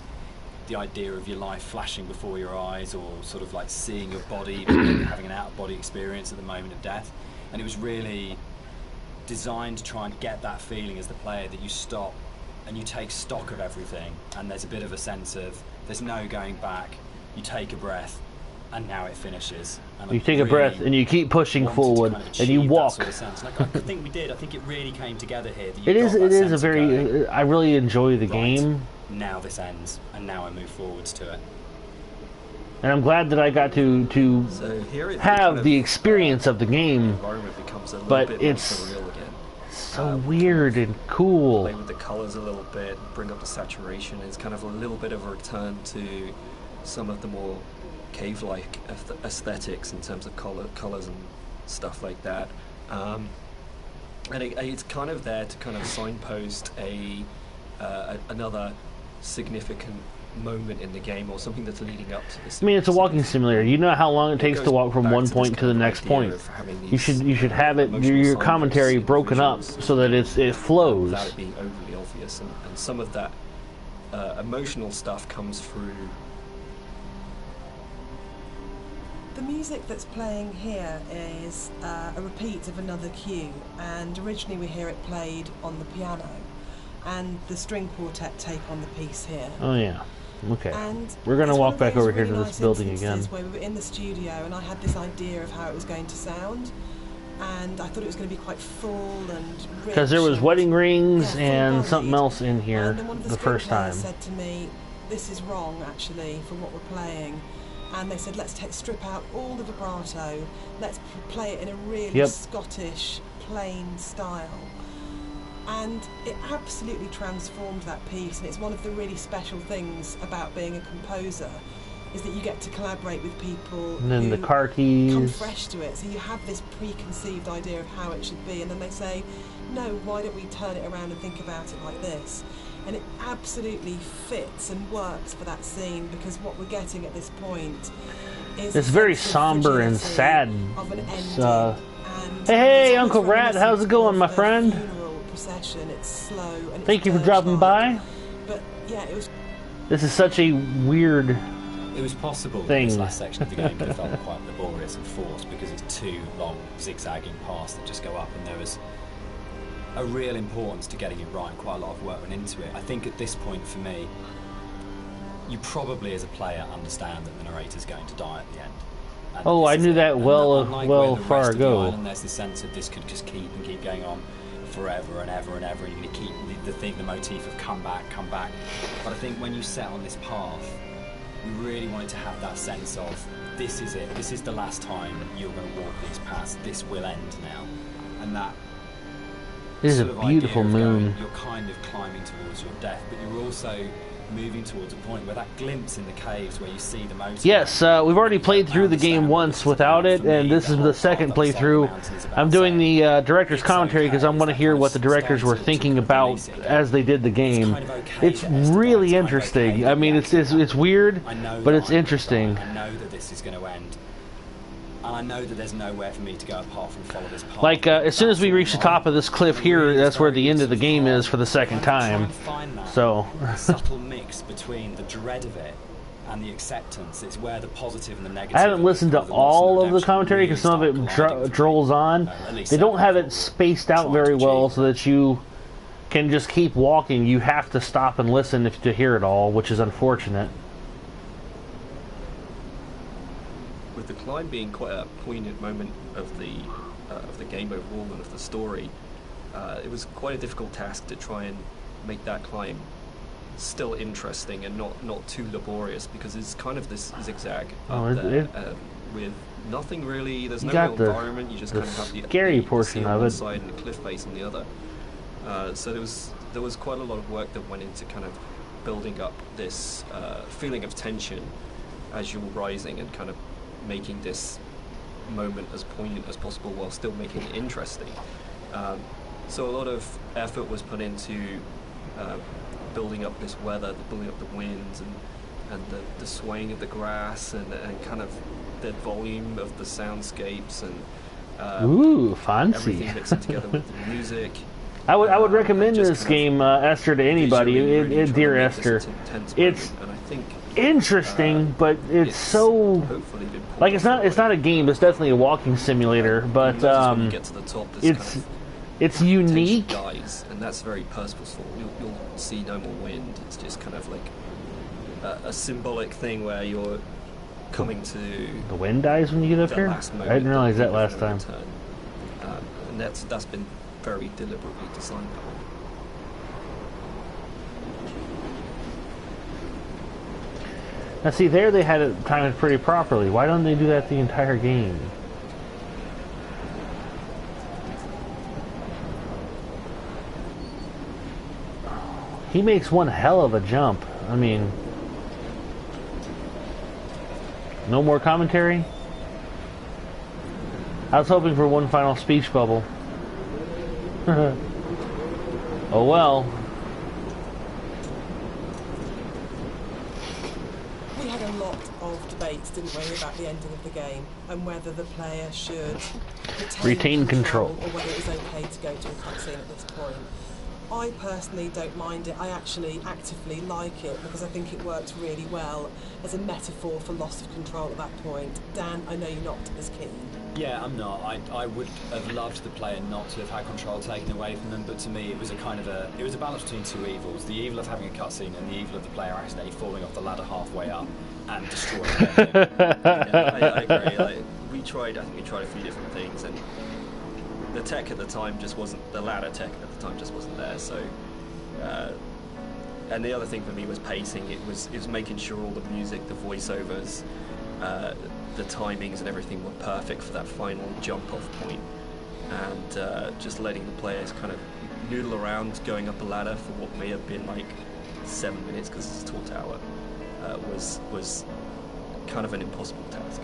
idea of your life flashing before your eyes, or sort of like seeing your body having an out-of-body experience at the moment of death. And it was really designed to try and get that feeling as the player, that you stop and you take stock of everything, and there's a bit of a sense of there's no going back. You take a breath, and now it finishes. And You take a breath and you keep pushing forward, and you walk. Sort of sense. And I think we did. I think it really came together here. That It is a of very. going, I really enjoy the right, game, now this ends, and now I move forwards to it. and I'm glad that I got to So here it have the experience of the game. environment becomes a little But bit more it's surreal again. So weird and cool. Play with the colours a little bit, bring up the saturation. It's kind of a little bit of a return to some of the more cave-like aesthetics in terms of colours and stuff like that. And it's kind of there to kind of signpost another significant moment in the game, or something that's leading up to this. I mean, it's a walking simulator. You know how long it takes goes to walk from back one to point this to the kind of next idea point. of having You these should have it emotional your signposts commentary in broken up visuals, so that it flows. without it being overly obvious, and some of that emotional stuff comes through. The music that's playing here is a repeat of another cue, and originally we hear it played on the piano, and the string quartet take on the piece here. Oh yeah. Okay. And We're gonna it's walk one of back those over here really to this nice building instances again. where we were in the studio, and I had this idea of how it was going to sound, and I thought it was going to be quite full and rich. Because there was and, wedding rings yeah, and full-bodied. something else in here And then one of the the first string time. players said to me, "This is wrong, actually, for what we're playing." And they said, let's strip out all the vibrato, let's play it in a really Scottish, plain style. And it absolutely transformed that piece, and it's one of the really special things about being a composer, is that you get to collaborate with people And then who the car keys. come fresh to it. So you have this preconceived idea of how it should be, and then they say, no, why don't we turn it around and think about it like this? And it absolutely fits and works for that scene, because what we're getting at this point is It's very sense of somber and fragility sad. of an ending. Hey, And hey, it's almost Uncle Rat, reminiscent how's it going, of my a friend? funeral procession. It's slow and Thank you it's for dropping dirge-like. by. But yeah, it was. This is such a weird. It was possible Thing. that this last section of the game could have felt quite laborious and forced, because it's two long zigzagging paths that just go up, and there was a real importance to getting it right. Quite a lot of work went into it. I think at this point for me, you probably as a player understand that the narrator's going to die at the end. And Oh, this I is knew it. that And well, unlike well where the far rest of the ago. island, there's this sense of this could just keep and keep going on forever and ever and ever, and you're going to keep the motif of come back. But I think when you set on this path, we really wanted to have that sense of this is it. This is the last time you're going to walk these paths. This will end now, and that. This is a sort of beautiful idea of moon. going, you're kind of climbing towards your death, but you're also moving towards a point where that glimpse in the caves where you see the mountain. Yes, we've already played through the game once without it, and this is the second playthrough. I'm doing the director's commentary because I want to hear what the directors were thinking about as they did the game. It's really interesting. I mean, it's weird, but it's interesting. I know that this is going to end. And I know that there's nowhere for me to go apart from follow this path. Like, as soon as we reach the top of this cliff here, that's where the end of the game is for the second time. So, subtle mix between the dread of it and the acceptance. It's where the positive and the negative. I haven't listened to all of the commentary because some of it drolls on. They don't have it spaced out very well so that you can just keep walking. You have to stop and listen to hear it all, which is unfortunate. With the climb being quite a poignant moment of the game overall and of the story, it was quite a difficult task to try and make that climb still interesting and not too laborious, because it's kind of this zigzag up there with nothing really. There's no real environment. You just kind of have the scary portion on of one it side and the cliff face on the other. So there was quite a lot of work that went into kind of building up this feeling of tension as you're rising and kind of making this moment as poignant as possible while still making it interesting. So a lot of effort was put into building up this weather, building up the winds and the swaying of the grass and kind of the volume of the soundscapes and ooh, fancy. Everything mixing together with the music. I would recommend this game, Esther, to anybody. Dear Esther, it's interesting, but it's so like it's not a game. It's definitely a walking simulator, but it's unique. Dies, and that's very purposeful. You'll see no more wind. It's just kind of like a symbolic thing where you're coming to the wind dies when you get up here. I didn't realize that last time. And that's been very deliberately designed that way. Now see, there they had it timed pretty properly. Why don't they do that the entire game? He makes one hell of a jump. I mean, no more commentary? I was hoping for one final speech bubble. Oh well. We had a lot of debates, didn't we, about the ending of the game and whether the player should retain control or whether it was okay to go to a cutscene at this point. I personally don't mind it. I actually actively like it because I think it works really well as a metaphor for loss of control at that point. Dan, I know you're not as keen. Yeah, I'm not. I would have loved the player not to have had control taken away from them, but to me it was a balance between two evils: the evil of having a cutscene and the evil of the player accidentally falling off the ladder halfway up and destroying it. I agree. I think we tried a few different things, and the tech at the time just wasn't, the ladder tech at the time just wasn't there. So, and the other thing for me was pacing. It was making sure all the music, the voiceovers, the timings and everything were perfect for that final jump-off point, and just letting the players kind of noodle around going up a ladder for what may have been like 7 minutes because it's a tall tower was kind of an impossible task.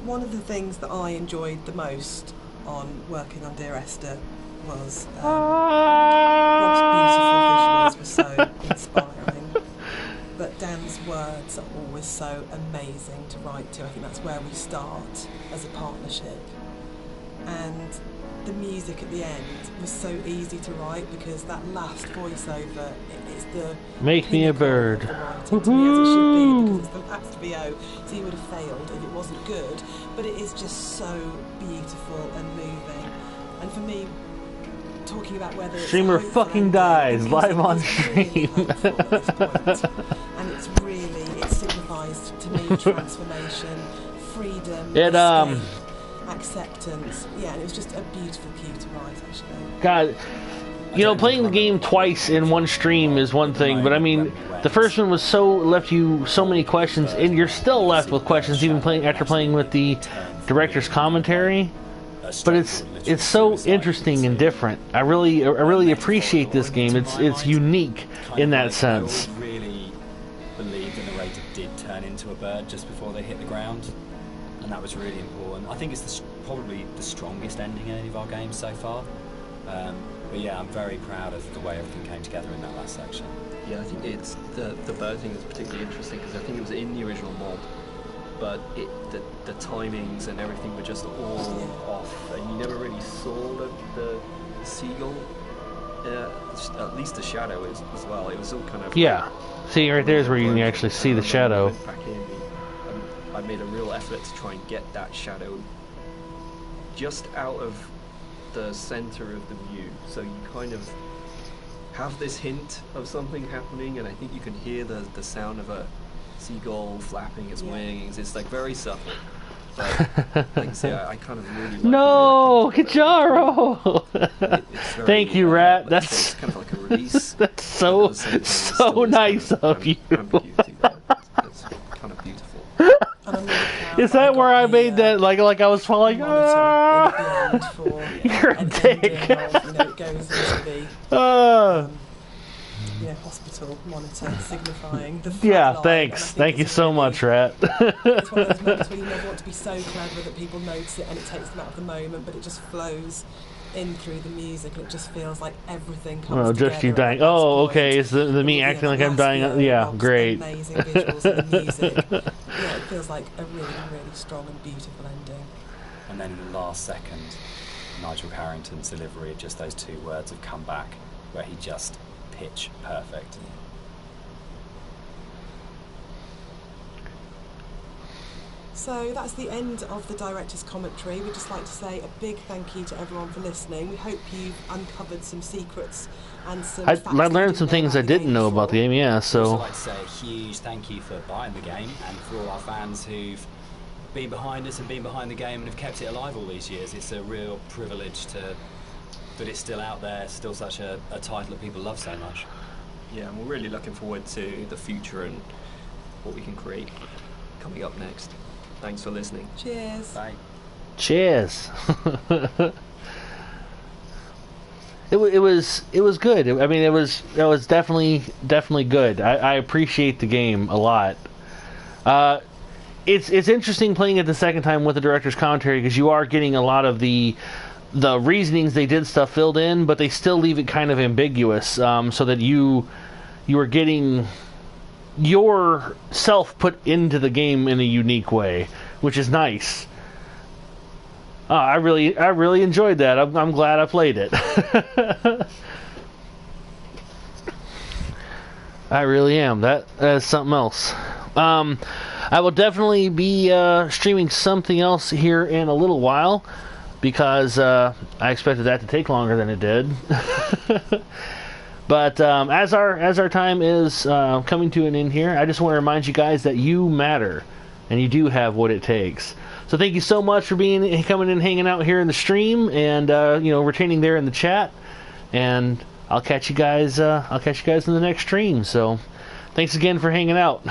One of the things that I enjoyed the most on working on Dear Esther was Rob's beautiful visuals were so inspiring, but Dan's words are always so amazing to write to. I think that's where we start as a partnership. And the music at the end was so easy to write because that last voiceover is the Make me a bird. To me, as it should be, because it's the last VO, so you would have failed if it wasn't good. But it is just so beautiful and moving. And for me, talking about whether streamer fucking dies live on stream. And it's really, it signifies to me transformation, freedom, escape, acceptance. Yeah, and it was just a beautiful cue to write, actually. God, you know, playing the game twice in one stream is one thing, but I mean, the first one was left you so many questions, and you're still left with questions even after playing with the director's commentary. But it's so interesting and different. I really appreciate this game. It's unique in that sense. I really believe the narrator did turn into a bird just before they hit the ground, and that was really important. I think it's probably the strongest ending in any of our games so far. But yeah, I'm very proud of the way everything came together in that last section. Yeah, I think it's the bird thing is particularly interesting because I think it was in the original mod, but the timings and everything were just all off, and you never really saw the seagull. At least the shadow is as well. It was all kind of See, right there is where you can actually see the shadow. Back in, I made a real effort to try and get that shadow just out of the center of the view, so you kind of have this hint of something happening, and I think you can hear the sound of a seagull flapping its wings. It's like very subtle. But like I say, I kind of really like No, Kicharo! Thank you, Rat. it's That's kind of like a release. that's so nice of you. I'm cute too, it's kind of beautiful. And I'm really proud Is that I that where got I the, made that like I was falling? monitor in the end for You're a an dick. ending of, it goes into Ah. the hospital monitor signifying the front Yeah, line, thanks. and I think Thank you it's a so really- much, Rat. It's one of those moments where you never want to be so clever that people notice it and it takes them out of the moment, but it just flows in through the music and it just feels like everything comes Oh, together. just you at dying. that last Oh, point. okay. It's the me Yeah, acting like that I'm last dying. note Yeah, involves great. Amazing visuals and the music. Yeah, it feels like a really, really strong and beautiful ending. And then in the last second, Nigel Carrington's delivery of just those two words have come back, where he just pitch perfect. So that's the end of the director's commentary. We'd just like to say a big thank you to everyone for listening. We hope you've uncovered some secrets and some I facts that you learned some didn't know things I about the didn't game know about the before. game, yeah, I'd also so... like to say a huge thank you for buying the game and for all our fans who've been behind us and been behind the game and have kept it alive all these years. It's a real privilege that it's still out there, still such a title that people love so much. Yeah, and we're really looking forward to the future and what we can create coming up next. Thanks for listening. Cheers. Bye. Cheers. It was good. I mean, it was definitely good. I appreciate the game a lot. It's interesting playing it the second time with the director's commentary because you are getting a lot of the reasonings they did stuff filled in, but they still leave it kind of ambiguous, so that you are getting yourself put into the game in a unique way, which is nice. I really enjoyed that. I'm glad I played it. I really am. That is something else. I will definitely be streaming something else here in a little while because I expected that to take longer than it did. But as our time is coming to an end here, I just want to remind you guys that you matter, and you do have what it takes. So thank you so much for coming and hanging out here in the stream, and retaining there in the chat. And I'll catch you guys. I'll catch you guys in the next stream. So thanks again for hanging out.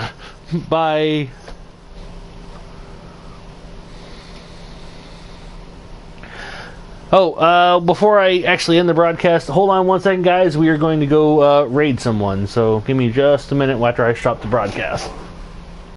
Bye. Oh, before I actually end the broadcast, hold on one second, guys. We are going to go raid someone. So give me just a minute after I stop the broadcast.